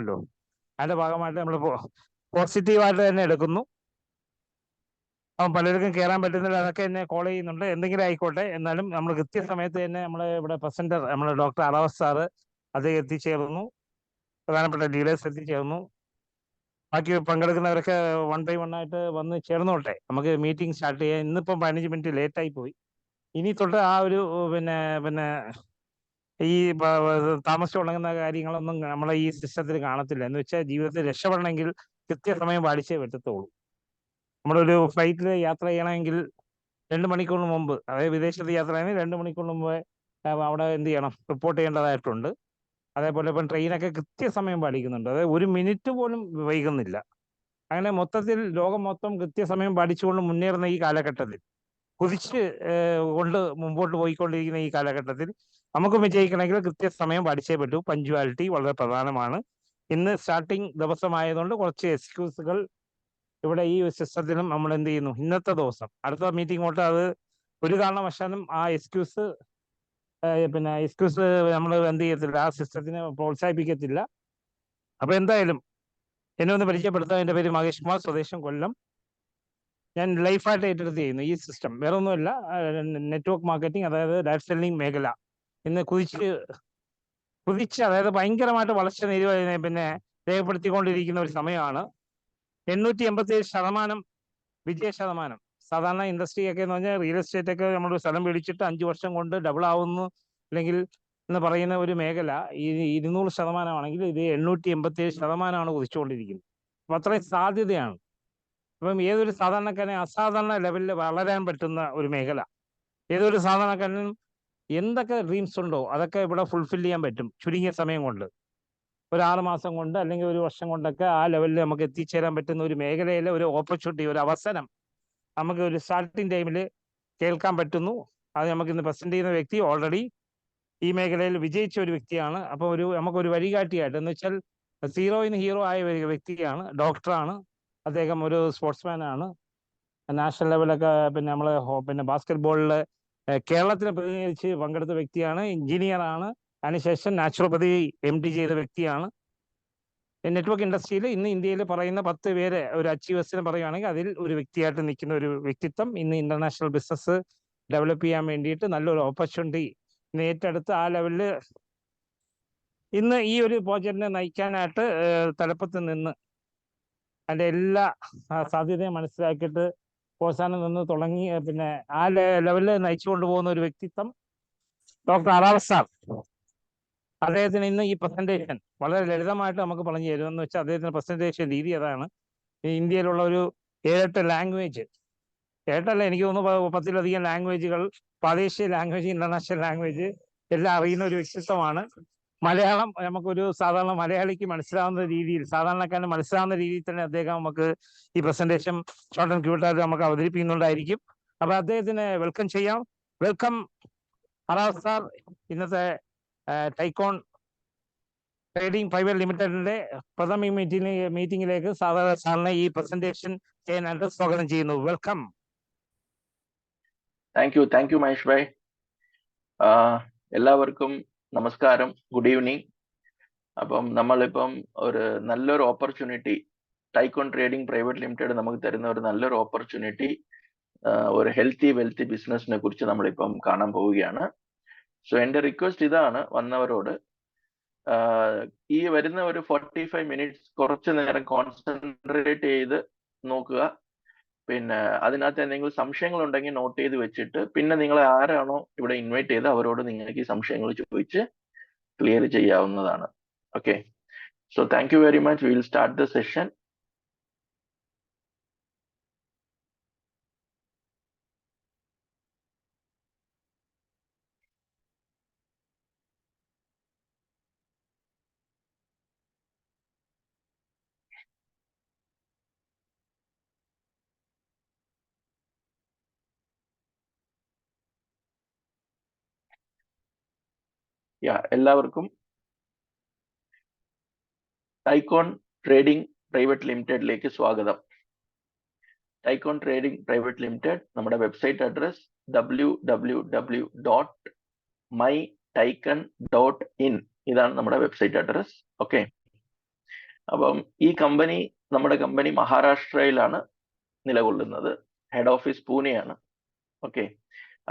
ല്ലോ അതിന്റെ ഭാഗമായിട്ട് നമ്മൾ പോസിറ്റീവായിട്ട് തന്നെ എടുക്കുന്നു. അപ്പം പലർക്കും കയറാൻ പറ്റുന്നില്ല, അതൊക്കെ എന്നെ കോൾ ചെയ്യുന്നുണ്ട്. എന്തെങ്കിലും ആയിക്കോട്ടെ, എന്നാലും നമ്മൾ കൃത്യസമയത്ത് തന്നെ നമ്മളെ ഇവിടെ പ്രസന്റർ നമ്മുടെ ഡോക്ടർ അറാവസ് സാറ് അത് എത്തിച്ചേർന്നു, പ്രധാനപ്പെട്ട ലീഡേഴ്സ് എത്തിച്ചേർന്നു. ബാക്കി പങ്കെടുക്കുന്നവരൊക്കെ 1 by 1 ആയിട്ട് വന്ന് ചേർന്നോട്ടെ, നമുക്ക് മീറ്റിംഗ് സ്റ്റാർട്ട് ചെയ്യാം. ഇന്നിപ്പം 15 മിനിറ്റ് ലേറ്റായി പോയി. ഇനി തൊട്ട് ആ ഒരു പിന്നെ പിന്നെ ഈ താമസിച്ച് തുടങ്ങുന്ന കാര്യങ്ങളൊന്നും നമ്മളെ ഈ സിസ്റ്റത്തിൽ കാണത്തില്ല. എന്ന് വെച്ചാൽ ജീവിതത്തിൽ രക്ഷപ്പെടണമെങ്കിൽ കൃത്യസമയം പാലിച്ചേ പറ്റത്തുള്ളൂ. നമ്മളൊരു ഫ്ലൈറ്റിൽ യാത്ര ചെയ്യണമെങ്കിൽ 2 മണിക്കൂറിന് മുമ്പ്, അതായത് വിദേശത്ത് യാത്ര ചെയ്യണമെങ്കിൽ 2 മണിക്കൂറിന് മുമ്പ് അവിടെ എന്ത് ചെയ്യണം, റിപ്പോർട്ട് ചെയ്യേണ്ടതായിട്ടുണ്ട്. അതേപോലെ ഇപ്പം ട്രെയിനൊക്കെ കൃത്യസമയം പാലിക്കുന്നുണ്ട്, അതായത് 1 മിനിറ്റ് പോലും വൈകുന്നില്ല. അങ്ങനെ മൊത്തത്തിൽ ലോകം മൊത്തം കൃത്യസമയം പാലിച്ചുകൊണ്ട് മുന്നേറുന്ന ഈ കാലഘട്ടത്തിൽ, കുതിച്ച് കൊണ്ട് മുമ്പോട്ട് പോയിക്കൊണ്ടിരിക്കുന്ന ഈ കാലഘട്ടത്തിൽ നമുക്ക് വിജയിക്കണമെങ്കിൽ കൃത്യസമയം പാലിച്ചേ പറ്റൂ. പഞ്ച്വാലിറ്റി വളരെ പ്രധാനമാണ്. ഇന്ന് സ്റ്റാർട്ടിങ് ദിവസമായതുകൊണ്ട് കുറച്ച് എക്സ്ക്യൂസുകൾ ഇവിടെ ഈ സിസ്റ്റത്തിലും നമ്മൾ എന്ത് ചെയ്യുന്നു, ഇന്നത്തെ ദിവസം അടുത്ത മീറ്റിംഗ് തൊട്ട് അത് ഒരു കാരണവശാലും ആ എക്സ്ക്യൂസ് നമ്മൾ എന്ത് ചെയ്യത്തില്ല, ആ സിസ്റ്റത്തിനെ പ്രോത്സാഹിപ്പിക്കത്തില്ല. അപ്പൊ എന്തായാലും എന്നെ ഒന്ന് പരിചയപ്പെടുത്താം. എൻ്റെ പേര് മഹേഷ് കുമാർ, സ്വദേശം കൊല്ലം. ഞാൻ ലൈഫായിട്ട് ഏറ്റെടുത്ത് ചെയ്യുന്നു ഈ സിസ്റ്റം. വേറെ ഒന്നുമല്ല, നെറ്റ്വർക്ക് മാർക്കറ്റിംഗ്, അതായത് ഡയറക്ട് സെല്ലിംഗ് മേഖല ഇന്ന് കുതിച്ച് അതായത് ഭയങ്കരമായിട്ട് വളർച്ച രേഖപ്പെടുത്തിക്കൊണ്ടിരിക്കുന്ന ഒരു സമയമാണ്. 887% വിജയ ശതമാനം. സാധാരണ ഇൻഡസ്ട്രി ഒക്കെ എന്ന് പറഞ്ഞാൽ റിയൽ എസ്റ്റേറ്റ് ഒക്കെ നമ്മൾ സ്ഥലം മേടിച്ചിട്ട് 5 വർഷം കൊണ്ട് ഡബിൾ ആവുന്നു അല്ലെങ്കിൽ എന്ന് പറയുന്ന ഒരു മേഖല ഈ 200% ആണെങ്കിൽ ഇത് 887% കുതിച്ചുകൊണ്ടിരിക്കുന്നത്. അപ്പം അത്രയും സാധ്യതയാണ്. അപ്പം ഏതൊരു സാധാരണക്കാരനെ അസാധാരണ ലെവലിൽ വളരാൻ പറ്റുന്ന ഒരു മേഖല. ഏതൊരു സാധാരണക്കാരനും എന്തൊക്കെ ഡ്രീംസ് ഉണ്ടോ അതൊക്കെ ഇവിടെ ഫുൾഫിൽ ചെയ്യാൻ പറ്റും ചുരുങ്ങിയ സമയം കൊണ്ട്. ഒരു 6 മാസം കൊണ്ട് അല്ലെങ്കിൽ ഒരു വർഷം കൊണ്ടൊക്കെ ആ ലെവലിൽ നമുക്ക് എത്തിച്ചേരാൻ പറ്റുന്ന ഒരു മേഖലയിലെ ഒരു ഓപ്പർച്യൂണിറ്റി, ഒരു അവസരം നമുക്ക് ഒരു സ്റ്റാർട്ടിങ് ടൈമിൽ കേൾക്കാൻ പറ്റുന്നു. അത് നമുക്ക് ഇന്ന് പ്രസന്റ് ചെയ്യുന്ന വ്യക്തി ഓൾറെഡി ഈ മേഖലയിൽ വിജയിച്ച ഒരു വ്യക്തിയാണ്. അപ്പോൾ നമുക്കൊരു വഴികാട്ടിയായിട്ട്, എന്ന് വെച്ചാൽ സീറോയിന് ഹീറോ ആയ ഒരു വ്യക്തിയാണ്, ഡോക്ടറാണ്. അദ്ദേഹം ഒരു സ്പോർട്സ്മാൻ ആണ്. നാഷണൽ ലെവലൊക്കെ നമ്മൾ ബാസ്കറ്റ് കേരളത്തിനെ പ്രതിനിധീകരിച്ച് പങ്കെടുത്ത വ്യക്തിയാണ്. എഞ്ചിനീയറാണ്. അതിനുശേഷം നാച്ചുറോപ്പതി MD ചെയ്ത വ്യക്തിയാണ്. നെറ്റ്വർക്ക് ഇൻഡസ്ട്രിയിൽ ഇന്ന് ഇന്ത്യയിൽ പറയുന്ന 10 പേര് ഒരു അച്ചീവേഴ്സിനെ പറയുകയാണെങ്കിൽ അതിൽ ഒരു വ്യക്തിയായിട്ട് നിൽക്കുന്ന ഒരു വ്യക്തിത്വം. ഇന്ന് ഇന്റർനാഷണൽ ബിസിനസ് ഡെവലപ്പ് ചെയ്യാൻ വേണ്ടിയിട്ട് നല്ലൊരു ഓപ്പർച്യൂണിറ്റി ഏറ്റെടുത്ത് ആ ലെവലിൽ ഇന്ന് ഈ ഒരു പ്രോജക്റ്റിനെ നയിക്കാനായിട്ട് തലപ്പത്ത് നിന്ന് അതിൻ്റെ എല്ലാ സാധ്യതയും മനസ്സിലാക്കിയിട്ട് അവസാനം നിന്ന് തുടങ്ങി ആ ലെവലിൽ നയിച്ചു കൊണ്ടുപോകുന്ന ഒരു വ്യക്തിത്വം ഡോക്ടർ അറാവസ് സാർ. അദ്ദേഹത്തിന് ഇന്ന് ഈ പ്രസന്റേഷൻ വളരെ ലളിതമായിട്ട് നമുക്ക് പറഞ്ഞു തരുമെന്ന് വെച്ചാൽ അദ്ദേഹത്തിന്റെ പ്രസന്റേഷൻ രീതി അതാണ്. ഇന്ത്യയിലുള്ള ഒരു 7-8 ലാംഗ്വേജ്, 8 എനിക്ക് തോന്നുന്നു 10-ലധികം ലാംഗ്വേജുകൾ, പ്രാദേശിക ലാംഗ്വേജ്, ഇന്റർനാഷണൽ ലാംഗ്വേജ് എല്ലാം അറിയുന്ന ഒരു വ്യക്തിത്വമാണ്. മലയാളം നമുക്കൊരു സാധാരണ മലയാളിക്ക് മനസ്സിലാവുന്ന രീതിയിൽ, സാധാരണക്കാരന് മനസ്സിലാവുന്ന രീതിയിൽ തന്നെ അദ്ദേഹം നമുക്ക് ഈ പ്രസന്റേഷൻ ഷോർട്ട് ആൻഡ് ക്യൂട്ടായിട്ട് നമുക്ക് അവതരിപ്പിക്കുന്നുണ്ടായിരിക്കും. അപ്പൊ അദ്ദേഹത്തിന് വെൽക്കം ചെയ്യാം. വെൽക്കം അറാവസ് സാർ. ഇന്നത്തെ ടൈക്കോൺ ട്രേഡിംഗ് പ്രൈവറ്റ് ലിമിറ്റഡിന്റെ പ്രഥമ മീറ്റിംഗിലേക്ക് സാറിനെ ഈ പ്രസന്റേഷൻ ചെയ്യാനായിട്ട് സ്വാഗതം ചെയ്യുന്നു. Welcome. Thank you Mahesh bhai. എല്ലാവർക്കും നമസ്കാരം, ഗുഡ് ഈവനിങ്. അപ്പം നമ്മളിപ്പം ഒരു നല്ലൊരു opportunity, tycoon trading private limited നമുക്ക് തരുന്ന ഒരു നല്ലൊരു ഓപ്പർച്യൂണിറ്റി, ഒരു ഹെൽത്തി വെൽത്തി ബിസിനസിനെ കുറിച്ച് നമ്മളിപ്പം കാണാൻ പോവുകയാണ്. സോ എൻ്റെ റിക്വസ്റ്റ് ഇതാണ് വന്നവരോട്, ഈ വരുന്ന ഒരു 45 മിനിറ്റ്സ് കുറച്ചു നേരം കോൺസെൻട്രേറ്റ് ചെയ്ത് നോക്കുക. പിന്നെ അതിനകത്ത് എന്തെങ്കിലും സംശയങ്ങൾ ഉണ്ടെങ്കിൽ നോട്ട് ചെയ്ത് വെച്ചിട്ട് പിന്നെ നിങ്ങളെ ആരാണോ ഇവിടെ ഇൻവൈറ്റ് ചെയ്ത് അവരോട് നിങ്ങൾക്ക് ഈ സംശയങ്ങൾ ചോദിച്ച് ക്ലിയർ ചെയ്യാവുന്നതാണ്. Okay, so thank you very much. Will start the session. എല്ലാവർക്കും ടൈക്കോൺ ട്രേഡിംഗ് പ്രൈവറ്റ് ലിമിറ്റഡിലേക്ക് സ്വാഗതം. ടൈക്കോൺ ട്രേഡിംഗ് പ്രൈവറ്റ് ലിമിറ്റഡ്, നമ്മുടെ വെബ്സൈറ്റ് അഡ്രസ് www.mytycon.in. ഇതാണ് നമ്മുടെ വെബ്സൈറ്റ് അഡ്രസ്. ഓക്കെ, അപ്പം ഈ കമ്പനി, നമ്മുടെ കമ്പനി മഹാരാഷ്ട്രയിലാണ് നിലകൊള്ളുന്നത്. Head office പൂനെയാണ്. ഓക്കെ,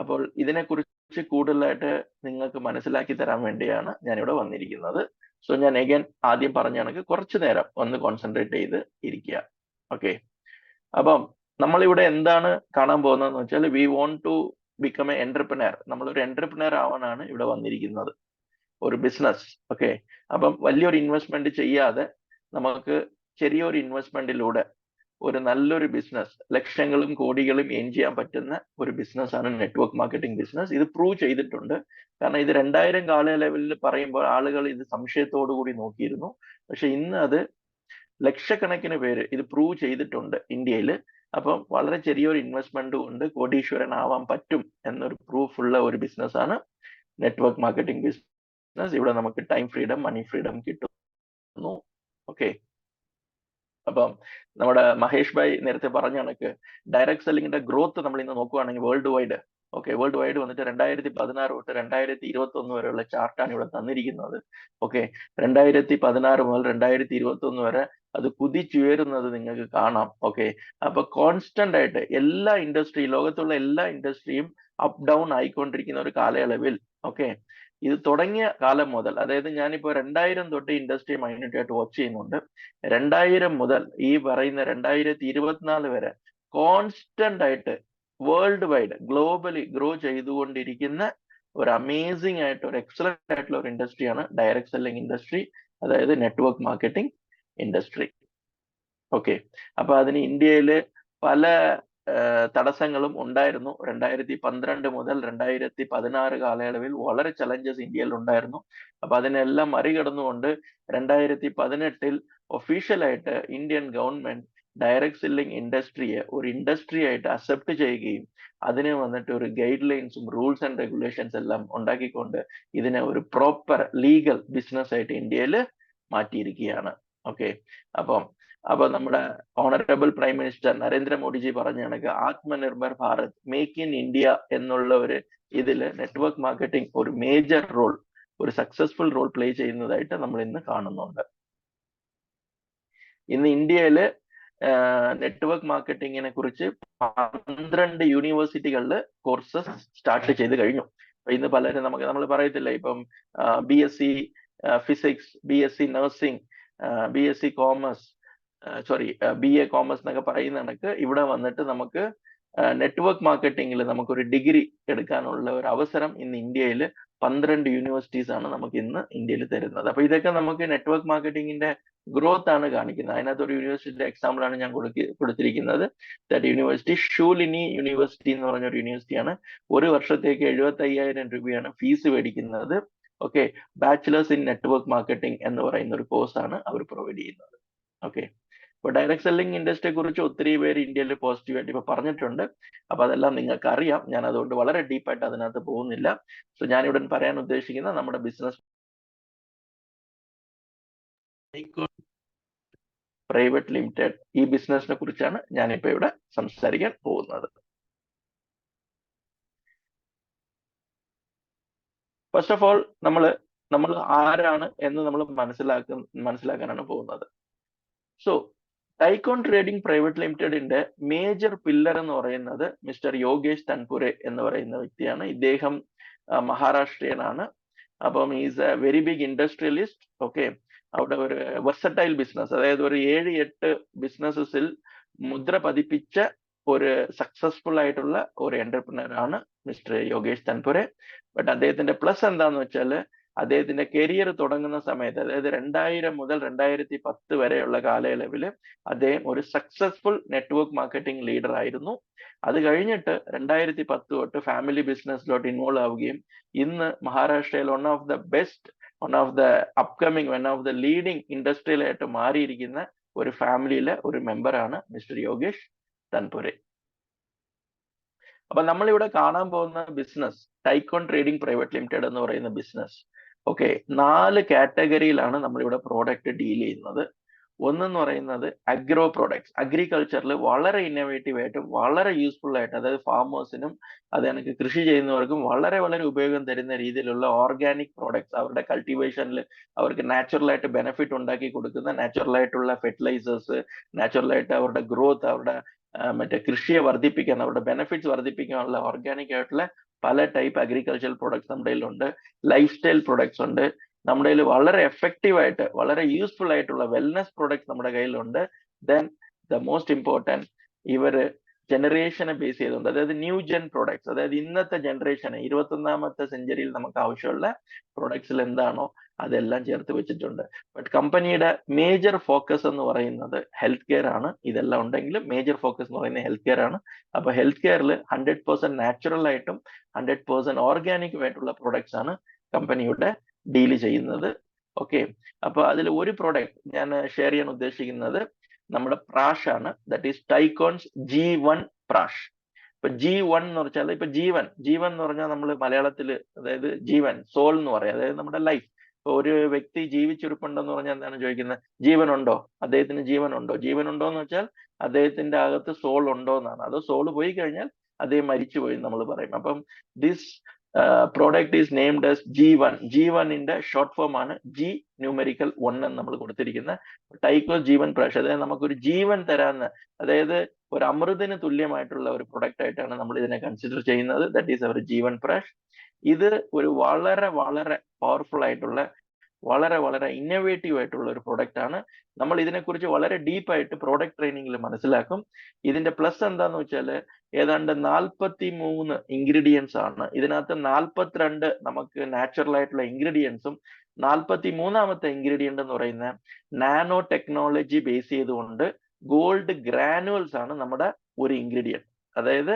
അപ്പോൾ ഇതിനെക്കുറിച്ച് കൂടുതലായിട്ട് നിങ്ങൾക്ക് മനസ്സിലാക്കി തരാൻ വേണ്ടിയാണ് ഞാനിവിടെ വന്നിരിക്കുന്നത്. സോ ഞാൻ ആദ്യം പറഞ്ഞ കണക്ക് കുറച്ചു നേരം ഒന്ന് കോൺസെൻട്രേറ്റ് ചെയ്ത് ഇരിക്കുക. ഓക്കെ, അപ്പം നമ്മളിവിടെ എന്താണ് കാണാൻ പോകുന്നതെന്ന് വെച്ചാൽ, we want to become a entrepreneur. നമ്മളൊരു എന്റർപ്രണർ ആവാനാണ് ഇവിടെ വന്നിരിക്കുന്നത്, ഒരു ബിസിനസ്. ഓക്കെ, അപ്പം വലിയൊരു ഇൻവെസ്റ്റ്മെന്റ് ചെയ്യാതെ നമുക്ക് ചെറിയൊരു ഇൻവെസ്റ്റ്മെന്റിലൂടെ ഒരു നല്ലൊരു ബിസിനസ്, ലക്ഷങ്ങളും കോടികളും എയിം ചെയ്യാൻ പറ്റുന്ന ഒരു ബിസിനസ് ആണ് നെറ്റ്വർക്ക് മാർക്കറ്റിംഗ് ബിസിനസ്. ഇത് പ്രൂവ് ചെയ്തിട്ടുണ്ട്. കാരണം ഇത് 2000 കാലയളവിൽ പറയുമ്പോൾ ആളുകൾ ഇത് സംശയത്തോടു കൂടി നോക്കിയിരുന്നു. പക്ഷെ ഇന്ന് അത് ലക്ഷക്കണക്കിന് പേര് ഇത് പ്രൂവ് ചെയ്തിട്ടുണ്ട് ഇന്ത്യയിൽ. അപ്പം വളരെ ചെറിയൊരു ഇൻവെസ്റ്റ്മെന്റ് കൊണ്ട് കോടീശ്വരനാവാൻ പറ്റും എന്നൊരു പ്രൂഫ് ഉള്ള ഒരു ബിസിനസ് ആണ് നെറ്റ്വർക്ക് മാർക്കറ്റിംഗ് ബിസിനസ്. ഇവിടെ നമുക്ക് ടൈം ഫ്രീഡം, മണി ഫ്രീഡം കിട്ടുന്നു. ഓക്കെ, അപ്പം നമ്മുടെ മഹേഷ് ഭായ് നേരത്തെ പറഞ്ഞ കണക്ക് ഡയറക്ട് സെല്ലിങ്ങിന്റെ ഗ്രോത്ത് നമ്മൾ ഇന്ന് നോക്കുകയാണെങ്കിൽ world wide, okay, world wide വന്നിട്ട് 2016 തൊട്ട് 2021 വരെയുള്ള ചാർട്ടാണ് ഇവിടെ തന്നിരിക്കുന്നത്. ഓക്കെ, 2016 മുതൽ 2021 വരെ അത് കുതിച്ചുയരുന്നത് നിങ്ങൾക്ക് കാണാം. ഓക്കെ, അപ്പൊ കോൺസ്റ്റന്റ് ആയിട്ട് എല്ലാ ഇൻഡസ്ട്രി, ലോകത്തുള്ള എല്ലാ ഇൻഡസ്ട്രിയും അപ്പ് ഡൗൺ ആയിക്കൊണ്ടിരിക്കുന്ന ഒരു കാലയളവിൽ, ഓക്കെ, ഇത് തുടങ്ങിയ കാലം മുതൽ, അതായത് ഞാനിപ്പോ 2000 തൊട്ട് ഇൻഡസ്ട്രി മൈന്യൂട്ട് ആയിട്ട് വാച്ച് ചെയ്യുന്നുണ്ട്. 2000 മുതൽ ഈ പറയുന്ന 2024 വരെ കോൺസ്റ്റന്റ് ആയിട്ട് വേൾഡ് വൈഡ് ഗ്ലോബലി ഗ്രോ ചെയ്തുകൊണ്ടിരിക്കുന്ന ഒരു അമേസിംഗ് ആയിട്ട്, ഒരു എക്സലന്റ് ആയിട്ടുള്ള ഒരു ഇൻഡസ്ട്രിയാണ് ഡയറക്ട് സെല്ലിംഗ് ഇൻഡസ്ട്രി, അതായത് നെറ്റ്വർക്ക് മാർക്കറ്റിംഗ് ഇൻഡസ്ട്രി. ഓക്കെ, അപ്പൊ അതിന് ഇന്ത്യയില് പല തടസ്സങ്ങളും ഉണ്ടായിരുന്നു. 2012 മുതൽ 2016 കാലയളവിൽ വളരെ ചലഞ്ചസ് ഇന്ത്യയിൽ ഉണ്ടായിരുന്നു. അപ്പൊ അതിനെല്ലാം മറികടന്നുകൊണ്ട് 2018 ഒഫീഷ്യലായിട്ട് ഇന്ത്യൻ ഗവൺമെന്റ് ഡയറക്ട് സെല്ലിംഗ് ഇൻഡസ്ട്രിയെ ഒരു ഇൻഡസ്ട്രി ആയിട്ട് അക്സെപ്റ്റ് ചെയ്യുകയും അതിന് വന്നിട്ട് ഒരു ഗൈഡ് ലൈൻസും റൂൾസ് ആൻഡ് റെഗുലേഷൻസ് എല്ലാം ഉണ്ടാക്കിക്കൊണ്ട് ഇതിനെ ഒരു പ്രോപ്പർ ലീഗൽ ബിസിനസ് ആയിട്ട് ഇന്ത്യയിൽ മാറ്റിയിരിക്കുകയാണ്. ഓക്കെ, അപ്പൊ നമ്മുടെ ഓണറബിൾ പ്രൈം മിനിസ്റ്റർ നരേന്ദ്രമോദിജി പറഞ്ഞ കണക്ക് Atmanirbhar Bharat, make in India എന്നുള്ള ഒരു ഇതില് നെറ്റ്വർക്ക് മാർക്കറ്റിംഗ് ഒരു മേജർ റോൾ, ഒരു സക്സസ്ഫുൾ റോൾ പ്ലേ ചെയ്യുന്നതായിട്ട് നമ്മൾ ഇന്ന് കാണുന്നുണ്ട്. ഇന്ന് ഇന്ത്യയില് നെറ്റ്വർക്ക് മാർക്കറ്റിങ്ങിനെ കുറിച്ച് 12 യൂണിവേഴ്സിറ്റികളിൽ കോഴ്സസ് സ്റ്റാർട്ട് ചെയ്ത് കഴിഞ്ഞു. ഇന്ന് പലരും നമ്മൾ പറയത്തില്ല, ഇപ്പം BSc physics, BSc nursing, BSc commerce, BA commerce എന്നൊക്കെ പറയുന്ന കണക്ക് ഇവിടെ വന്നിട്ട് നമുക്ക് നെറ്റ്വർക്ക് മാർക്കറ്റിംഗിൽ നമുക്കൊരു ഡിഗ്രി എടുക്കാനുള്ള ഒരു അവസരം ഇന്ന് ഇന്ത്യയിൽ 12 യൂണിവേഴ്സിറ്റീസ് ആണ് നമുക്ക് ഇന്ന് ഇന്ത്യയിൽ തരുന്നത്. അപ്പൊ ഇതൊക്കെ നമുക്ക് നെറ്റ്വർക്ക് മാർക്കറ്റിംഗിന്റെ ഗ്രോത്ത് ആണ് കാണിക്കുന്നത്. അതിനകത്ത് ഒരു യൂണിവേഴ്സിറ്റിയുടെ എക്സാമ്പിൾ ആണ് ഞാൻ കൊടുത്തിരിക്കുന്നത്. ദാറ്റ് യൂണിവേഴ്സിറ്റി ഷൂലിനി യൂണിവേഴ്സിറ്റി എന്ന് പറഞ്ഞ ഒരു യൂണിവേഴ്സിറ്റിയാണ്. ഒരു വർഷത്തേക്ക് 75,000 രൂപയാണ് ഫീസ് മേടിക്കുന്നത്. Okay, bachelors in network marketing എന്ന് പറയുന്ന ഒരു കോഴ്സാണ് അവർ പ്രൊവൈഡ് ചെയ്യുന്നത്. ഓക്കെ, ഇപ്പൊ ഡയറക്ട് സെല്ലിംഗ് ഇൻഡസ്ട്രിയെ കുറിച്ച് ഒത്തിരി പേര് ഇന്ത്യയിൽ പോസിറ്റീവായിട്ട് ഇപ്പൊ പറഞ്ഞിട്ടുണ്ട്. അപ്പൊ അതെല്ലാം നിങ്ങൾക്ക് അറിയാം. ഞാൻ അതുകൊണ്ട് വളരെ ഡീപ്പായിട്ട് അതിനകത്ത് പോകുന്നില്ല. സോ ഞാനിവിടെ പറയാൻ ഉദ്ദേശിക്കുന്ന നമ്മുടെ ബിസിനസ് പ്രൈവറ്റ് ലിമിറ്റഡ്, ഈ ബിസിനസിനെ കുറിച്ചാണ് ഞാനിപ്പോ ഇവിടെ സംസാരിക്കാൻ പോകുന്നത്. ഫസ്റ്റ് ഓഫ് ഓൾ നമ്മൾ ആരാണ് എന്ന് നമ്മൾ മനസ്സിലാക്കാനാണ് പോകുന്നത്. സോ ടൈക്കോൺ ട്രേഡിംഗ് പ്രൈവറ്റ് ലിമിറ്റഡിന്റെ മേജർ പില്ലർ എന്ന് പറയുന്നത് മിസ്റ്റർ യോഗേഷ് തൻപുരെ എന്ന് പറയുന്ന വ്യക്തിയാണ്. ഇദ്ദേഹം മഹാരാഷ്ട്രീയനാണ്. അപ്പം is a very big industrialist. Okay, അവിടെ ഒരു വെർസറ്റൈൽ ബിസിനസ്, അതായത് ഒരു 7-8 ബിസിനസ്സിൽ മുദ്ര പതിപ്പിച്ച ഒരു സക്സസ്ഫുൾ ആയിട്ടുള്ള ഒരു എന്റർപ്രണർ ആണ് മിസ്റ്റർ യോഗേഷ് തൻപുരെ. ബട്ട് അദ്ദേഹത്തിന്റെ പ്ലസ് എന്താന്ന് വെച്ചാൽ, അദ്ദേഹത്തിന്റെ കരിയർ തുടങ്ങുന്ന സമയത്ത്, അതായത് 2000 മുതൽ 2010 വരെയുള്ള കാലയളവിൽ അദ്ദേഹം ഒരു സക്സസ്ഫുൾ നെറ്റ്വർക്ക് മാർക്കറ്റിംഗ് ലീഡർ ആയിരുന്നു. അത് കഴിഞ്ഞിട്ട് 2010 തൊട്ട് ഫാമിലി ബിസിനസ്സിലോട്ട് ഇൻവോൾവ് ആവുകയും ഇന്ന് മഹാരാഷ്ട്രയിൽ വൺ ഓഫ് ദ ലീഡിംഗ് ഇൻഡസ്ട്രിയിലായിട്ട് മാറിയിരിക്കുന്ന ഒരു ഫാമിലിയിലെ ഒരു മെമ്പറാണ് മിസ്റ്റർ യോഗേഷ് തൻപുരെ. അപ്പൊ നമ്മളിവിടെ കാണാൻ പോകുന്ന business tycoon trading private limited എന്ന് പറയുന്ന ബിസിനസ്, ഓക്കെ, 4 കാറ്റഗറിയിലാണ് നമ്മളിവിടെ പ്രോഡക്റ്റ് ഡീൽ ചെയ്യുന്നത്. ഒന്നെന്ന് പറയുന്നത് അഗ്രോ പ്രോഡക്ട്സ്. അഗ്രികൾച്ചറിൽ വളരെ ഇന്നോവേറ്റീവ് ആയിട്ടും വളരെ യൂസ്ഫുൾ ആയിട്ട്, അതായത് ഫാമേഴ്സിനും അത് കണക്ക് കൃഷി ചെയ്യുന്നവർക്കും വളരെ വളരെ ഉപയോഗം തരുന്ന രീതിയിലുള്ള ഓർഗാനിക് പ്രോഡക്ട്സ്, അവരുടെ കൾട്ടിവേഷനിൽ അവർക്ക് നാച്ചുറൽ ആയിട്ട് ബെനിഫിറ്റ് ഉണ്ടാക്കി കൊടുക്കുന്ന നാച്ചുറൽ ആയിട്ടുള്ള ഫെർട്ടിലൈസേഴ്സ്, നാച്ചുറൽ ആയിട്ട് അവരുടെ ഗ്രോത്ത്, അവരുടെ മറ്റേ കൃഷിയെ വർദ്ധിപ്പിക്കാൻ, അവരുടെ ബെനിഫിറ്റ്സ് വർദ്ധിപ്പിക്കാനുള്ള ഓർഗാനിക് ആയിട്ടുള്ള പല ടൈപ്പ് അഗ്രികൾച്ചറൽ പ്രോഡക്ട്സ് നമ്മുടെ കയ്യിലുണ്ട്. ലൈഫ് സ്റ്റൈൽ പ്രോഡക്ട്സ് ഉണ്ട്. നമ്മുടെ കയ്യിൽ വളരെ എഫക്റ്റീവ് ആയിട്ട് വളരെ യൂസ്ഫുൾ ആയിട്ടുള്ള വെൽനസ് പ്രോഡക്ട്സ് നമ്മുടെ കയ്യിലുണ്ട്. ദെൻ ദ മോസ്റ്റ് ഇമ്പോർട്ടൻറ്റ്, ഇവര് ജനറേഷനെ ബേസ് ചെയ്തുകൊണ്ട്, അതായത് ന്യൂ ജെൻ പ്രോഡക്ട്സ്, അതായത് ഇന്നത്തെ ജനറേഷന് 21ാമത്തെ സെഞ്ചുറിയിൽ നമുക്ക് ആവശ്യമുള്ള പ്രോഡക്ട്സിൽ എന്താണോ അതെല്ലാം ചേർത്ത് വെച്ചിട്ടുണ്ട്. ബട്ട് കമ്പനിയുടെ മേജർ ഫോക്കസ് എന്ന് പറയുന്നത് ഹെൽത്ത് കെയർ ആണ്. ഇതെല്ലാം ഉണ്ടെങ്കിലും മേജർ ഫോക്കസ് എന്ന് പറയുന്നത് ഹെൽത്ത് കെയർ ആണ്. അപ്പൊ ഹെൽത്ത് കെയറിൽ 100% നാച്ചുറൽ ആയിട്ടും 100% ഓർഗാനിക്കും ആയിട്ടുള്ള പ്രോഡക്ട്സ് ആണ് കമ്പനിയുടെ ഡീല് ചെയ്യുന്നത്. ഓക്കെ, അപ്പൊ അതിൽ ഒരു പ്രോഡക്റ്റ് ഞാൻ ഷെയർ ചെയ്യാൻ ഉദ്ദേശിക്കുന്നത് നമ്മുടെ പ്രാഷ് ആണ്. That is tycoons G1 Prash. ഇപ്പൊ G1 എന്ന് വെച്ചാൽ, ഇപ്പൊ ജീവൻ എന്ന് പറഞ്ഞാൽ നമ്മൾ മലയാളത്തിൽ, അതായത് ജീവൻ, സോൾ എന്ന് പറയാം, അതായത് നമ്മുടെ ലൈഫ്. ഇപ്പൊ ഒരു വ്യക്തി ജീവിച്ചിരിപ്പുണ്ടെന്ന് പറഞ്ഞാൽ എന്താണ് ചോദിക്കുന്നത്? ജീവനുണ്ടോ? അദ്ദേഹത്തിന് ജീവനുണ്ടോ? ജീവനുണ്ടോ എന്ന് വെച്ചാൽ അദ്ദേഹത്തിന്റെ അകത്ത് സോൾ ഉണ്ടോ എന്നാണ്. അതോ സോൾ പോയി കഴിഞ്ഞാൽ അദ്ദേഹം മരിച്ചുപോയി നമ്മൾ പറയും. അപ്പം this product is named as G1. G1ന്റെ ഷോർട്ട് ഫോം ആണ് G ന്യൂമറിക്കൽ 1 എന്ന് നമ്മൾ കൊടുത്തിരിക്കുന്ന ടൈക്കോസ് ജീവൻ പ്രാഷ്. അതായത് നമുക്കൊരു ജീവൻ തരാന്ന്, അതായത് ഒരു അമൃതിന് തുല്യമായിട്ടുള്ള ഒരു പ്രൊഡക്റ്റ് ആയിട്ടാണ് നമ്മൾ ഇതിനെ കൺസിഡർ ചെയ്യുന്നത്. ദാറ്റ് ഈസ് അവർ ജീവൻ പ്രാഷ്. ഇത് ഒരു വളരെ വളരെ പവർഫുൾ ആയിട്ടുള്ള, വളരെ വളരെ ഇന്നോവേറ്റീവ് ആയിട്ടുള്ള ഒരു പ്രൊഡക്റ്റ് ആണ്. നമ്മൾ ഇതിനെക്കുറിച്ച് വളരെ ഡീപ്പായിട്ട് പ്രോഡക്റ്റ് ട്രെയിനിങ്ങിൽ മനസ്സിലാക്കും. ഇതിന്റെ പ്ലസ് എന്താന്ന് വെച്ചാൽ ഏതാണ്ട് 43 ഇൻഗ്രീഡിയൻസ് ആണ്. ഇതിനകത്ത് 42 നമുക്ക് നാച്ചുറൽ ആയിട്ടുള്ള ഇൻഗ്രീഡിയൻസും 43ാമത്തെ ഇൻഗ്രീഡിയന്റ് എന്ന് പറയുന്ന നാനോ ടെക്നോളജി ബേസ് ചെയ്തുകൊണ്ട് ഗോൾഡ് ഗ്രാനുവൽസ് ആണ് നമ്മുടെ ഒരു ഇൻഗ്രീഡിയന്റ്. അതായത്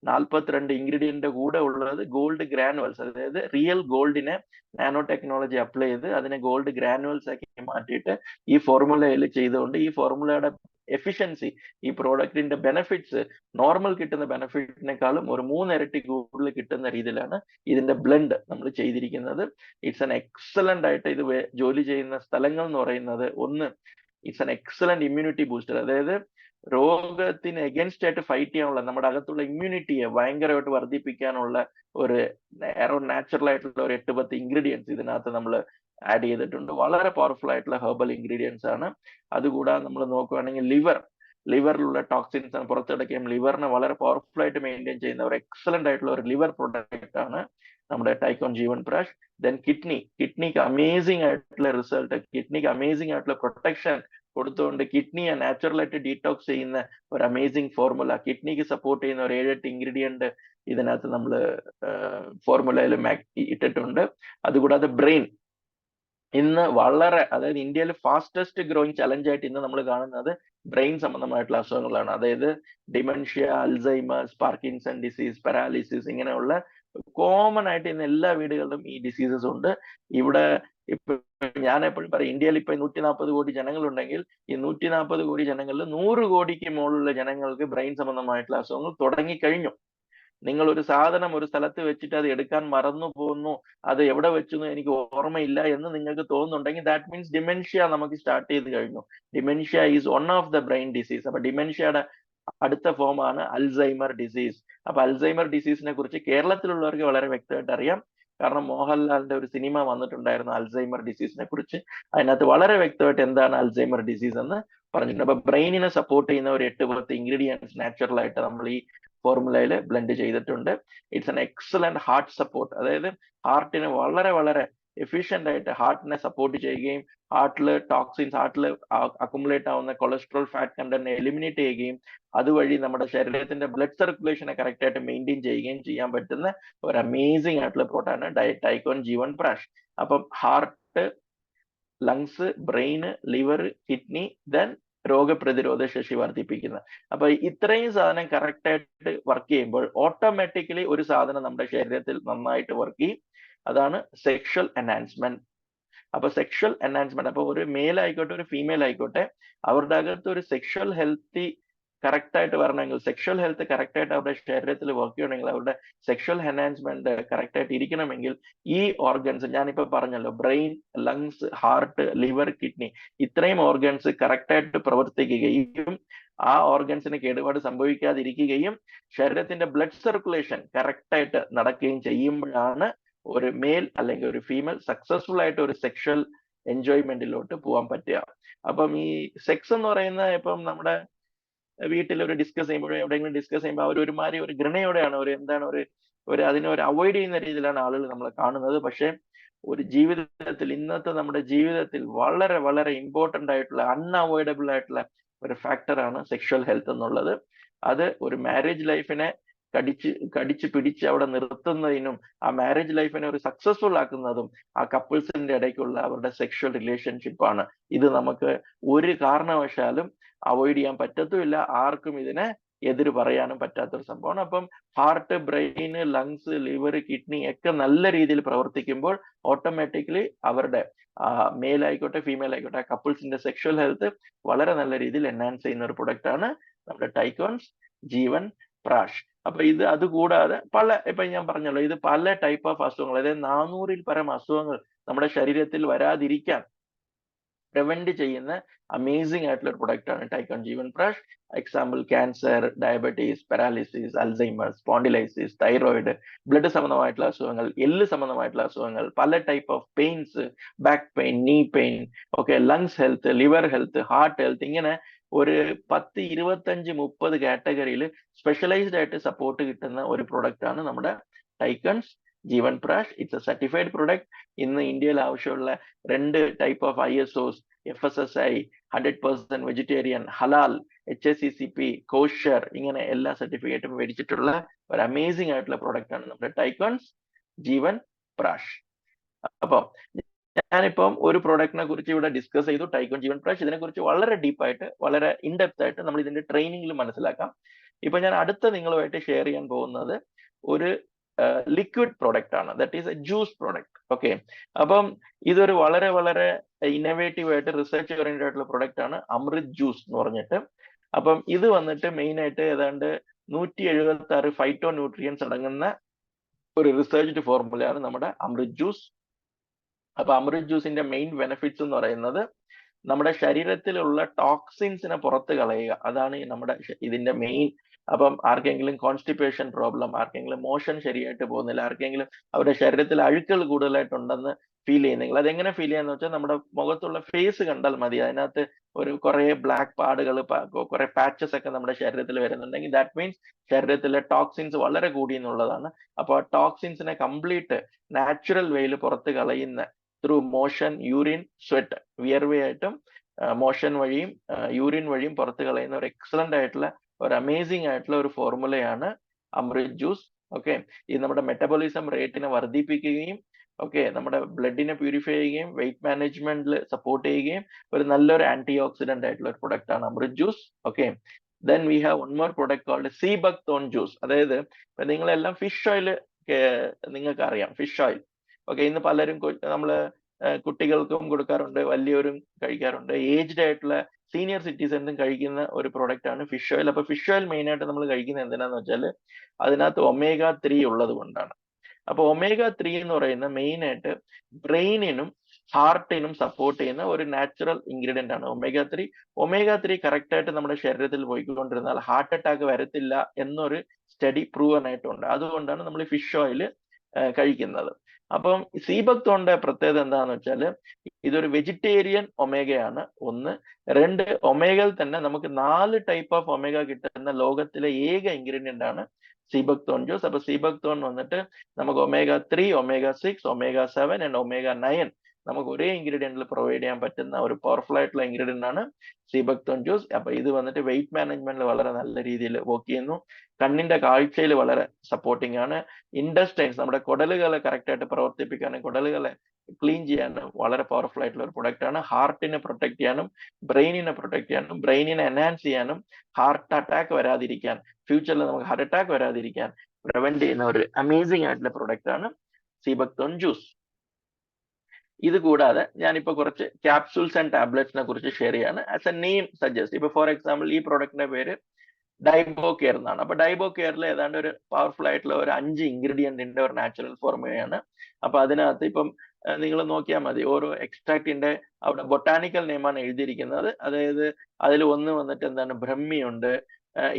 42 ഇൻഗ്രീഡിയന്റ് കൂടെ ഉള്ളത് ഗോൾഡ് ഗ്രാനുവൽസ്, അതായത് റിയൽ ഗോൾഡിനെ നാനോ ടെക്നോളജി അപ്ലൈ ചെയ്ത് അതിനെ ഗോൾഡ് ഗ്രാനുവൽസ് ആക്കി മാറ്റിയിട്ട് ഈ ഫോർമുലയിൽ ചെയ്തുകൊണ്ട് ഈ ഫോർമുലയുടെ എഫിഷ്യൻസി, ഈ പ്രോഡക്റ്റിന്റെ ബെനിഫിറ്റ്സ് നോർമൽ കിട്ടുന്ന ബെനിഫിറ്റിനേക്കാളും ഒരു 3 ഇരട്ടി കൂടുതൽ കിട്ടുന്ന രീതിയിലാണ് ഇതിന്റെ ബ്ലെൻഡ് നമ്മൾ ചെയ്തിരിക്കുന്നത്. ഇറ്റ്സ് എൻ എക്സലന്റ് ആയിട്ട് ഇത് ജോലി ചെയ്യുന്ന സ്ഥലങ്ങൾ എന്ന് പറയുന്നത്, ഒന്ന്, it's an excellent immunity booster. അതായത് രോഗത്തിന് എഗൻസ്റ്റ് ആയിട്ട് ഫൈറ്റ് ചെയ്യാനുള്ള നമ്മുടെ അകത്തുള്ള ഇമ്മ്യൂണിറ്റിയെ ഭയങ്കരമായിട്ട് വർദ്ധിപ്പിക്കാനുള്ള ഒരു നാച്ചുറൽ ആയിട്ടുള്ള ഒരു 8-10 ഇൻഗ്രീഡിയൻസ് ഇതിനകത്ത് നമ്മൾ ആഡ് ചെയ്തിട്ടുണ്ട്. വളരെ പവർഫുൾ ആയിട്ടുള്ള ഹെർബൽ ഇൻഗ്രീഡിയൻസ് ആണ്. അതുകൂടാതെ നമ്മൾ നോക്കുകയാണെങ്കിൽ ലിവറിലുള്ള ടോക്സിൻസ് പുറത്തെടുക്കുകയും ലിവറിനെ വളരെ പവർഫുൾ ആയിട്ട് മെയിൻറ്റെയിൻ ചെയ്യുന്ന ഒരു എക്സലന്റ് ആയിട്ടുള്ള ഒരു ലിവർ പ്രൊഡക്റ്റ് ആണ് നമ്മുടെ ടൈക്കോൺ ജീവൻ പ്രാഷ്. ദെൻ കിഡ്നിക്ക് അമേസിംഗ് ആയിട്ടുള്ള റിസൾട്ട്, കിഡ്നിക്ക് അമേസിംഗ് ആയിട്ടുള്ള പ്രൊട്ടക്ഷൻ കൊടുത്തുകൊണ്ട് കിഡ്നിയെ നാച്ചുറൽ ആയിട്ട് ഡീടോക്സ് ചെയ്യുന്ന ഒരു അമേസിംഗ് ഫോർമുല, കിഡ്നിക്ക് സപ്പോർട്ട് ചെയ്യുന്ന ഒരു 7-8 ഇൻഗ്രീഡിയന്റ് ഇതിനകത്ത് നമ്മൾ ഫോർമുലയിൽ ഇട്ടിട്ടുണ്ട്. അതുകൂടാതെ ബ്രെയിൻ ഇന്ന് വളരെ, അതായത് ഇന്ത്യയിൽ ഫാസ്റ്റസ്റ്റ് ഗ്രോയിങ് ചലഞ്ച് ആയിട്ട് ഇന്ന് നമ്മൾ കാണുന്നത് ബ്രെയിൻ സംബന്ധമായിട്ടുള്ള അസുഖങ്ങളാണ്. അതായത് dementia, Alzheimer's, Parkinson disease, paralysis, ഇങ്ങനെയുള്ള കോമൺ ആയിട്ട് ഇന്ന് എല്ലാ വീടുകളിലും ഈ ഡിസീസസ് ഉണ്ട്. ഇവിടെ ഇപ്പൊ ഞാൻ എപ്പോഴും പറയും, ഇന്ത്യയിൽ ഇപ്പൊ 140 കോടി ജനങ്ങളുണ്ടെങ്കിൽ ഈ 140 കോടി ജനങ്ങളിൽ 100 കോടിക്ക് മുകളിലുള്ള ജനങ്ങൾക്ക് ബ്രെയിൻ സംബന്ധമായിട്ടുള്ള അസുഖങ്ങൾ തുടങ്ങിക്കഴിഞ്ഞു. നിങ്ങൾ ഒരു സാധനം ഒരു സ്ഥലത്ത് വെച്ചിട്ട് അത് എടുക്കാൻ മറന്നു പോകുന്നു, അത് എവിടെ വെച്ചു എനിക്ക് ഓർമ്മയില്ല എന്ന് നിങ്ങൾക്ക് തോന്നുന്നുണ്ടെങ്കിൽ ദാറ്റ് മീൻസ് ഡിമെൻഷ്യ നമുക്ക് സ്റ്റാർട്ട് ചെയ്ത് കഴിഞ്ഞു. Dementia is one of the brain disease. അപ്പൊ ഡിമെൻഷ്യയുടെ അടുത്ത ഫോം ആണ് അൽസൈമർ ഡിസീസ്. അപ്പൊ അൽസൈമർ ഡിസീസിനെ കുറിച്ച് കേരളത്തിലുള്ളവർക്ക് വളരെ വ്യക്തമായിട്ട് അറിയാം. കാരണം മോഹൻലാലിന്റെ ഒരു സിനിമ വന്നിട്ടുണ്ടായിരുന്നു അൽസൈമർ ഡിസീസിനെ കുറിച്ച്. അതിനകത്ത് വളരെ വ്യക്തമായിട്ട് എന്താണ് അൽസൈമർ ഡിസീസ് എന്ന് പറഞ്ഞിട്ടുണ്ട്. അപ്പൊ ബ്രെയിനിനെ സപ്പോർട്ട് ചെയ്യുന്ന ഒരു 8-10 ഇൻഗ്രീഡിയൻസ് നാച്ചുറൽ ആയിട്ട് നമ്മൾ ഈ ഫോർമുലയിൽ ബ്ലെൻഡ് ചെയ്തിട്ടുണ്ട്. It's an excellent heart support, അതായത് ഹാർട്ടിന് വളരെ വളരെ എഫിഷ്യന്റ് ആയിട്ട് ഹാർട്ടിനെ സപ്പോർട്ട് ചെയ്യുകയും ഹാർട്ടിൽ ടോക്സിൻസ്, ഹാർട്ടിൽ അക്കുമുലേറ്റ് ആവുന്ന കൊളസ്ട്രോൾ, ഫാറ്റ് കണ്ടന്റ് എലിമിനേറ്റ് ചെയ്യുകയും അതുവഴി നമ്മുടെ ശരീരത്തിന്റെ ബ്ലഡ് സർക്കുലേഷനെ കറക്റ്റ് ആയിട്ട് മെയിൻറ്റെയിൻ ചെയ്യുകയും ചെയ്യാൻ പറ്റുന്ന ഒരു അമേസിംഗ് ആയിട്ടുള്ള പ്രോഡക്റ്റാണ് ടൈക്കോൺ ജീവൻ പ്രാഷ്. അപ്പം heart, lungs, brain, liver, kidney, then രോഗപ്രതിരോധ ശേഷി വർദ്ധിപ്പിക്കുന്നത്. അപ്പൊ ഇത്രയും സാധനം കറക്റ്റ് ആയിട്ട് വർക്ക് ചെയ്യുമ്പോൾ ഓട്ടോമാറ്റിക്കലി ഒരു സാധനം നമ്മുടെ ശരീരത്തിൽ നന്നായിട്ട് വർക്ക് ചെയ്യും. അതാണ് സെക്ഷൽ എൻഹാൻസ്മെന്റ്. അപ്പൊ സെക്ഷൽ എൻഹാൻസ്മെന്റ്, അപ്പൊ ഒരു മെയിൽ ആയിക്കോട്ടെ ഒരു ഫീമെയിൽ ആയിക്കോട്ടെ, അവരുടെ അകത്ത് ഒരു സെക്ഷൽ ഹെൽത്തി കറക്റ്റ് ആയിട്ട് വരണമെങ്കിൽ, സെക്ഷൽ ഹെൽത്ത് കറക്റ്റ് ആയിട്ട് അവരുടെ ശരീരത്തിൽ വർക്ക് ചെയ്യണമെങ്കിൽ, അവരുടെ സെക്ഷൽ എൻഹാൻസ്മെന്റ് കറക്റ്റ് ആയിട്ട് ഇരിക്കണമെങ്കിൽ ഈ ഓർഗൻസ് ഞാനിപ്പോ പറഞ്ഞല്ലോ, brain, lungs, heart, liver, kidney, ഇത്രയും ഓർഗൻസ് കറക്റ്റ് ആയിട്ട് പ്രവർത്തിക്കുകയും ആ ഓർഗൻസിന് കേടുപാട് സംഭവിക്കാതിരിക്കുകയും ശരീരത്തിന്റെ ബ്ലഡ് സർക്കുലേഷൻ കറക്റ്റ് ആയിട്ട് നടക്കുകയും ചെയ്യുമ്പോഴാണ് ഒരു മെയിൽ അല്ലെങ്കിൽ ഒരു ഫീമെയിൽ സക്സസ്ഫുൾ ആയിട്ട് ഒരു സെക്ഷൽ എൻജോയ്മെന്റിലോട്ട് പോകാൻ പറ്റുക. അപ്പം ഈ സെക്സ് എന്ന് പറയുന്ന ഇപ്പം നമ്മുടെ വീട്ടിൽ ഒരു ഡിസ്കസ് ചെയ്യുമ്പോഴോ എവിടെയെങ്കിലും ഡിസ്കസ് ചെയ്യുമ്പോൾ അവർ ഒരുമാതിരി ഒരു ഘൃണയോടെയാണ്, ഒരു എന്താണ് ഒരു അതിനെ ഒരു അവോയ്ഡ് ചെയ്യുന്ന രീതിയിലാണ് ആളുകൾ നമ്മളെ കാണുന്നത്. പക്ഷെ ഒരു ജീവിതത്തിൽ, ഇന്നത്തെ നമ്മുടെ ജീവിതത്തിൽ വളരെ വളരെ ഇമ്പോർട്ടന്റ് ആയിട്ടുള്ള, അൺഅവോയ്ഡബിൾ ആയിട്ടുള്ള ഒരു ഫാക്ടറാണ് സെക്ഷൽ ഹെൽത്ത് എന്നുള്ളത്. അത് ഒരു മാരേജ് ലൈഫിനെ കടിച്ച് പിടിച്ച് അവിടെ നിർത്തുന്നതിനും ആ മാരേജ് ലൈഫിനെ ഒരു സക്സസ്ഫുൾ ആക്കുന്നതും ആ കപ്പിൾസിന്റെ ഇടയ്ക്കുള്ള അവരുടെ സെക്ഷൽ റിലേഷൻഷിപ്പാണ്. ഇത് നമുക്ക് ഒരു കാരണവശാലും അവോയ്ഡ് ചെയ്യാൻ പറ്റത്തുമില്ല. ആർക്കും ഇതിനെ എതിര് പറയാനും പറ്റാത്തൊരു സംഭവമാണ്. അപ്പം ഹാർട്ട്, ബ്രെയിന്, ലങ്സ്, ലിവർ, കിഡ്നി ഒക്കെ നല്ല രീതിയിൽ പ്രവർത്തിക്കുമ്പോൾ ഓട്ടോമാറ്റിക്കലി അവരുടെ മെയിൽ ആയിക്കോട്ടെ ഫീമെയിൽ ആയിക്കോട്ടെ കപ്പിൾസിന്റെ സെക്ഷൽ ഹെൽത്ത് വളരെ നല്ല രീതിയിൽ എൻഹാൻസ് ചെയ്യുന്ന ഒരു പ്രൊഡക്റ്റ് ആണ് നമ്മുടെ ടൈക്കോൺസ് ജീവൻ പ്രാഷ്. അപ്പൊ ഇത് അതുകൂടാതെ ഇപ്പൊ ഞാൻ പറഞ്ഞല്ലോ, ഇത് പല ടൈപ്പ് ഓഫ് അസുഖങ്ങൾ, അതായത് 400-ൽ പരം അസുഖങ്ങൾ നമ്മുടെ ശരീരത്തിൽ വരാതിരിക്കാൻ പ്രിവെന്റ് ചെയ്യുന്ന അമേസിംഗ് ആയിട്ടുള്ള ഒരു പ്രൊഡക്റ്റ് ആണ് tycoon Jeevan Prash. Example cancer, diabetes, paralysis, Alzheimer's, spondylosis, thyroid, blood സംബന്ധമായിട്ടുള്ള അസുഖങ്ങൾ, എല്ല് സംബന്ധമായിട്ടുള്ള അസുഖങ്ങൾ, പല type of pains, back pain, knee pain, okay, lungs health, liver health, heart health, ഇങ്ങനെ ഒരു 10, 25, 30 കാറ്റഗറിയിൽ സ്പെഷ്യലൈസ്ഡ് ആയിട്ട് സപ്പോർട്ട് കിട്ടുന്ന ഒരു പ്രൊഡക്റ്റ് ആണ് നമ്മുടെ tycoons Jeevan Prash. It's a certified product. ഇന്ന് ഇന്ത്യയിൽ ആവശ്യമുള്ള 2 type of ISOs, FSSAI, 100% vegetarian, ഹലാൽ, HACCP, കോഷർ, ഇങ്ങനെ എല്ലാ സർട്ടിഫിക്കറ്റും മേടിച്ചിട്ടുള്ള ഒരു അമേസിംഗ് ആയിട്ടുള്ള പ്രൊഡക്റ്റ് ആണ് നമ്മുടെ ടൈക്കൺസ് ജീവൻ പ്രാഷ്. അപ്പം ഞാനിപ്പം ഒരു പ്രൊഡക്റ്റിനെ കുറിച്ച് ഇവിടെ ഡിസ്കസ് ചെയ്തു, ടൈക്കോൺ ജീവൻ പ്രാഷ്. ഇതിനെക്കുറിച്ച് വളരെ ഡീപ്പായിട്ട്, വളരെ ഇൻഡെപ്ത് ആയിട്ട് നമ്മൾ ഇതിന്റെ ട്രെയിനിങ്ങിൽ മനസ്സിലാക്കാം. ഇപ്പൊ ഞാൻ അടുത്ത നിങ്ങളുമായിട്ട് ഷെയർ ചെയ്യാൻ പോകുന്നത് ഒരു ലിക്വിഡ് പ്രോഡക്റ്റ് ആണ്, that is A juice product. Okay, അപ്പം ഇതൊരു വളരെ വളരെ ഇന്നോവേറ്റീവ് ആയിട്ട് റിസർച്ച് ഓറിയന്റഡ് ആയിട്ടുള്ള പ്രൊഡക്റ്റ് ആണ് അമൃത് ജ്യൂസ് എന്ന് പറഞ്ഞിട്ട്. അപ്പം ഇത് വന്നിട്ട് മെയിൻ ആയിട്ട് ഏതാണ്ട് 176 ഫൈറ്റോ ന്യൂട്രിയൻസ് അടങ്ങുന്ന ഒരു റിസർച്ച്ഡ് ഫോർമുലയാണ് നമ്മുടെ അമൃത് ജ്യൂസ്. അപ്പൊ അമൃത് ജ്യൂസിന്റെ മെയിൻ ബെനിഫിറ്റ്സ് എന്ന് പറയുന്നത് നമ്മുടെ ശരീരത്തിലുള്ള ടോക്സിൻസിനെ പുറത്ത് കളയുക, അതാണ് നമ്മുടെ ഇതിന്റെ മെയിൻ. അപ്പം ആർക്കെങ്കിലും കോൺസ്റ്റിപ്പേഷൻ പ്രോബ്ലം, ആർക്കെങ്കിലും മോഷൻ ശരിയായിട്ട് പോകുന്നില്ല, ആർക്കെങ്കിലും അവരുടെ ശരീരത്തിൽ അഴുക്കുകൾ കൂടുതലായിട്ടുണ്ടെന്ന് ഫീൽ ചെയ്യുന്നെങ്കിൽ, അതെങ്ങനെ ഫീൽ ചെയ്യാന്ന് വെച്ചാൽ നമ്മുടെ മുഖത്തുള്ള ഫേസ് കണ്ടാൽ മതി, അതിനകത്ത് കുറെ ബ്ലാക്ക് പാടുകൾ, കുറെ പാച്ചസ് ഒക്കെ നമ്മുടെ ശരീരത്തിൽ വരുന്നുണ്ടെങ്കിൽ ദാറ്റ് മീൻസ് ശരീരത്തിലെ ടോക്സിൻസ് വളരെ കൂടി എന്നുള്ളതാണ്. അപ്പൊ ആ ടോക്സിൻസിനെ കംപ്ലീറ്റ് നാച്ചുറൽ വേയിൽ പുറത്ത് കളയുന്ന ത്രൂ മോഷൻ, യൂറിൻ, സ്വെറ്റ്, വിയർവയായിട്ടും മോഷൻ വഴിയും യൂറിൻ വഴിയും പുറത്ത് കളയുന്ന ഒരു എക്സലന്റ് ആയിട്ടുള്ള ഒരു അമേസിംഗ് ആയിട്ടുള്ള ഒരു ഫോർമുലയാണ് അമൃത് ജ്യൂസ്. ഓക്കെ, ഇത് നമ്മുടെ മെറ്റബോളിസം റേറ്റിനെ വർദ്ധിപ്പിക്കുകയും ഓക്കെ നമ്മുടെ ബ്ലഡിനെ പ്യൂരിഫൈ ചെയ്യുകയും വെയിറ്റ് മാനേജ്മെന്റിൽ സപ്പോർട്ട് ചെയ്യുകയും ഒരു നല്ലൊരു ആന്റി ഓക്സിഡന്റ് ആയിട്ടുള്ള ഒരു പ്രൊഡക്റ്റ് ആണ് Amrit juice. Okay, then we have one more product called sea buckthorn juice. അതായത് നിങ്ങളെല്ലാം ഫിഷ് ഓയിൽ നിങ്ങൾക്ക് അറിയാം, ഫിഷ് ഓയിൽ. ഓക്കെ, ഇന്ന് പലരും നമ്മള് കുട്ടികൾക്കും കൊടുക്കാറുണ്ട്, വലിയവരും കഴിക്കാറുണ്ട്, ഏജ്ഡ് ആയിട്ടുള്ള സീനിയർ സിറ്റിസൺസും കഴിക്കുന്ന ഒരു പ്രോഡക്റ്റ് ആണ് ഫിഷ് ഓയിൽ. അപ്പൊ ഫിഷ് ഓയിൽ മെയിൻ ആയിട്ട് നമ്മൾ കഴിക്കുന്നത് എന്തിനാന്ന് വെച്ചാൽ അതിനകത്ത് omega-3 ഉള്ളത് കൊണ്ടാണ്. അപ്പൊ omega-3 എന്ന് പറയുന്ന മെയിൻ ആയിട്ട് ബ്രെയിനിനും ഹാർട്ടിനും സപ്പോർട്ട് ചെയ്യുന്ന ഒരു നാച്ചുറൽ ഇൻഗ്രീഡിയന്റ് ആണ് omega-3. omega-3 കറക്റ്റ് ആയിട്ട് നമ്മുടെ ശരീരത്തിൽ പോയിക്കൊണ്ടിരുന്നാൽ ഹാർട്ട് അറ്റാക്ക് വരത്തില്ല എന്നൊരു സ്റ്റഡി പ്രൂവൻ ആയിട്ടുണ്ട്. അതുകൊണ്ടാണ് നമ്മൾ ഫിഷ് ഓയിൽ കഴിക്കുന്നത്. അപ്പം സീ ബക്ക്തോണിന്റെ പ്രത്യേകത എന്താണെന്ന് വെച്ചാൽ ഇതൊരു വെജിറ്റേറിയൻ ഒമേഗയാണ്, 1. 2, ഒമേഗയിൽ തന്നെ നമുക്ക് 4 ടൈപ്പ് ഓഫ് ഒമേഗ കിട്ടുന്ന ലോകത്തിലെ ഏക ഇൻഗ്രീഡിയന്റ് ആണ് സീ ബക്ക്തോൺ ജ്യൂസ്. അപ്പൊ സീ ബക്ക്തോൺ വന്നിട്ട് നമുക്ക് omega-3, omega-6, omega-7 and omega-9 നമുക്ക് ഒരേ ഇൻഗ്രീഡിയന്റിൽ പ്രൊവൈഡ് ചെയ്യാൻ പറ്റുന്ന ഒരു പവർഫുൾ ആയിട്ടുള്ള ഇൻഗ്രീഡിയന്റ് ആണ് സീ ബക്ക്തോൺ ജ്യൂസ്. അപ്പൊ ഇത് വന്നിട്ട് വെയിറ്റ് മാനേജ്മെന്റിൽ വളരെ നല്ല രീതിയിൽ വർക്ക് ചെയ്യുന്നു, കണ്ണിന്റെ കാഴ്ചയിൽ വളരെ സപ്പോർട്ടിംഗ് ആണ്, ഇൻഡസ്റ്റൈൻസ് നമ്മുടെ കുടലുകളെ കറക്റ്റ് ആയിട്ട് പ്രവർത്തിപ്പിക്കാനും കുടലുകളെ ക്ലീൻ ചെയ്യാനും വളരെ പവർഫുൾ ആയിട്ടുള്ള ഒരു പ്രൊഡക്റ്റ് ആണ്. ഹാർട്ടിനെ പ്രൊട്ടക്ട് ചെയ്യാനും ബ്രെയിനിനെ പ്രൊട്ടക്ട് ചെയ്യാനും ബ്രെയിനിനെ എൻഹാൻസ് ചെയ്യാനും ഹാർട്ട് അറ്റാക്ക് വരാതിരിക്കാൻ, ഫ്യൂച്ചറിൽ നമുക്ക് ഹാർട്ട് അറ്റാക്ക് വരാതിരിക്കാൻ പ്രിവെന്റ് ചെയ്യുന്ന ഒരു അമേസിംഗ് ആയിട്ടുള്ള പ്രൊഡക്റ്റ് ആണ് സീ ബക്ക്തോൺ ജ്യൂസ്. ഇത് കൂടാതെ ഞാനിപ്പോ കുറച്ച് ക്യാപ്സൂൾസ് ആൻഡ് ടാബ്ലറ്റ്സിനെ കുറിച്ച് ഷെയർ ചെയ്യാണ്. ആസ് എ നെയിം സജസ്റ്റ്, ഇപ്പൊ ഫോർ എക്സാമ്പിൾ ഈ പ്രൊഡക്റ്റിന്റെ പേര് ഡൈബോ കെയർ എന്നാണ്. അപ്പൊ ഡൈബോ കെയറിൽ ഏതാണ്ട് ഒരു പവർഫുൾ ആയിട്ടുള്ള ഒരു 5 ഇൻഗ്രീഡിയന്റിന്റെ ഒരു നാച്ചുറൽ ഫോർമുലയാണ്. അപ്പൊ അതിനകത്ത് ഇപ്പം നിങ്ങൾ നോക്കിയാൽ മതി, ഓരോ എക്സ്ട്രാക്റ്റിന്റെ അവിടെ ബൊട്ടാനിക്കൽ നെയിമാണ് എഴുതിയിരിക്കുന്നത്. അതായത് അതിൽ ഒന്ന് വന്നിട്ട് എന്താണ്, ബ്രഹ്മിയുണ്ട്,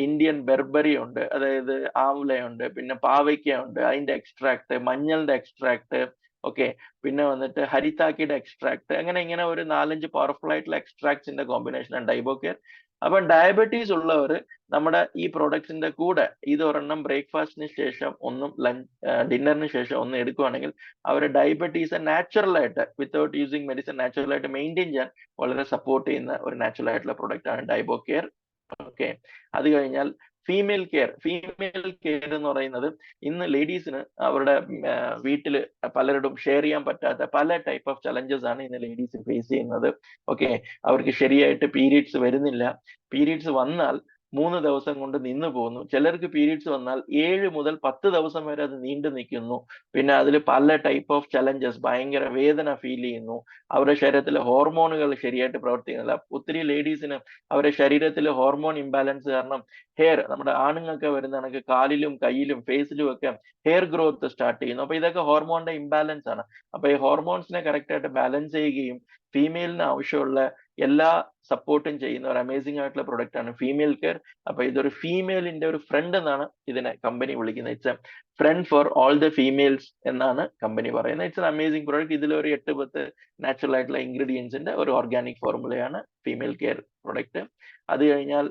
ഇന്ത്യൻ ബെർബറി ഉണ്ട്, അതായത് ആംലയുണ്ട്, പിന്നെ പാവയ്ക്ക ഉണ്ട്, അതിന്റെ എക്സ്ട്രാക്ട്, മഞ്ഞളുടെ എക്സ്ട്രാക്ട്, ഓക്കെ, പിന്നെ വന്നിട്ട് ഹരിതാക്കിയുടെ എക്സ്ട്രാക്ട്, അങ്ങനെ ഇങ്ങനെ ഒരു 4-5 പവർഫുൾ ആയിട്ടുള്ള എക്സ്ട്രാക്ട്സിന്റെ കോമ്പിനേഷനാണ് ഡൈബോ കെയർ. അപ്പം ഡയബറ്റീസ് ഉള്ളവർ നമ്മുടെ ഈ പ്രോഡക്ട്സിന്റെ കൂടെ ഇതൊരെണ്ണം ബ്രേക്ക്ഫാസ്റ്റിന് ശേഷം ഒന്നും ഡിന്നറിന് ശേഷം ഒന്നും എടുക്കുകയാണെങ്കിൽ അവർ ഡയബറ്റീസ് നാച്ചുറൽ ആയിട്ട് വിത്തൗട്ട് യൂസിങ് മെഡിസിൻ നാച്ചുറൽ ആയിട്ട് മെയിൻറ്റെയിൻ ചെയ്യാൻ വളരെ സപ്പോർട്ട് ചെയ്യുന്ന ഒരു നാച്ചുറൽ ആയിട്ടുള്ള പ്രൊഡക്റ്റ് ആണ് ഡൈബോ കെയർ. ഓക്കെ, അത് കഴിഞ്ഞാൽ ഫീമെയിൽ കെയർ എന്ന് പറയുന്നത് ഇന്ന് ലേഡീസിന് അവരുടെ വീട്ടിൽ പലരോടും ഷെയർ ചെയ്യാൻ പറ്റാത്ത പല ടൈപ്പ് ഓഫ് ചലഞ്ചസ് ആണ് ഇന്ന് ലേഡീസ് ഫേസ് ചെയ്യുന്നത്. ഓക്കെ, അവർക്ക് ശരിയായിട്ട് പീരീഡ്സ് വരുന്നില്ല, പീരീഡ്സ് വന്നാൽ 3 ദിവസം കൊണ്ട് നിന്ന് പോകുന്നു, ചിലർക്ക് പീരീഡ്സ് വന്നാൽ 7 മുതൽ 10 ദിവസം വരെ അത് നീണ്ടു നിൽക്കുന്നു. പിന്നെ അതിൽ പല ടൈപ്പ് ഓഫ് ചലഞ്ചസ്, ഭയങ്കര വേദന ഫീൽ ചെയ്യുന്നു, അവരുടെ ശരീരത്തിലെ ഹോർമോണുകൾ ശരിയായിട്ട് പ്രവർത്തിക്കുന്നില്ല. ഒത്തിരി ലേഡീസിന് അവരുടെ ശരീരത്തിലെ ഹോർമോൺ ഇംബാലൻസ് കാരണം ഹെയർ, നമ്മുടെ ആണുങ്ങൾക്ക് വരുന്ന കണക്ക് കാലിലും കയ്യിലും ഫേസിലും ഒക്കെ ഹെയർ ഗ്രോത്ത് സ്റ്റാർട്ട് ചെയ്യുന്നു. അപ്പൊ ഇതൊക്കെ ഹോർമോണിന്റെ ഇംബാലൻസ് ആണ്. അപ്പൊ ഈ ഹോർമോൺസിനെ കറക്റ്റ് ആയിട്ട് ബാലൻസ് ചെയ്യുകയും ഫീമെയിലിന് ആവശ്യമുള്ള എല്ലാ സപ്പോർട്ടും ചെയ്യുന്ന ഒരു അമേസിംഗ് ആയിട്ടുള്ള പ്രൊഡക്റ്റ് ആണ് ഫീമെയിൽ കെയർ. അപ്പൊ ഇതൊരു ഫീമെയിലിന്റെ ഒരു ഫ്രണ്ട് എന്നാണ് ഇതിനെ കമ്പനി വിളിക്കുന്നത്. It's a friend for all the females എന്നാണ് കമ്പനി പറയുന്നത്. It's an amazing product. ഇതിൽ ഒരു 8-10 നാച്ചുറൽ ആയിട്ടുള്ള ഇൻഗ്രീഡിയൻസിന്റെ ഒരു ഓർഗാനിക് ഫോർമുലയാണ് ഫീമെയിൽ കെയർ പ്രൊഡക്റ്റ്. അത് കഴിഞ്ഞാൽ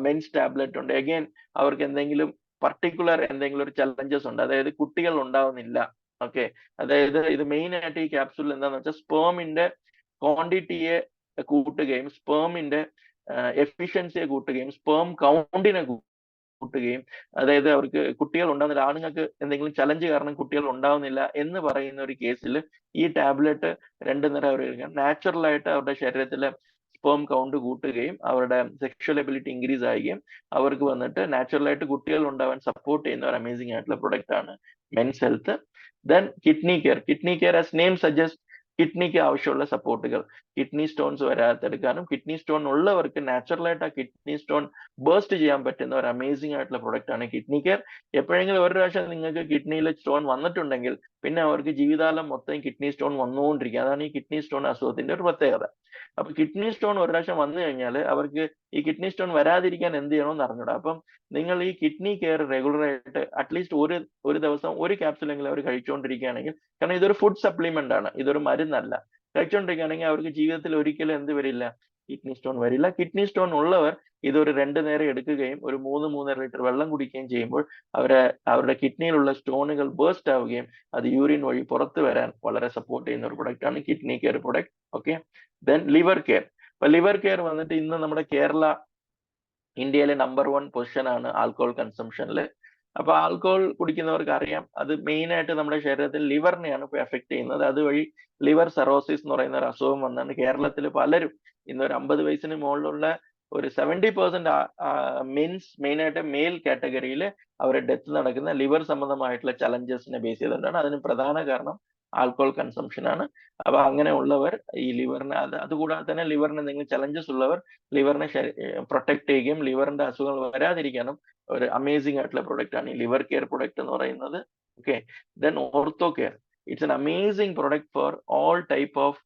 മെൻസ് ടാബ്ലറ്റ് ഉണ്ട്. അഗൈൻ അവർക്ക് എന്തെങ്കിലും പർട്ടിക്കുലർ എന്തെങ്കിലും ഒരു ചലഞ്ചസ് ഉണ്ട്, അതായത് കുട്ടികൾ ഉണ്ടാവുന്നില്ല. ഓക്കെ, അതായത് ഇത് മെയിൻ ആയിട്ട് ഈ ക്യാപ്സൂൾ എന്താണെന്ന് വെച്ചാൽ സ്പേമിന്റെ ക്വാണ്ടിറ്റിയെ കൂട്ടുകയും സ്പേമിന്റെ എഫിഷ്യൻസിയെ കൂട്ടുകയും സ്പേം കൗണ്ടിനെ കൂട്ടുകയും, അതായത് അവർക്ക് കുട്ടികൾ ഉണ്ടാകുന്നില്ല, ആണുങ്ങൾക്ക് എന്തെങ്കിലും ചലഞ്ച് കാരണം കുട്ടികൾ ഉണ്ടാവുന്നില്ല എന്ന് പറയുന്ന ഒരു കേസിൽ ഈ ടാബ്ലറ്റ് 2 നേരം അവർ നാച്ചുറൽ ആയിട്ട് അവരുടെ ശരീരത്തിലെ സ്പേം കൗണ്ട് കൂട്ടുകയും അവരുടെ സെക്ഷൽ എബിലിറ്റി ഇൻക്രീസ് ആവുകയും അവർക്ക് വന്നിട്ട് നാച്ചുറൽ ആയിട്ട് കുട്ടികൾ ഉണ്ടാവാൻ സപ്പോർട്ട് ചെയ്യുന്ന ഒരു അമേസിംഗ് ആയിട്ടുള്ള പ്രൊഡക്റ്റ് ആണ് men's health. Then kidney care as name suggest, കിഡ്നിക്ക് ആവശ്യമുള്ള സപ്പോർട്ടുകൾ, കിഡ്നി സ്റ്റോൺസ് വരാത്തെടുക്കാനും കിഡ്നി സ്റ്റോൺ ഉള്ളവർക്ക് നാച്ചുറൽ ആയിട്ട് ആ കിഡ്നി സ്റ്റോൺ ബേസ്റ്റ് ചെയ്യാൻ പറ്റുന്ന ഒരു അമേസിംഗ് ആയിട്ടുള്ള പ്രൊഡക്റ്റ് ആണ് കിഡ്നി കെയർ. എപ്പോഴെങ്കിലും ഒരു പ്രാവശ്യം നിങ്ങൾക്ക് കിഡ്നിയിൽ സ്റ്റോൺ വന്നിട്ടുണ്ടെങ്കിൽ പിന്നെ അവർക്ക് ജീവിതകാലം മൊത്തം കിഡ്നി സ്റ്റോൺ വന്നുകൊണ്ടിരിക്കുക. അതാണ് ഈ കിഡ്നി സ്റ്റോൺ അസുഖത്തിന്റെ ഒരു പ്രത്യേകത. അപ്പൊ കിഡ്നി സ്റ്റോൺ ഒരു പ്രാവശ്യം വന്നു കഴിഞ്ഞാൽ അവർക്ക് ഈ കിഡ്നി സ്റ്റോൺ വരാതിരിക്കാൻ എന്ത് ചെയ്യണമെന്ന് അറിഞ്ഞൂടാ. അപ്പം നിങ്ങൾ ഈ കിഡ്നി കെയർ റെഗുലർ ആയിട്ട് അറ്റ്ലീസ്റ്റ് ഒരു ദിവസം ഒരു ക്യാപ്സുലെങ്കിലും അവർ കഴിച്ചുകൊണ്ടിരിക്കുകയാണെങ്കിൽ, കാരണം ഇതൊരു ഫുഡ് സപ്ലിമെന്റ് ആണ്, ഇതൊരു മരുന്നല്ല, കഴിച്ചുകൊണ്ടിരിക്കുകയാണെങ്കിൽ അവർക്ക് ജീവിതത്തിൽ ഒരിക്കലും എന്ത് വരില്ല, കിഡ്നി സ്റ്റോൺ വരില്ല. കിഡ്നി സ്റ്റോൺ ഉള്ളവർ ഇതൊരു 2 നേരം എടുക്കുകയും ഒരു 3-3.5 ലിറ്റർ വെള്ളം കുടിക്കുകയും ചെയ്യുമ്പോൾ അവരുടെ കിഡ്നിയിലുള്ള സ്റ്റോണുകൾ ബേസ്റ്റ് ആവുകയും അത് യൂറിൻ വഴി പുറത്തു വരാൻ വളരെ സപ്പോർട്ട് ചെയ്യുന്ന ഒരു പ്രൊഡക്റ്റ് ആണ് kidney care product. Okay, then liver care. അപ്പൊ ലിവർ കെയർ വന്നിട്ട് ഇന്ന് നമ്മുടെ ഇന്ത്യയിലെ നമ്പർ 1 പൊസിഷൻ ആണ് ആൽക്കഹോൾ കൺസംഷനിൽ. അപ്പൊ ആൽക്കഹോൾ കുടിക്കുന്നവർക്ക് അറിയാം, അത് മെയിൻ ആയിട്ട് നമ്മുടെ ശരീരത്തിൽ ലിവറിനെയാണ് ഇപ്പൊ എഫക്ട് ചെയ്യുന്നത്. അതുവഴി ലിവർ സെറോസിസ് എന്ന് പറയുന്ന ഒരു അസുഖം വന്നാണ് കേരളത്തിൽ പലരും ഇന്നൊരു 50 വയസ്സിന് മുകളിലുള്ള ഒരു 70% മെൻസ്, മെയിൻ ആയിട്ട് മെയിൽ കാറ്റഗറിയിൽ അവരുടെ ഡെത്ത് നടക്കുന്ന ലിവർ സംബന്ധമായിട്ടുള്ള ചലഞ്ചസിനെ ബേസ് ചെയ്തുകൊണ്ടാണ്. അതിന് പ്രധാന കാരണം ആൽക്കഹോൾ കൺസംഷൻ ആണ്. അപ്പൊ അങ്ങനെ ഉള്ളവർ ഈ ലിവറിനെ, അതുകൂടാതെ തന്നെ ലിവറിന് എന്തെങ്കിലും ചലഞ്ചസ് ഉള്ളവർ ലിവറിനെ പ്രൊട്ടക്ട് ചെയ്യുകയും ലിവറിന്റെ അസുഖങ്ങൾ വരാതിരിക്കാനും ഒരു അമേസിംഗ് ആയിട്ടുള്ള പ്രൊഡക്റ്റ് ആണ് ഈ ലിവർ കെയർ പ്രൊഡക്റ്റ് എന്ന് പറയുന്നത്. Okay, then ortho care. It's an amazing product for all type of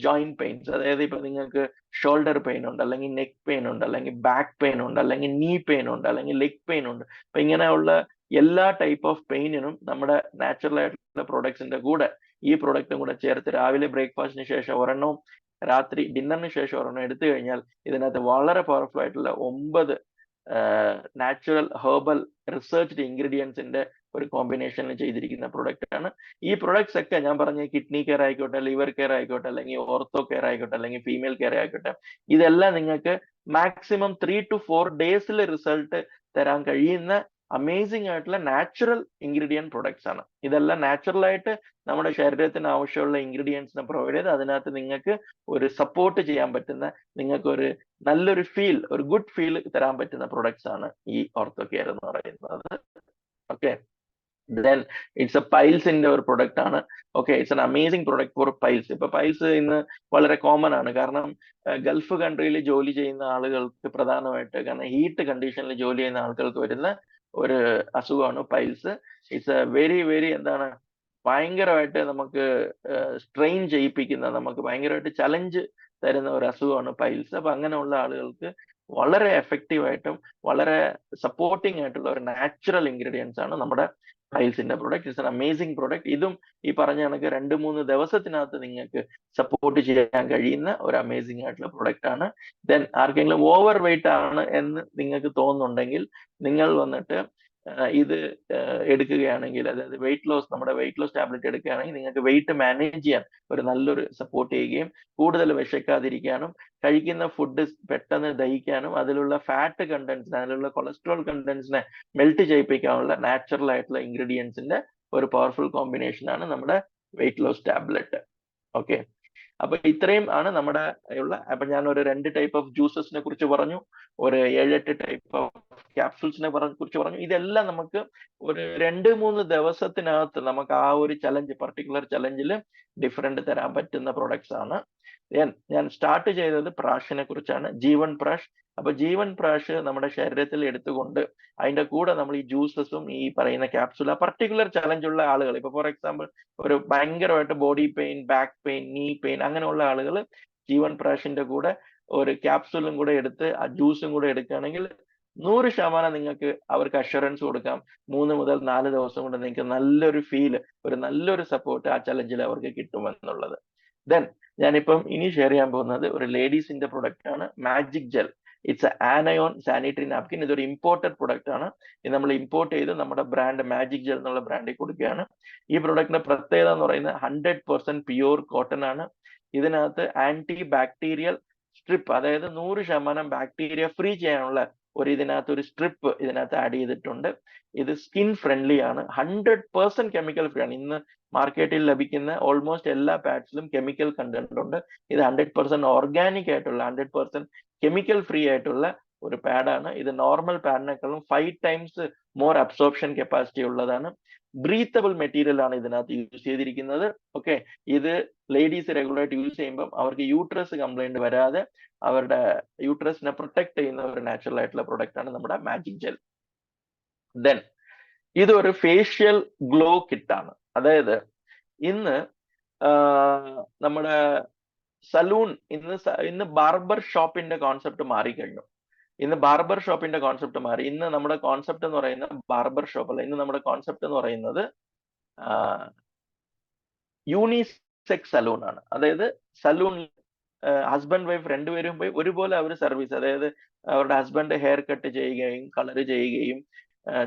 joint pains. അതായത് ഇപ്പൊ നിങ്ങൾക്ക് ഷോൾഡർ പെയിൻ ഉണ്ട്, അല്ലെങ്കിൽ നെക്ക് പെയിൻ ഉണ്ട്, അല്ലെങ്കിൽ ബാക്ക് പെയിൻ ഉണ്ട്, അല്ലെങ്കിൽ നീ പെയിൻ ഉണ്ട്, അല്ലെങ്കിൽ ലെഗ് പെയിൻ ഉണ്ട്. അപ്പൊ ഇങ്ങനെയുള്ള എല്ലാ ടൈപ്പ് ഓഫ് പെയിനിനും നമ്മുടെ നാച്ചുറൽ ആയിട്ടുള്ള പ്രൊഡക്ട്സിന്റെ കൂടെ ഈ പ്രൊഡക്റ്റും കൂടെ ചേർത്ത് രാവിലെ ബ്രേക്ക്ഫാസ്റ്റിന് ശേഷം ഒരെണ്ണവും രാത്രി ഡിന്നറിന് ശേഷം ഒരെണ്ണം എടുത്തു കഴിഞ്ഞാൽ ഇതിനകത്ത് വളരെ പവർഫുൾ ആയിട്ടുള്ള 9 നാച്ചുറൽ ഹെർബൽ റിസർച്ച്ഡ് ഇൻഗ്രീഡിയൻസിന്റെ ഒരു കോമ്പിനേഷനിൽ ചെയ്തിരിക്കുന്ന പ്രൊഡക്റ്റ് ആണ്. ഈ പ്രൊഡക്ട്സ് ഒക്കെ ഞാൻ പറഞ്ഞ കിഡ്നി കെയർ ആയിക്കോട്ടെ, ലിവർ കെയർ ആയിക്കോട്ടെ, അല്ലെങ്കിൽ ഓർത്തോ കെയർ ആയിക്കോട്ടെ, അല്ലെങ്കിൽ ഫീമെയിൽ കെയർ ആയിക്കോട്ടെ, ഇതെല്ലാം നിങ്ങൾക്ക് മാക്സിമം 3 to 4 ഡേയ്സിൽ റിസൾട്ട് തരാൻ കഴിയുന്ന അമേസിംഗ് ആയിട്ടുള്ള നാച്ചുറൽ ഇൻഗ്രീഡിയന്റ് പ്രൊഡക്ട്സ് ആണ്. ഇതെല്ലാം നാച്ചുറൽ ആയിട്ട് നമ്മുടെ ശരീരത്തിന് ആവശ്യമുള്ള ഇൻഗ്രീഡിയൻസിനെ പ്രൊവൈഡ് ചെയ്ത് അതിനകത്ത് നിങ്ങൾക്ക് ഒരു സപ്പോർട്ട് ചെയ്യാൻ പറ്റുന്ന, നിങ്ങൾക്ക് ഒരു നല്ലൊരു ഫീൽ, ഒരു ഗുഡ് ഫീൽ തരാൻ പറ്റുന്ന പ്രൊഡക്ട്സ് ആണ് ഈ ഓർത്തോ കെയർ എന്ന് പറയുന്നത്. ഓക്കെ, ദെൻ ഇറ്റ്സ് എ പൈൽസിന്റെ ഒരു പ്രൊഡക്റ്റ് ആണ്. Okay, it's an amazing product four piles. ഇപ്പൊ പൈൽസ് ഇന്ന് വളരെ കോമൺ ആണ്. കാരണം ഗൾഫ് കൺട്രിയിൽ ജോലി ചെയ്യുന്ന ആളുകൾക്ക് പ്രധാനമായിട്ട്, കാരണം ഹീറ്റ് കണ്ടീഷനിൽ ജോലി ചെയ്യുന്ന ആളുകൾക്ക് വരുന്ന ഒരു അസുഖമാണ് piles. It's A very very എന്താണ്, ഭയങ്കരമായിട്ട് നമുക്ക് സ്ട്രെയിൻ ചെയ്യിപ്പിക്കുന്ന, നമുക്ക് ഭയങ്കരമായിട്ട് ചലഞ്ച് തരുന്ന ഒരു അസുഖമാണ് പൈൽസ്. അപ്പൊ അങ്ങനെയുള്ള ആളുകൾക്ക് വളരെ എഫക്റ്റീവ് ആയിട്ടും വളരെ സപ്പോർട്ടിംഗ് ആയിട്ടുള്ള ഒരു നാച്ചുറൽ ഇൻഗ്രീഡിയൻസ് ആണ് നമ്മുടെ പൈൽസിന്റെ product. It's an amazing product. ഇതും ഈ പറഞ്ഞ കണക്ക് 2-3 ദിവസത്തിനകത്ത് നിങ്ങൾക്ക് സപ്പോർട്ട് ചെയ്യാൻ കഴിയുന്ന ഒരു അമേസിംഗ് ആയിട്ടുള്ള പ്രൊഡക്റ്റ് ആണ്. ദെൻ ആർക്കെങ്കിലും ഓവർ വെയിറ്റ് ആണ് എന്ന് നിങ്ങൾക്ക് തോന്നുന്നുണ്ടെങ്കിൽ നിങ്ങൾ വന്നിട്ട് ഇത് എടുക്കുകയാണെങ്കിൽ, അതായത് വെയിറ്റ് ലോസ്, നമ്മുടെ വെയിറ്റ് ലോസ് ടാബ്ലറ്റ് എടുക്കുകയാണെങ്കിൽ നിങ്ങൾക്ക് വെയിറ്റ് മാനേജ് ചെയ്യാൻ ഒരു നല്ലൊരു സപ്പോർട്ട് ചെയ്യുകയും കൂടുതൽ വിശക്കാതിരിക്കാനും കഴിക്കുന്ന ഫുഡ് പെട്ടെന്ന് ദഹിക്കാനും അതിലുള്ള ഫാറ്റ് കണ്ടന്റ്സിനെ, അതിലുള്ള കൊളസ്ട്രോൾ കണ്ടന്റ്സിനെ മെൽറ്റ് ചെയ്യിപ്പിക്കാനുള്ള നാച്ചുറൽ ആയിട്ടുള്ള ഇൻഗ്രീഡിയൻസിന്റെ ഒരു പവർഫുൾ കോമ്പിനേഷൻ ആണ് നമ്മുടെ വെയിറ്റ് ലോസ് ടാബ്ലറ്റ്. ഓക്കെ, അപ്പൊ ഇത്രയും ആണ് നമ്മുടെ അപ്പൊ ഞാൻ ഒരു 2 ടൈപ്പ് ഓഫ് ജ്യൂസസിനെ കുറിച്ച് പറഞ്ഞു, ഒരു 7-8 ടൈപ്പ് ഓഫ് ക്യാപ്സൂൾസിനെ കുറിച്ച് പറഞ്ഞു. ഇതെല്ലാം നമുക്ക് ഒരു 2-3 ദിവസത്തിനകത്ത് നമുക്ക് ആ ഒരു പർട്ടിക്കുലർ ചലഞ്ചിൽ ഡിഫറെന്റ് തരാൻ പറ്റുന്ന പ്രൊഡക്ട്സ് ആണ്. ഞാൻ സ്റ്റാർട്ട് ചെയ്തത് പ്രാഷിനെ കുറിച്ചാണ്, ജീവൻ പ്രാഷ്. അപ്പൊ ജീവൻ പ്രാഷ് നമ്മുടെ ശരീരത്തിൽ എടുത്തുകൊണ്ട് അതിന്റെ കൂടെ നമ്മൾ ഈ ജ്യൂസസും ഈ പറയുന്ന ക്യാപ്സൂൾ, ആ പർട്ടിക്കുലർ ചലഞ്ച് ഉള്ള ആളുകൾ, ഇപ്പൊ ഫോർ എക്സാമ്പിൾ ഒരു ഭയങ്കരമായിട്ട് body pain, back pain, knee pain അങ്ങനെയുള്ള ആളുകൾ ജീവൻ പ്രാഷിന്റെ കൂടെ ഒരു ക്യാപ്സൂളും കൂടെ എടുത്ത് ആ ജ്യൂസും കൂടെ എടുക്കുകയാണെങ്കിൽ 100% നിങ്ങൾക്ക് അവർക്ക് അഷുറൻസ് കൊടുക്കാം, 3 മുതൽ 4 ദിവസം കൊണ്ട് നിങ്ങൾക്ക് നല്ലൊരു ഫീല്, ഒരു നല്ലൊരു സപ്പോർട്ട് ആ ചലഞ്ചിൽ അവർക്ക് കിട്ടുമെന്നുള്ളത്. ദെൻ ഞാനിപ്പം ഇനി ഷെയർ ചെയ്യാൻ പോകുന്നത് ഒരു ലേഡീസിന്റെ പ്രൊഡക്റ്റ് ആണ്, magic gel. It's anion sanitary napkin. ഇതൊരു ഇമ്പോർട്ടഡ് പ്രൊഡക്റ്റ് ആണ്. ഇത് നമ്മൾ ഇമ്പോർട്ട് ചെയ്ത് നമ്മുടെ ബ്രാൻഡ് മാജിക് ജെൽ എന്നുള്ള ബ്രാൻഡിൽ കൊടുക്കുകയാണ്. ഈ പ്രൊഡക്റ്റിന്റെ പ്രത്യേകത എന്ന് പറയുന്നത് 100% പ്യൂർ കോട്ടൺ ആണ്. ഇതിനകത്ത് ആന്റി ബാക്ടീരിയൽ സ്ട്രിപ്പ്, അതായത് 100% ബാക്ടീരിയ ഫ്രീ ചെയ്യാനുള്ള ഇതിനകത്ത് ഒരു സ്ട്രിപ്പ് ഇതിനകത്ത് ആഡ് ചെയ്തിട്ടുണ്ട്. ഇത് സ്കിൻ ഫ്രണ്ട്ലി ആണ്, 100% കെമിക്കൽ ഫ്രീ ആണ്. ഇന്ന് മാർക്കറ്റിൽ ലഭിക്കുന്ന ഓൾമോസ്റ്റ് എല്ലാ പാഡ്സിലും കെമിക്കൽ കണ്ടന്റ് ഉണ്ട്. ഇത് 100% ഓർഗാനിക് ആയിട്ടുള്ള, 100% കെമിക്കൽ ഫ്രീ ആയിട്ടുള്ള ഒരു പാഡാണ്. ഇത് നോർമൽ പാഡിനേക്കാളും 5 ടൈംസ് മോർ അബ്സോർപ്ഷൻ കപ്പാസിറ്റി ഉള്ളതാണ്. ബ്രീത്തബിൾ മെറ്റീരിയൽ ആണ് ഇതിനകത്ത് യൂസ് ചെയ്തിരിക്കുന്നത്. ഓക്കെ, ഇത് ലേഡീസ് റെഗുലറായിട്ട് യൂസ് ചെയ്യുമ്പോൾ അവർക്ക് യൂട്രസ് കംപ്ലൈന്റ് വരാതെ അവരുടെ യൂട്രസിനെ പ്രൊട്ടക്ട് ചെയ്യുന്ന ഒരു നാച്ചുറൽ ആയിട്ടുള്ള പ്രൊഡക്റ്റ് ആണ് നമ്മുടെ മാജിക് ജെൽ. ദെൻ ഇതൊരു ഫേഷ്യൽ ഗ്ലോ കിറ്റ് ആണ്. അതായത് ഇന്ന് നമ്മുടെ സലൂൺ, ഇന്ന് ബാർബർ ഷോപ്പിന്റെ കോൺസെപ്റ്റ് മാറിക്കഴിഞ്ഞു. ഇന്ന് ബാർബർ ഷോപ്പിന്റെ കോൺസെപ്റ്റ് മാറി. ഇന്ന് നമ്മുടെ കോൺസെപ്റ്റ് എന്ന് പറയുന്നത് ബാർബർ ഷോപ്പ് അല്ല. ഇന്ന് നമ്മുടെ കോൺസെപ്റ്റ് എന്ന് പറയുന്നത് യൂണിസെക്സ് സലൂൺ ആണ്. അതായത് സലൂൺ ഹസ്ബൻഡ് വൈഫ് രണ്ടുപേരും പോയി ഒരുപോലെ അവർ സർവീസ്, അതായത് അവരുടെ ഹസ്ബൻഡ് ഹെയർ കട്ട് ചെയ്യുകയും കളർ ചെയ്യുകയും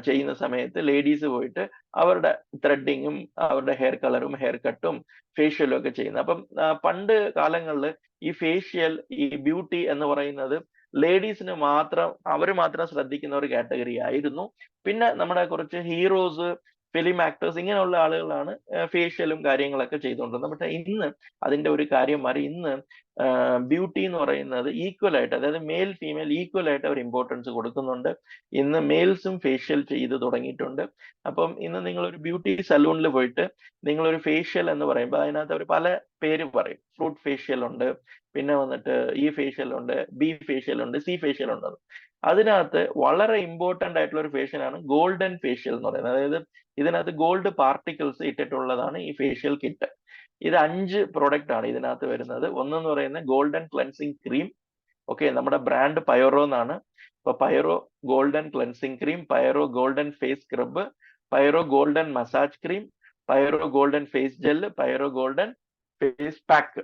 ചെയ്യുന്ന സമയത്ത് ലേഡീസ് പോയിട്ട് അവരുടെ ത്രെഡിങ്ങും അവരുടെ ഹെയർ കളറും ഹെയർ കട്ടും ഫേഷ്യലും ഒക്കെ ചെയ്യുന്നത്. അപ്പം പണ്ട് കാലങ്ങളിൽ ഈ ഫേഷ്യൽ, ഈ ബ്യൂട്ടി എന്ന് പറയുന്നത് ലേഡീസിന് മാത്രം, അവർ മാത്രം ശ്രദ്ധിക്കുന്ന ഒരു കാറ്റഗറി ആയിരുന്നു. പിന്നെ നമ്മുടെ കുറച്ച് ഹീറോസ്, ഫിലിം ആക്ടേഴ്സ് ഇങ്ങനെയുള്ള ആളുകളാണ് ഫേഷ്യലും കാര്യങ്ങളൊക്കെ ചെയ്തുകൊണ്ടിരുന്നത്. പക്ഷെ ഇന്ന് അതിന്റെ ഒരു കാര്യം മാറി. ഇന്ന് ബ്യൂട്ടി എന്ന് പറയുന്നത് ഈക്വൽ ആയിട്ട്, അതായത് മെയിൽ ഫീമെയിൽ ഈക്വൽ ആയിട്ട് അവർ ഇമ്പോർട്ടൻസ് കൊടുക്കുന്നുണ്ട്. ഇന്ന് മെയിൽസും ഫേഷ്യൽ ചെയ്ത് തുടങ്ങിയിട്ടുണ്ട്. അപ്പം ഇന്ന് നിങ്ങൾ ഒരു ബ്യൂട്ടി സലൂണിൽ പോയിട്ട് നിങ്ങളൊരു ഫേഷ്യൽ എന്ന് പറയുമ്പോൾ അതിനകത്ത് അവർ പല പേര് പറയും. ഫ്രൂട്ട് ഫേഷ്യൽ ഉണ്ട്, പിന്നെ വന്നിട്ട് ഈ ഫേഷ്യൽ ഉണ്ട്, ബി ഫേഷ്യൽ ഉണ്ട്, സി ഫേഷ്യൽ ഉണ്ട്. അതിനകത്ത് വളരെ ഇമ്പോർട്ടന്റ് ആയിട്ടുള്ള ഒരു ഫേഷ്യൽ ആണ് ഗോൾഡൻ ഫേഷ്യൽ എന്ന് പറയുന്നത്. അതായത് ഇതിനകത്ത് ഗോൾഡ് പാർട്ടിക്കിൾസ് ഇട്ടിട്ടുള്ളതാണ് ഈ ഫേഷ്യൽ കിറ്റ്. ഇത് 5 പ്രോഡക്റ്റ് ആണ് ഇതിനകത്ത് വരുന്നത്. ഒന്നെന്ന് പറയുന്നത് ഗോൾഡൻ ക്ലെൻസിങ് ക്രീം. ഓക്കെ, നമ്മുടെ ബ്രാൻഡ് പയറോ എന്നാണ്. ഇപ്പൊ പയറോ ഗോൾഡൻ ക്ലെൻസിങ് ക്രീം, പയറോ ഗോൾഡൻ ഫേസ് സ്ക്രബ്, പയറോ ഗോൾഡൻ മസാജ് ക്രീം, പയറോ ഗോൾഡൻ ഫേസ് ജെൽ, പയറോ ഗോൾഡൻ ഫേസ് പാക്ക്.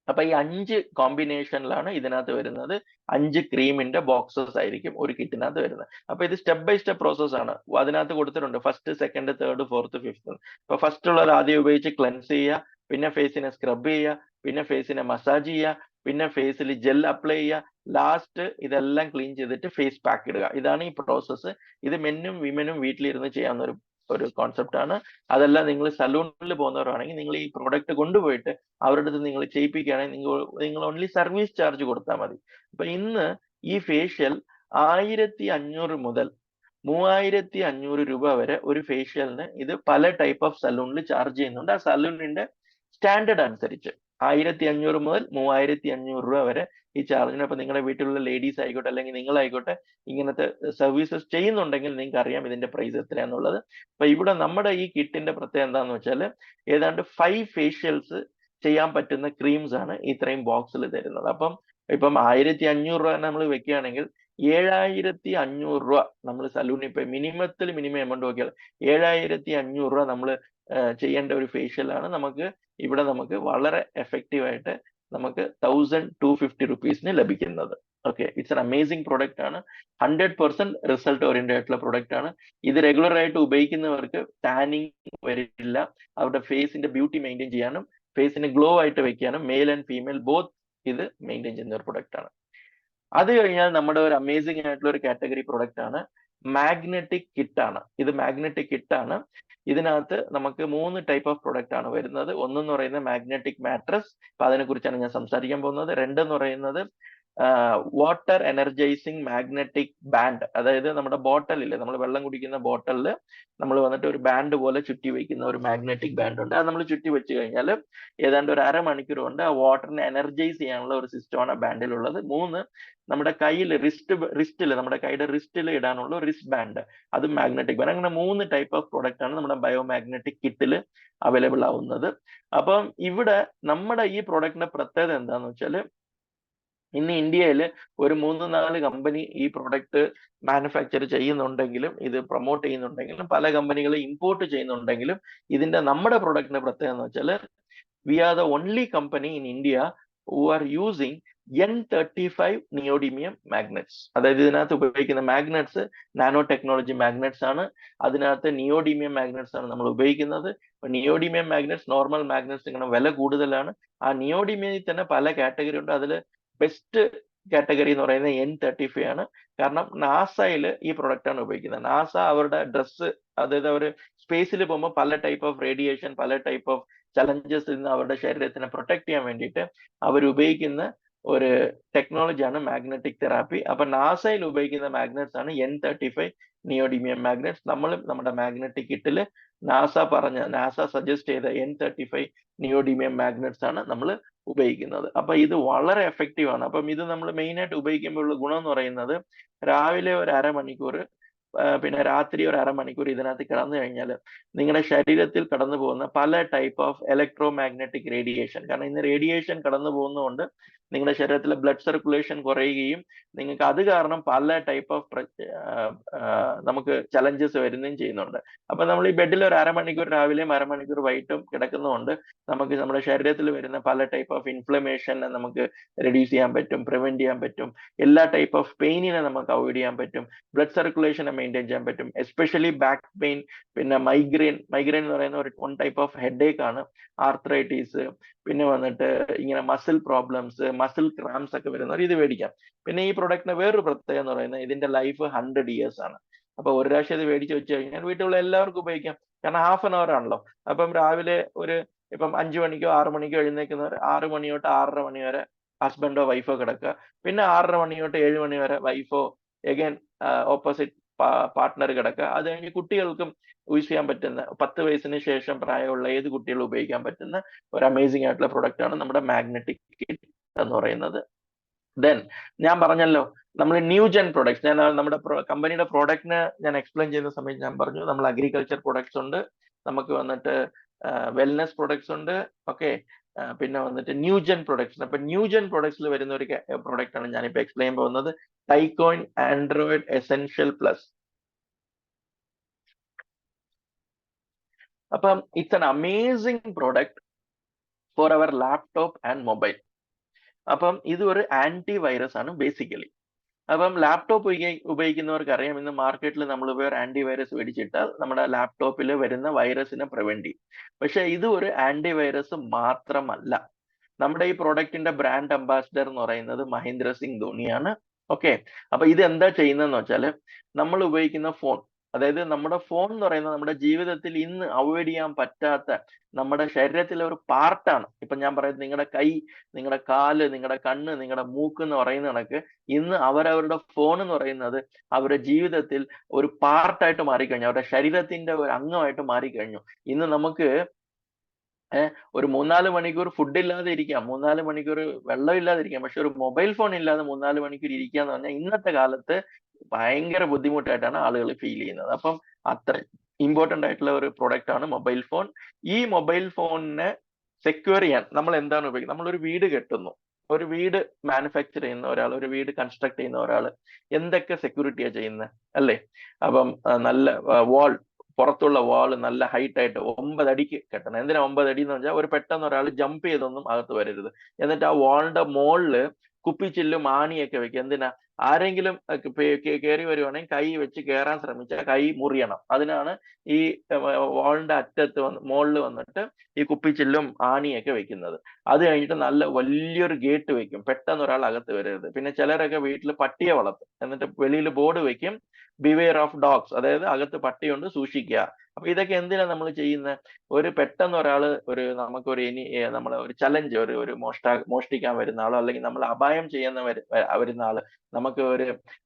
അപ്പൊ ഈ 5 കോമ്പിനേഷനിലാണ് ഇതിനകത്ത് വരുന്നത്. 5 ക്രീമിന്റെ ബോക്സസ് ആയിരിക്കും ഒരു കിറ്റിനകത്ത് വരുന്നത്. അപ്പൊ ഇത് സ്റ്റെപ്പ് ബൈ സ്റ്റെപ്പ് പ്രോസസ് ആണ്. അതിനകത്ത് കൊടുത്തിട്ടുണ്ട് first, second, third, fourth, fifth. അപ്പൊ ഫസ്റ്റ് ഉള്ളത് ആദ്യം ഉപയോഗിച്ച് ക്ലെൻസ് ചെയ്യുക, പിന്നെ ഫേസിനെ സ്ക്രബ് ചെയ്യുക, പിന്നെ ഫേസിനെ മസാജ് ചെയ്യുക, പിന്നെ ഫേസിൽ ജെൽ അപ്ലൈ ചെയ്യുക, ലാസ്റ്റ് ഇതെല്ലാം ക്ലീൻ ചെയ്തിട്ട് ഫേസ് പാക്ക് ഇടുക. ഇതാണ് ഈ പ്രോസസ്സ്. ഇത് മെന്നും വിമനും വീട്ടിലിരുന്ന് ചെയ്യാവുന്ന ഒരു കോൺസെപ്റ്റ് ആണ്. അതെല്ലാം നിങ്ങൾ സലൂണിൽ പോകുന്നവരാണെങ്കിൽ നിങ്ങൾ ഈ പ്രോഡക്റ്റ് കൊണ്ടുപോയിട്ട് അവരുടെ അടുത്ത് നിങ്ങൾ ചെയ്യിപ്പിക്കുകയാണെങ്കിൽ നിങ്ങൾ ഓൺലി സർവീസ് ചാർജ് കൊടുത്താൽ മതി. അപ്പൊ ഇന്ന് ഈ ഫേഷ്യൽ 1500 മുതൽ 3500 രൂപ വരെ ഒരു ഫേഷ്യലിന് ഇത് പല ടൈപ്പ് ഓഫ് സലൂണിൽ ചാർജ് ചെയ്യുന്നുണ്ട്. ആ സലൂണിന്റെ സ്റ്റാൻഡേർഡ് അനുസരിച്ച് 1500 മുതൽ 3500 രൂപ വരെ ഈ ചാർജിന്. അപ്പൊ നിങ്ങളുടെ വീട്ടിലുള്ള ലേഡീസ് ആയിക്കോട്ടെ അല്ലെങ്കിൽ നിങ്ങളായിക്കോട്ടെ ഇങ്ങനത്തെ സർവീസസ് ചെയ്യുന്നുണ്ടെങ്കിൽ നിങ്ങൾക്ക് അറിയാം ഇതിന്റെ പ്രൈസ് എത്രയാന്നുള്ളത്. അപ്പൊ ഇവിടെ നമ്മുടെ ഈ കിറ്റിന്റെ പ്രത്യേകത എന്താന്ന് വെച്ചാൽ ഏതാണ്ട് 5 ഫേഷ്യൽസ് ചെയ്യാൻ പറ്റുന്ന ക്രീംസ് ആണ് ഇത്രയും ബോക്സിൽ തരുന്നത്. അപ്പം ഇപ്പം 1500 രൂപ നമ്മൾ വെക്കുകയാണെങ്കിൽ 7500 രൂപ നമ്മൾ സലൂണിൽ ഇപ്പൊ മിനിമം എമൗണ്ട് നോക്കിയാൽ 7500 രൂപ നമ്മൾ ചെയ്യേണ്ട ഒരു ഫേഷ്യലാണ് ഇവിടെ നമുക്ക് വളരെ എഫക്റ്റീവ് ആയിട്ട് നമുക്ക് 1250 റുപ്പീസിന് ലഭിക്കുന്നത്. Okay, it's an amazing product ആണ്. 100% റിസൾട്ട് ഓറിയന്റഡ് ആയിട്ടുള്ള പ്രൊഡക്റ്റ് ആണ്. ഇത് റെഗുലർ ആയിട്ട് ഉപയോഗിക്കുന്നവർക്ക് ടാനിങ് വരില്ല. അവരുടെ ഫേസിന്റെ ബ്യൂട്ടി മെയിൻറ്റെയിൻ ചെയ്യാനും ഫേസിന് ഗ്ലോ ആയിട്ട് വെക്കാനും മെയിൽ ആൻഡ് ഫീമെയിൽ ബോത്ത് ഇത് മെയിൻറ്റെയിൻ ചെയ്യുന്ന ഒരു പ്രൊഡക്റ്റ് ആണ്. അത് കഴിഞ്ഞാൽ നമ്മുടെ ഒരു അമേസിംഗ് ആയിട്ടുള്ള ഒരു കാറ്റഗറി പ്രൊഡക്റ്റ് ആണ് മാഗ്നറ്റിക് കിറ്റ് ആണ്. ഇത് മാഗ്നറ്റിക് കിറ്റ് ആണ്. ഇതിനകത്ത് നമുക്ക് 3 ടൈപ്പ് ഓഫ് പ്രൊഡക്റ്റ് ആണ് വരുന്നത്. ഒന്നെന്ന് പറയുന്നത് മാഗ്നറ്റിക് മാട്രസ്, അപ്പൊ അതിനെ കുറിച്ചാണ് ഞാൻ സംസാരിക്കാൻ പോകുന്നത്. രണ്ടെന്ന് പറയുന്നത് വാട്ടർ എനർജൈസിങ് മാഗ്നറ്റിക് ബാൻഡ്, അതായത് നമ്മുടെ ബോട്ടലില് നമ്മൾ വെള്ളം കുടിക്കുന്ന ബോട്ടലിൽ നമ്മൾ വന്നിട്ട് ഒരു ബാൻഡ് പോലെ ചുറ്റി വയ്ക്കുന്ന ഒരു മാഗ്നറ്റിക് ബാൻഡ് ഉണ്ട്. അത് നമ്മൾ ചുറ്റി വെച്ച് കഴിഞ്ഞാൽ ഏതാണ്ട് ഒരു അരമണിക്കൂർ കൊണ്ട് ആ വാട്ടറിനെ എനർജൈസ് ചെയ്യാനുള്ള ഒരു സിസ്റ്റമാണ് ആ ബാൻഡിലുള്ളത്. 3 നമ്മുടെ കയ്യിൽ റിസ്റ്റിൽ നമ്മുടെ കൈയുടെ റിസ്റ്റിൽ ഇടാനുള്ള റിസ്റ്റ് ബാൻഡ്, അത് മാഗ്നറ്റിക് ബാൻഡ്. അങ്ങനെ 3 ടൈപ്പ് ഓഫ് പ്രൊഡക്റ്റ് ആണ് നമ്മുടെ ബയോമാഗ്നറ്റിക് കിറ്റിൽ അവൈലബിൾ ആവുന്നത്. അപ്പം ഇവിടെ നമ്മുടെ ഈ പ്രൊഡക്റ്റിന്റെ പ്രത്യേകത എന്താന്ന് വെച്ചാൽ ഇന്ന് ഇന്ത്യയിൽ ഒരു 3-4 കമ്പനി ഈ പ്രൊഡക്റ്റ് മാനുഫാക്ചർ ചെയ്യുന്നുണ്ടെങ്കിലും ഇത് പ്രൊമോട്ട് ചെയ്യുന്നുണ്ടെങ്കിലും പല കമ്പനികൾ ഇമ്പോർട്ട് ചെയ്യുന്നുണ്ടെങ്കിലും നമ്മുടെ പ്രൊഡക്റ്റിന്റെ പ്രത്യേകത എന്ന് വെച്ചാൽ we are the only company in India who are using N35 neodymium magnets. അതായത് ഇതിനകത്ത് ഉപയോഗിക്കുന്ന മാഗ്നറ്റ്സ് നാനോ ടെക്നോളജി മാഗ്നറ്റ്സ് ആണ്. അതിനകത്ത് നിയോഡിമിയം മാഗ്നറ്റ്സ് ആണ് നമ്മൾ ഉപയോഗിക്കുന്നത്. നിയോഡിമിയം മാഗ്നറ്റ്സ് നോർമൽ മാഗ്നറ്റ്സ് ഇങ്ങനെ വില കൂടുതലാണ്. ആ നിയോഡിമിയത്തിൽ തന്നെ പല കാറ്റഗറി ഉണ്ട്. അതിൽ ബെസ്റ്റ് കാറ്റഗറി എന്ന് പറയുന്നത് N35 ആണ്. കാരണം നാസയിൽ ഈ പ്രൊഡക്റ്റ് ആണ് ഉപയോഗിക്കുന്നത്. നാസ അവരുടെ ഡ്രസ്സ്, അതായത് അവർ സ്പേസിൽ പോകുമ്പോൾ പല ടൈപ്പ് ഓഫ് റേഡിയേഷൻ, പല ടൈപ്പ് ഓഫ് ചലഞ്ചസിൽ നിന്ന് അവരുടെ ശരീരത്തിനെ പ്രൊട്ടക്ട് ചെയ്യാൻ വേണ്ടിയിട്ട് അവർ ഉപയോഗിക്കുന്ന ഒരു ടെക്നോളജിയാണ് മാഗ്നറ്റിക് തെറാപ്പി. അപ്പൊ നാസയിൽ ഉപയോഗിക്കുന്ന മാഗ്നറ്റ്സ് ആണ് N35 നിയോഡിമിയം മാഗ്നറ്റ്സ്. നമ്മളും നമ്മുടെ മാഗ്നറ്റിക് കിറ്റിൽ നാസ സജസ്റ്റ് ചെയ്ത N35 നിയോഡിമിയം മാഗ്നറ്റ്സ് ആണ് നമ്മൾ ഉപയോഗിക്കുന്നത്. അപ്പൊ ഇത് വളരെ എഫക്റ്റീവ് ആണ്. അപ്പം ഇത് നമ്മൾ മെയിൻ ആയിട്ട് ഉപയോഗിക്കുമ്പോൾ ഉള്ള ഗുണം എന്ന് പറയുന്നത് രാവിലെ ഒരു അരമണിക്കൂർ പിന്നെ രാത്രി ഒരു അരമണിക്കൂർ ഇതിനകത്ത് കിടന്നു കഴിഞ്ഞാൽ നിങ്ങളുടെ ശരീരത്തിൽ കടന്നു പോകുന്ന പല type of electro magnetic radiation, കാരണം ഇന്ന് റേഡിയേഷൻ കടന്നു പോകുന്നതുകൊണ്ട് നിങ്ങളുടെ ശരീരത്തിലെ ബ്ലഡ് സർക്കുലേഷൻ കുറയുകയും നിങ്ങൾക്ക് അത് കാരണം പല ടൈപ്പ് ഓഫ് നമുക്ക് ചലഞ്ചസ് വരുന്നതും ചെയ്യുന്നുണ്ട്. അപ്പൊ നമ്മൾ ഈ ബെഡിൽ ഒരു അരമണിക്കൂർ രാവിലെയും അരമണിക്കൂർ വൈകിട്ടും കിടക്കുന്നതുകൊണ്ട് നമുക്ക് നമ്മുടെ ശരീരത്തിൽ വരുന്ന പല ടൈപ്പ് ഓഫ് ഇൻഫ്ലമേഷനെ നമുക്ക് റെഡ്യൂസ് ചെയ്യാൻ പറ്റും, പ്രിവെന്റ് ചെയ്യാൻ പറ്റും. എല്ലാ ടൈപ്പ് ഓഫ് പെയിനിനെ നമുക്ക് അവോയ്ഡ് ചെയ്യാൻ പറ്റും, ബ്ലഡ് സർക്കുലേഷനെ മെയിൻറ്റെയിൻ ചെയ്യാൻ പറ്റും. എസ്പെഷ്യലി ബാക്ക് പെയിൻ, പിന്നെ മൈഗ്രെയിൻ എന്ന് പറയുന്ന ഒരു ടൈപ്പ് ഓഫ് ഹെഡേക്ക് ആണ്, ആർത്രൈറ്റീസ്, പിന്നെ വന്നിട്ട് ഇങ്ങനെ മസിൽ പ്രോബ്ലംസ്, മസിൽ ക്രാംസ് ഒക്കെ വരുന്നവർ ഇത് മേടിക്കാം. പിന്നെ ഈ പ്രൊഡക്റ്റിന് വേറൊരു പ്രത്യേകത എന്ന് പറയുന്നത് ഇതിന്റെ ലൈഫ് 100 years ആണ്. അപ്പൊ ഒരു പ്രാവശ്യം ഇത് മേടിച്ച് വെച്ച് കഴിഞ്ഞാൽ വീട്ടിലുള്ള എല്ലാവർക്കും ഉപയോഗിക്കാം. കാരണം ഹാഫ് ആൻ അവർ ആണല്ലോ. അപ്പം രാവിലെ ഇപ്പം 5 മണിക്കോ 6 മണിക്കോ എഴുന്നേക്കുന്നവർ 6 മണി തൊട്ട് 6:30 മണി വരെ ഹസ്ബൻഡോ വൈഫോ കിടക്കുക. പിന്നെ 6:30 മണി തൊട്ട് 7 മണി വരെ വൈഫോ എഗൈൻ ഓപ്പോസിറ്റ് പാർട്ട്ണർ കിടക്കുക. അത് കഴിഞ്ഞ് കുട്ടികൾക്കും യൂസ് ചെയ്യാൻ പറ്റുന്ന 10 വയസ്സിന് ശേഷം പ്രായമുള്ള ഏത് കുട്ടികളും ഉപയോഗിക്കാൻ പറ്റുന്ന ഒരു അമേസിംഗ് ആയിട്ടുള്ള പ്രൊഡക്റ്റ് ആണ് നമ്മുടെ മാഗ്നറ്റിക് കിറ്റ് എന്ന് പറയുന്നത്. ദെൻ ഞാൻ പറഞ്ഞല്ലോ നമ്മൾ ന്യൂജൻ പ്രൊഡക്ട്സ്, ഞാൻ നമ്മുടെ കമ്പനിയുടെ പ്രോഡക്റ്റിനെ ഞാൻ എക്സ്പ്ലെയിൻ ചെയ്യുന്ന സമയത്ത് ഞാൻ പറഞ്ഞു നമ്മൾ അഗ്രികൾച്ചർ പ്രൊഡക്ട്സ് ഉണ്ട്, നമുക്ക് വന്നിട്ട് വെൽനെസ് പ്രൊഡക്ട്സ് ഉണ്ട്, ഓക്കെ, പിന്നെ വന്നിട്ട് ന്യൂജൻ പ്രൊഡക്ട്സ്. അപ്പൊ ന്യൂജൻ പ്രൊഡക്ട്സിൽ വരുന്ന ഒരു പ്രൊഡക്റ്റ് ആണ് ഞാനിപ്പോ എക്സ്പ്ലെയിൻ പോകുന്നത്, ടൈക്കോയിൻ ആൻഡ്രോയിഡ് എസെൻഷ്യൽ പ്ലസ്. അപ്പം it's an amazing product for our laptop and mobile. അപ്പം ഇത് ഒരു ആന്റി വൈറസ് ആണ് ബേസിക്കലി. അപ്പം ലാപ്ടോപ്പ് ഉപയോഗിക്കുന്നവർക്ക് അറിയാം, ഇന്ന് മാർക്കറ്റിൽ നമ്മൾ വേറെ ആന്റി വൈറസ് മേടിച്ചിട്ടാൽ നമ്മുടെ ലാപ്ടോപ്പിൽ വരുന്ന വൈറസിനെ പ്രിവെന്റ് ചെയ്യും. പക്ഷെ ഇത് ഒരു ആന്റി വൈറസ് മാത്രമല്ല. നമ്മുടെ ഈ പ്രോഡക്റ്റിന്റെ ബ്രാൻഡ് അംബാസിഡർ എന്ന് പറയുന്നത് മഹേന്ദ്ര സിംഗ് ധോണിയാണ്. ഓക്കെ, അപ്പൊ ഇത് എന്താ ചെയ്യുന്നതെന്ന് വെച്ചാൽ നമ്മൾ ഉപയോഗിക്കുന്ന ഫോൺ, അതായത് നമ്മുടെ ഫോൺ എന്ന് പറയുന്നത് നമ്മുടെ ജീവിതത്തിൽ ഇന്ന് അവോയ്ഡ് ചെയ്യാൻ പറ്റാത്ത നമ്മുടെ ശരീരത്തിലെ ഒരു പാർട്ടാണ്. ഇപ്പൊ ഞാൻ പറയുന്നത് നിങ്ങളുടെ കൈ, നിങ്ങളുടെ കാല്, നിങ്ങളുടെ കണ്ണ്, നിങ്ങളുടെ മൂക്ക് എന്ന് പറയുന്ന കണക്ക് ഇന്ന് അവരവരുടെ ഫോൺ എന്ന് പറയുന്നത് അവരുടെ ജീവിതത്തിൽ ഒരു പാർട്ടായിട്ട് മാറിക്കഴിഞ്ഞു, അവരുടെ ശരീരത്തിന്റെ ഒരു അംഗമായിട്ട് മാറിക്കഴിഞ്ഞു. ഇന്ന് നമുക്ക് ഒരു 3-4 മണിക്കൂർ ഫുഡ് ഇല്ലാതെ ഇരിക്കാം, 3-4 മണിക്കൂർ വെള്ളം ഇല്ലാതെ ഇരിക്കാം, പക്ഷെ ഒരു മൊബൈൽ ഫോൺ ഇല്ലാതെ 3-4 മണിക്കൂർ ഇരിക്കുക എന്ന് പറഞ്ഞാൽ ഇന്നത്തെ കാലത്ത് ഭയങ്കര ബുദ്ധിമുട്ടായിട്ടാണ് ആളുകൾ ഫീൽ ചെയ്യുന്നത്. അപ്പം അത്ര ഇമ്പോർട്ടന്റ് ആയിട്ടുള്ള ഒരു പ്രൊഡക്റ്റ് ആണ് മൊബൈൽ ഫോൺ. ഈ മൊബൈൽ ഫോണിനെ സെക്യൂർ ചെയ്യാൻ നമ്മൾ എന്താണ് ഉപയോഗിക്കുന്നത്? നമ്മളൊരു വീട് കെട്ടുന്നു, ഒരു വീട് മാനുഫാക്ചർ ചെയ്യുന്ന ഒരാൾ, ഒരു വീട് കൺസ്ട്രക്ട് ചെയ്യുന്ന ഒരാൾ എന്തൊക്കെ സെക്യൂരിറ്റിയാ ചെയ്യുന്നത് അല്ലേ? അപ്പം നല്ല വാൾ, പുറത്തുള്ള വാൾ നല്ല ഹൈറ്റ് ആയിട്ട് 9 അടിക്ക് കെട്ടണം. എന്തിനാ 9 അടി എന്ന് വെച്ചാൽ ഒരു പെട്ടെന്ന് ഒരാൾ ജമ്പ് ചെയ്തൊന്നും അകത്ത് വരരുത്. എന്നിട്ട് ആ വാളിന്റെ മോളില് കുപ്പിച്ചില്ലും ആണിയൊക്കെ വെക്കുക. എന്തിനാ? ആരെങ്കിലും കയറി വരുവാണെങ്കിൽ കൈ വെച്ച് കയറാൻ ശ്രമിച്ചാൽ കൈ മുറിയണം. അതിനാണ് ഈ വാളിന്റെ അറ്റത്ത് മുകളിൽ വന്നിട്ട് ഈ കുപ്പിച്ചില്ലും ആണിയൊക്കെ വെക്കുന്നത്. അത് കഴിഞ്ഞിട്ട് നല്ല വലിയൊരു ഗേറ്റ് വെക്കും, പെട്ടെന്ന് ഒരാൾ അകത്ത് വരരുത്. പിന്നെ ചിലരൊക്കെ വീട്ടിൽ പട്ടിയെ വളർത്തും, എന്നിട്ട് വെളിയിൽ ബോർഡ് വെക്കും, ബിവെയർ ഓഫ് ഡോഗ്സ്, അതായത് അകത്ത് പട്ടിയുണ്ട് സൂക്ഷിക്കുക. അപ്പൊ ഇതൊക്കെ എന്തിനാ നമ്മൾ ചെയ്യുന്നത്? ഒരു പെട്ടെന്ന് ഒരാള് നമുക്കൊരു നമ്മളെ ഒരു ചലഞ്ച്, ഒരു മോഷ്ടിക്കാൻ വരുന്ന ആളോ അല്ലെങ്കിൽ നമ്മൾ അപായം ചെയ്യുന്ന വരുന്ന ആള്, നമുക്ക്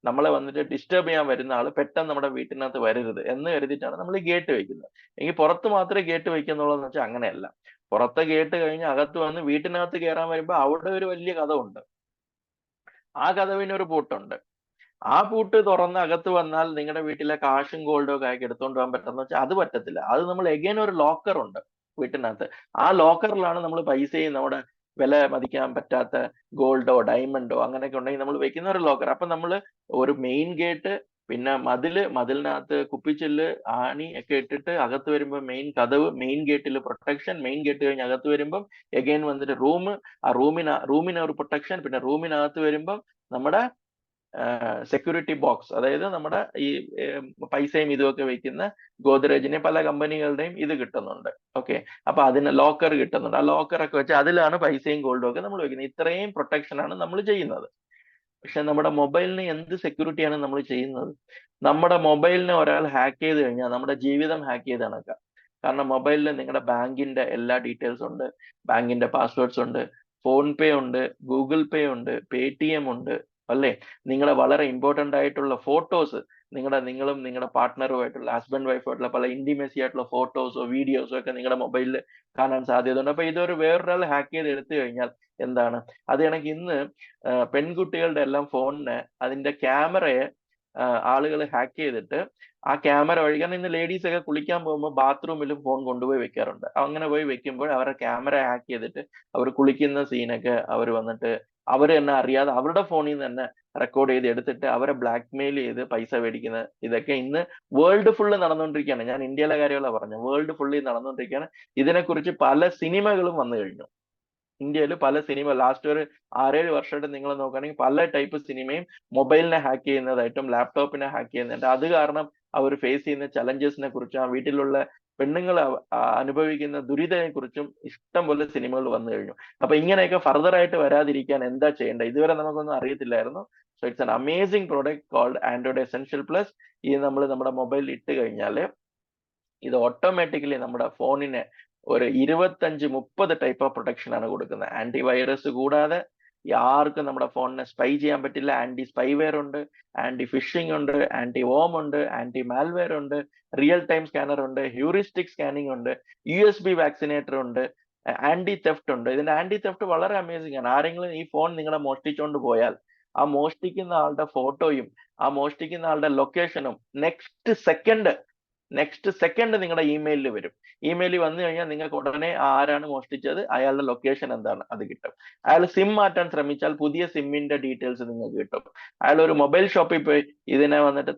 നമ്മളെ വന്നിട്ട് ഡിസ്റ്റർബ് ചെയ്യാൻ വരുന്ന ആള് പെട്ടെന്ന് നമ്മുടെ വീട്ടിനകത്ത് വരരുത് എന്ന് കരുതിയിട്ടാണ് നമ്മൾ ഈ ഗേറ്റ് വെക്കുന്നത്. എങ്കിൽ പുറത്ത് മാത്രമേ ഗേറ്റ് വെക്കുന്നുള്ളതെന്ന് വെച്ചാൽ അങ്ങനെയല്ല. പുറത്തെ ഗേറ്റ് കഴിഞ്ഞ് അകത്ത് വന്ന് വീട്ടിനകത്ത് കയറാൻ വരുമ്പോൾ അവിടെ ഒരു വലിയ കഥവുണ്ട്. ആ കഥവിന് ഒരു പൂട്ടുണ്ട്. ആ പൂട്ട് തുറന്ന് അകത്ത് വന്നാൽ നിങ്ങളുടെ വീട്ടിലെ കാശും ഗോൾഡും ഒക്കെ ആക്കി എടുത്തോണ്ട് പോകാൻ പറ്റുന്ന വെച്ചാൽ അത് പറ്റത്തില്ല. അത് നമ്മൾ എഗൈൻ ഒരു ലോക്കർ ഉണ്ട് വീട്ടിനകത്ത്. ആ ലോക്കറിലാണ് നമ്മൾ പൈസയും നമ്മുടെ വില മതിക്കാൻ പറ്റാത്ത ഗോൾഡോ ഡയമണ്ടോ അങ്ങനെയൊക്കെ ഉണ്ടെങ്കിൽ നമ്മൾ വെക്കുന്ന ഒരു ലോക്കർ. അപ്പൊ നമ്മൾ ഒരു മെയിൻ ഗേറ്റ്, പിന്നെ മതിലിനകത്ത് കുപ്പിച്ചില്ല്, ആണി ഒക്കെ ഇട്ടിട്ട് അകത്ത് വരുമ്പോൾ മെയിൻ കതവ്, മെയിൻ ഗേറ്റിൽ പ്രൊട്ടക്ഷൻ, മെയിൻ ഗേറ്റ് കഴിഞ്ഞ് അകത്ത് വരുമ്പം എഗൈൻ വന്നിട്ട് റൂം, ആ റൂമിന് ഒരു പ്രൊട്ടക്ഷൻ, പിന്നെ റൂമിനകത്ത് വരുമ്പം നമ്മുടെ സെക്യൂരിറ്റി ബോക്സ്, അതായത് നമ്മുടെ ഈ പൈസയും ഇതുമൊക്കെ വെക്കുന്ന ഗോദ്രേജിനെ പല കമ്പനികളുടെയും ഇത് കിട്ടുന്നുണ്ട്. ഓക്കെ, അപ്പൊ അതിന് ലോക്കർ കിട്ടുന്നുണ്ട്. ആ ലോക്കറൊക്കെ വെച്ച് അതിലാണ് പൈസയും ഗോൾഡും ഒക്കെ നമ്മൾ വെക്കുന്നത്. ഇത്രയും പ്രൊട്ടക്ഷൻ ആണ് നമ്മൾ ചെയ്യുന്നത്. പക്ഷെ നമ്മുടെ മൊബൈലിന് എന്ത് സെക്യൂരിറ്റിയാണ് നമ്മൾ ചെയ്യുന്നത്? നമ്മുടെ മൊബൈലിനെ ഒരാൾ ഹാക്ക് ചെയ്ത് കഴിഞ്ഞാൽ നമ്മുടെ ജീവിതം ഹാക്ക് ചെയ്ത് കണക്കാം. കാരണം മൊബൈലിൽ നിങ്ങളുടെ ബാങ്കിന്റെ എല്ലാ ഡീറ്റെയിൽസ് ഉണ്ട്, ബാങ്കിന്റെ പാസ്വേഡ്സ് ഉണ്ട്, ഫോൺ പേ ഉണ്ട്, ഗൂഗിൾ പേ ഉണ്ട്, പേടിഎം ഉണ്ട്, അല്ലേ? നിങ്ങളുടെ വളരെ ഇമ്പോർട്ടന്റ് ആയിട്ടുള്ള ഫോട്ടോസ്, നിങ്ങളും നിങ്ങളുടെ പാർട്ട്ണറുമായിട്ടുള്ള, ഹസ്ബൻഡ് വൈഫായിട്ടുള്ള പല ഇന്റിമസി ആയിട്ടുള്ള ഫോട്ടോസോ വീഡിയോസോ ഒക്കെ നിങ്ങളുടെ മൊബൈലിൽ കാണാൻ സാധ്യതയുണ്ട്. അപ്പൊ ഇതൊരു വേറൊരാൾ ഹാക്ക് ചെയ്ത് എടുത്തു കഴിഞ്ഞാൽ എന്താണ്? അത് കണക്ക് ഇന്ന് പെൺകുട്ടികളുടെ എല്ലാം ഫോണിന് അതിന്റെ ക്യാമറയെ ആളുകൾ ഹാക്ക് ചെയ്തിട്ട് ആ ക്യാമറ വഴി, കാരണം ഇന്ന് ലേഡീസ് ഒക്കെ കുളിക്കാൻ പോകുമ്പോൾ ബാത്റൂമിലും ഫോൺ കൊണ്ടുപോയി വെക്കാറുണ്ട്. അങ്ങനെ പോയി വെക്കുമ്പോൾ അവരുടെ ക്യാമറ ഹാക്ക് ചെയ്തിട്ട് അവർ കുളിക്കുന്ന സീനൊക്കെ അവർ വന്നിട്ട് അവർ തന്നെ അറിയാതെ അവരുടെ ഫോണിൽ നിന്ന് തന്നെ റെക്കോർഡ് ചെയ്ത് എടുത്തിട്ട് അവരെ ബ്ലാക്ക്മെയിൽ ചെയ്ത് പൈസ മേടിക്കുന്ന ഇതൊക്കെ ഇന്ന് വേൾഡ് ഫുള്ള് നടന്നുകൊണ്ടിരിക്കുകയാണ്. ഞാൻ ഇന്ത്യയിലെ കാര്യങ്ങളാണ് പറഞ്ഞത്, വേൾഡ് ഫുള്ളി നടന്നുകൊണ്ടിരിക്കുകയാണ്. ഇതിനെക്കുറിച്ച് പല സിനിമകളും വന്നു കഴിഞ്ഞു. ഇന്ത്യയിൽ പല സിനിമ ലാസ്റ്റ് ഒരു 6-7 വർഷമായിട്ട് നിങ്ങൾ നോക്കുകയാണെങ്കിൽ പല ടൈപ്പ് സിനിമയും മൊബൈലിനെ ഹാക്ക് ചെയ്യുന്നതായിട്ടും ലാപ്ടോപ്പിനെ ഹാക്ക് ചെയ്യുന്നതായിട്ടും, അത് കാരണം അവർ ഫേസ് ചെയ്യുന്ന ചലഞ്ചസിനെ കുറിച്ചും ആ വീട്ടിലുള്ള പെണ്ണുങ്ങൾ അനുഭവിക്കുന്ന ദുരിതത്തെ കുറിച്ചും ഇഷ്ടം പോലെ സിനിമകൾ വന്നു കഴിഞ്ഞു. അപ്പൊ ഇങ്ങനെയൊക്കെ ഫർദർ ആയിട്ട് വരാതിരിക്കാൻ എന്താ ചെയ്യേണ്ടത്? ഇതുവരെ നമുക്കൊന്നും അറിയത്തില്ലായിരുന്നു. So it's an amazing product called Android essential plus. ഈ നമ്മൾ നമ്മുടെ മൊബൈലിൽ ഇട്ട് കഴിഞ്ഞാൽ ഇത് ഓട്ടോമാറ്റിക്കലി നമ്മുടെ ഫോണിനെ ഒരു 25-30 ടൈപ്പ് ഓഫ് പ്രൊട്ടക്ഷൻ ആണ് കൊടുക്കുന്നത്. ആന്റിവൈറസ് കൂടാതെ ആർക്കും നമ്മുടെ ഫോണിനെ സ്പൈ ചെയ്യാൻ പറ്റില്ല. ആന്റി സ്പൈവെയർ ഉണ്ട്, ആന്റി ഫിഷിംഗ് ഉണ്ട്, ആന്റി വോം ഉണ്ട്, ആന്റി മാൽവെയർ ഉണ്ട്, റിയൽ ടൈം സ്കാനർ ഉണ്ട്, ഹ്യൂറിസ്റ്റിക് സ്കാനിങ് ഉണ്ട്, USB വാക്സിനേറ്റർ ഉണ്ട്, ആന്റി തെഫ്റ്റ് ഉണ്ട്. ഇതിന്റെ ആന്റി തെഫ്റ്റ് വളരെ അമേസിംഗ് ആണ്. ആരെങ്കിലും ഈ ഫോൺ നിങ്ങളെ മോഷ്ടിച്ചുകൊണ്ട് പോയാൽ ആ മോഷ്ടിക്കുന്ന ആളുടെ ഫോട്ടോയും ആ മോഷ്ടിക്കുന്ന ആളുടെ ലൊക്കേഷനും നെക്സ്റ്റ് സെക്കൻഡ് നിങ്ങളുടെ ഇമെയിലിൽ വരും. ഇമെയിലിൽ വന്നു കഴിഞ്ഞാൽ നിങ്ങൾക്ക് ഉടനെ ആരാണ് മോഷ്ടിച്ചത്, അയാളുടെ ലൊക്കേഷൻ എന്താണ്, അത് കിട്ടും. അയാൾ സിം മാറ്റാൻ ശ്രമിച്ചാൽ പുതിയ സിമ്മിന്റെ ഡീറ്റെയിൽസ് നിങ്ങൾക്ക് കിട്ടും. അയാൾ ഒരു മൊബൈൽ ഷോപ്പിൽ പോയി ഇതിനെ വന്നിട്ട്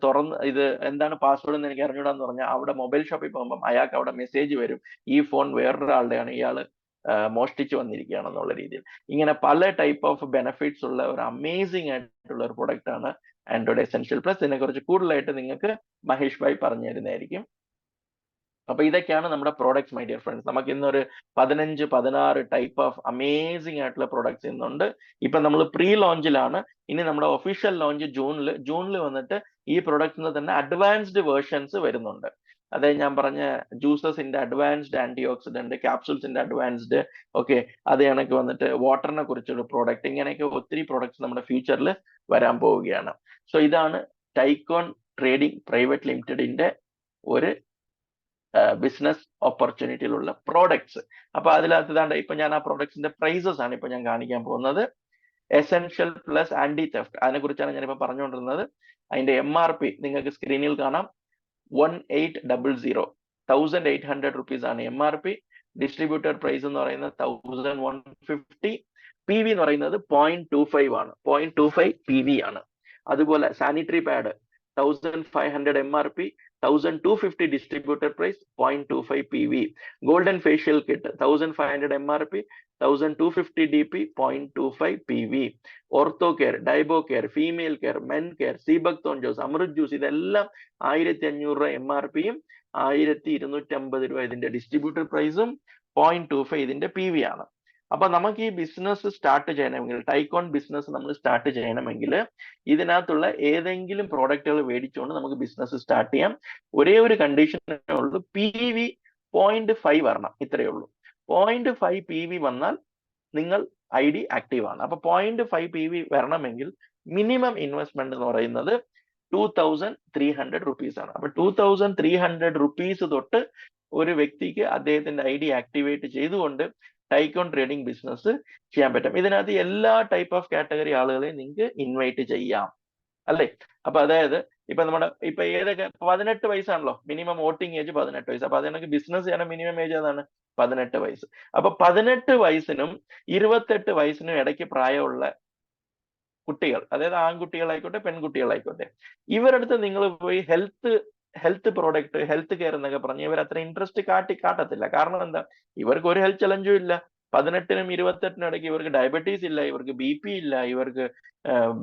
ഇത് എന്താണ് പാസ്വേഡ് എന്ന് എനിക്ക് അറിഞ്ഞൂടാന്ന് പറഞ്ഞാൽ അവിടെ മൊബൈൽ ഷോപ്പിൽ പോകുമ്പോൾ അയാൾക്ക് അവിടെ മെസ്സേജ് വരും, ഈ ഫോൺ വേറൊരാളുടെയാണ്, ഇയാൾ മോഷ്ടിച്ചു വന്നിരിക്കുകയാണെന്നുള്ള രീതിയിൽ. ഇങ്ങനെ പല ടൈപ്പ് ഓഫ് ബെനിഫിറ്റ്സ് ഉള്ള ഒരു അമേസിംഗ് ആയിട്ടുള്ള ഒരു പ്രൊഡക്റ്റ് ആണ് ആൻഡ്രോയിഡ് എസെൻഷ്യൽ പ്ലസ്. ഇതിനെക്കുറിച്ച് കൂടുതലായിട്ട് നിങ്ങൾക്ക് മഹേഷ് ഭായ് പറഞ്ഞു തരുന്നതായിരിക്കും. അപ്പൊ ഇതൊക്കെയാണ് നമ്മുടെ പ്രോഡക്ട്സ് മൈ ഡിയർ ഫ്രണ്ട്സ്. നമുക്ക് ഇന്നൊരു 15-16 ടൈപ്പ് ഓഫ് അമേസിംഗ് ആയിട്ടുള്ള പ്രോഡക്ട്സ് ഇന്നുണ്ട്. ഇപ്പൊ നമ്മൾ പ്രീ ലോഞ്ചിലാണ്. ഇനി നമ്മുടെ ഒഫീഷ്യൽ ലോഞ്ച് ജൂണിൽ വന്നിട്ട് ഈ പ്രൊഡക്ട്സിന് തന്നെ അഡ്വാൻസ്ഡ് വേർഷൻസ് വരുന്നുണ്ട്. അതായത് ഞാൻ പറഞ്ഞ ജ്യൂസസിന്റെ അഡ്വാൻസ്ഡ് ആന്റി ഓക്സിഡന്റ്, ക്യാപ്സൂൾസിന്റെ അഡ്വാൻസ്ഡ്, ഓക്കെ, അത് കണക്ക് വന്നിട്ട് വാട്ടറിനെ കുറിച്ചൊരു പ്രോഡക്റ്റ്, ഇങ്ങനെയൊക്കെ ഒത്തിരി പ്രോഡക്ട്സ് നമ്മുടെ ഫ്യൂച്ചറിൽ വരാൻ പോവുകയാണ്. സോ ഇതാണ് ടൈക്കോൺ ട്രേഡിംഗ് പ്രൈവറ്റ് ലിമിറ്റഡിന്റെ ഒരു ബിസിനസ് ഓപ്പർച്യൂണിറ്റിയിലുള്ള പ്രോഡക്ട്സ്. അപ്പൊ അതിനകത്ത് ഇപ്പൊ ഞാൻ ആ പ്രോഡക്ട്സിന്റെ പ്രൈസസ് ആണ് ഇപ്പൊ ഞാൻ കാണിക്കാൻ പോകുന്നത്. എസെൻഷ്യൽ പ്ലസ് ആന്റി തെഫ്റ്റ്, അതിനെ കുറിച്ചാണ് ഞാനിപ്പോ പറഞ്ഞുകൊണ്ടിരുന്നത്. അതിന്റെ MRP നിങ്ങൾക്ക് സ്ക്രീനിൽ കാണാം. 1800, 1800 റുപ്പീസ് ആണ് MRP. ഡിസ്ട്രിബ്യൂട്ടർ പ്രൈസ് എന്ന് പറയുന്നത് 1150. PV എന്ന് പറയുന്നത് 0.25 ആണ്. 0.25 PV ആണ്. അതുപോലെ sanitary pad 1500 MRP, 1250 distributor price, 0.25 PV. Golden facial kit 1500 MRP, 1250 DP, 0.25 PV. Ortho care, Dibo care, female care, men care, Sebuctone juice, Amrut juice, ഇതെല്ലാം 1500 MRPയും 1250 രൂപ ഇതിന്റെ ഡിസ്ട്രിബ്യൂട്ടർ പ്രൈസും 0.25 ഇതിന്റെ PV ആണ്. അപ്പൊ നമുക്ക് ഈ ബിസിനസ് സ്റ്റാർട്ട് ചെയ്യണമെങ്കിൽ, ടൈക്കോൺ ബിസിനസ് നമ്മൾ സ്റ്റാർട്ട് ചെയ്യണമെങ്കിൽ ഇതിനകത്തുള്ള ഏതെങ്കിലും പ്രോഡക്റ്റുകൾ മേടിച്ചുകൊണ്ട് നമുക്ക് ബിസിനസ് സ്റ്റാർട്ട് ചെയ്യാം. ഒരേ ഒരു കണ്ടീഷനേ ഉള്ളൂ, PV 0.5 വരണം, ഇത്രയേ ഉള്ളൂ. 0.5 PV വന്നാൽ നിങ്ങൾ ID ആക്റ്റീവ് ആണ്. അപ്പൊ 0.5 PV വരണമെങ്കിൽ മിനിമം ഇൻവെസ്റ്റ്മെന്റ് എന്ന് പറയുന്നത് 2300 റുപ്പീസ് ആണ്. അപ്പൊ 2300 റുപ്പീസ് തൊട്ട് ഒരു വ്യക്തിക്ക് അദ്ദേഹത്തിന്റെ ID ആക്ടിവേറ്റ് ചെയ്തുകൊണ്ട് ടൈക്കോൺ ട്രേഡിംഗ് ബിസിനസ് ചെയ്യാൻ പറ്റും. ഇതിനകത്ത് എല്ലാ ടൈപ്പ് ഓഫ് കാറ്റഗറി ആളുകളെ നിങ്ങൾക്ക് ഇൻവൈറ്റ് ചെയ്യാം, അല്ലേ? അപ്പൊ അതായത് ഇപ്പൊ ഏതൊക്കെ 18 വയസ്സാണല്ലോ മിനിമം വോട്ടിംഗ് ഏജ്, 18 വയസ്സ്. അപ്പൊ അതിനൊക്കെ ബിസിനസ് ചെയ്യാൻ മിനിമം ഏജ് ഏതാണ്? 18 വയസ്സ്. അപ്പൊ 18 വയസ്സിനും 28 വയസ്സിനും ഇടയ്ക്ക് പ്രായമുള്ള കുട്ടികൾ, അതായത് ആൺകുട്ടികളായിക്കോട്ടെ പെൺകുട്ടികളായിക്കോട്ടെ, ഇവരടുത്ത് നിങ്ങൾ പോയി ഹെൽത്ത് പ്രോഡക്റ്റ്, ഹെൽത്ത് കെയർ എന്നൊക്കെ പറഞ്ഞ് ഇവർ അത്ര ഇൻട്രസ്റ്റ് കാട്ടത്തില്ല. കാരണം എന്താ? ഇവർക്ക് ഒരു ഹെൽത്ത് ചലഞ്ചും ഇല്ല. 18നും 28നും ഇടയ്ക്ക് ഇവർക്ക് ഡയബറ്റീസ് ഇല്ല, ഇവർക്ക് BP ഇല്ല, ഇവർക്ക്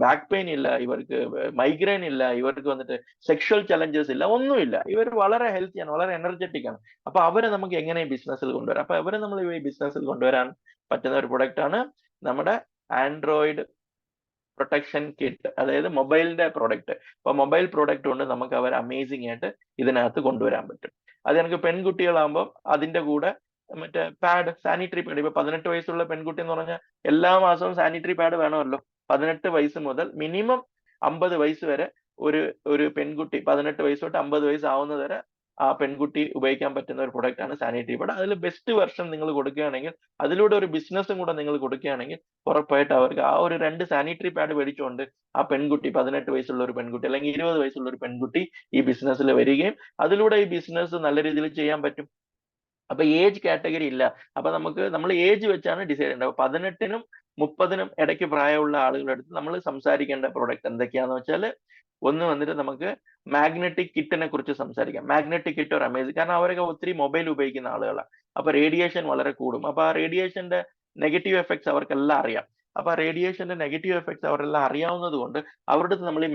ബാക്ക് പെയിൻ ഇല്ല, ഇവർക്ക് മൈഗ്രെയിൻ ഇല്ല, ഇവർക്ക് വന്നിട്ട് സെക്ഷൽ ചലഞ്ചസ് ഇല്ല, ഒന്നുമില്ല. ഇവർ വളരെ ഹെൽത്തിയാണ്, വളരെ എനർജറ്റിക് ആണ്. അപ്പൊ അവരെ നമുക്ക് എങ്ങനെ ബിസിനസ്സിൽ കൊണ്ടുവരാം? അപ്പൊ അവരെ നമ്മൾ ഈ ബിസിനസ്സിൽ കൊണ്ടുവരാൻ പറ്റുന്ന ഒരു പ്രൊഡക്റ്റ് ആണ് നമ്മുടെ ആൻഡ്രോയിഡ് പ്രൊട്ടക്ഷൻ കിറ്റ്, അതായത് മൊബൈലിന്റെ പ്രോഡക്റ്റ്. അപ്പൊ മൊബൈൽ പ്രോഡക്റ്റ് കൊണ്ട് നമുക്ക് അവർ അമേസിംഗ് ആയിട്ട് ഇതിനകത്ത് കൊണ്ടുവരാൻ പറ്റും. അത് എനിക്ക് പെൺകുട്ടികളാകുമ്പോൾ അതിന്റെ കൂടെ മറ്റേ പാഡ്, സാനിറ്ററി പാഡ്. ഇപ്പൊ 18 വയസ്സുള്ള പെൺകുട്ടി എന്ന് പറഞ്ഞാൽ എല്ലാ മാസവും സാനിറ്ററി പാഡ് വേണമല്ലോ. 18 വയസ്സ് മുതൽ മിനിമം 50 വയസ്സ് വരെ ഒരു പെൺകുട്ടി, 18 വയസ്സ് തൊട്ട് 50 വയസ്സ് ആവുന്നത് വരെ ആ പെൺകുട്ടി ഉപയോഗിക്കാൻ പറ്റുന്ന ഒരു പ്രൊഡക്റ്റ് ആണ് സാനിറ്ററി പാഡ്. അതിൽ ബെസ്റ്റ് വെർഷൻ നിങ്ങൾ കൊടുക്കുകയാണെങ്കിൽ, അതിലൂടെ ഒരു ബിസിനസ്സും കൂടെ നിങ്ങൾ കൊടുക്കുകയാണെങ്കിൽ, ഉറപ്പായിട്ട് അവർക്ക് ആ ഒരു 2 സാനിറ്ററി പാഡ് മേടിച്ചുകൊണ്ട് ആ പെൺകുട്ടി, 18 വയസ്സുള്ള ഒരു പെൺകുട്ടി അല്ലെങ്കിൽ 20 വയസ്സുള്ള ഒരു പെൺകുട്ടി ഈ ബിസിനസ്സിൽ വരികയും അതിലൂടെ ഈ ബിസിനസ് നല്ല രീതിയിൽ ചെയ്യാൻ പറ്റും. അപ്പൊ ഏജ് കാറ്റഗറി ഇല്ല. അപ്പൊ നമ്മൾ ഏജ് വെച്ചാണ് ഡിസൈഡ് ചെയ്യേണ്ടത്. 18നും 30നും ഇടയ്ക്ക് പ്രായമുള്ള ആളുകളുടെ അടുത്ത് നമ്മൾ സംസാരിക്കേണ്ട പ്രോഡക്റ്റ് എന്തൊക്കെയാന്ന് വെച്ചാൽ, ഒന്ന് വന്നിട്ട് നമുക്ക് മാഗ്നറ്റിക് കിറ്റിനെ കുറിച്ച് സംസാരിക്കാം. മാഗ്നറ്റിക് കിറ്റ് ഒരു അമേസിംഗ്, കാരണം അവരൊക്കെ ഒത്തിരി മൊബൈൽ ഉപയോഗിക്കുന്ന ആളുകളാണ്. അപ്പൊ റേഡിയേഷൻ വളരെ കൂടും. അപ്പൊ ആ റേഡിയേഷന്റെ നെഗറ്റീവ് എഫക്ട്സ് അവർക്കെല്ലാം അറിയാം. അപ്പൊ ആ റേഡിയേഷന്റെ നെഗറ്റീവ് എഫക്ട്സ് അവരെല്ലാം അറിയാവുന്നത് കൊണ്ട് അവരുടെ നമ്മൾ ഈ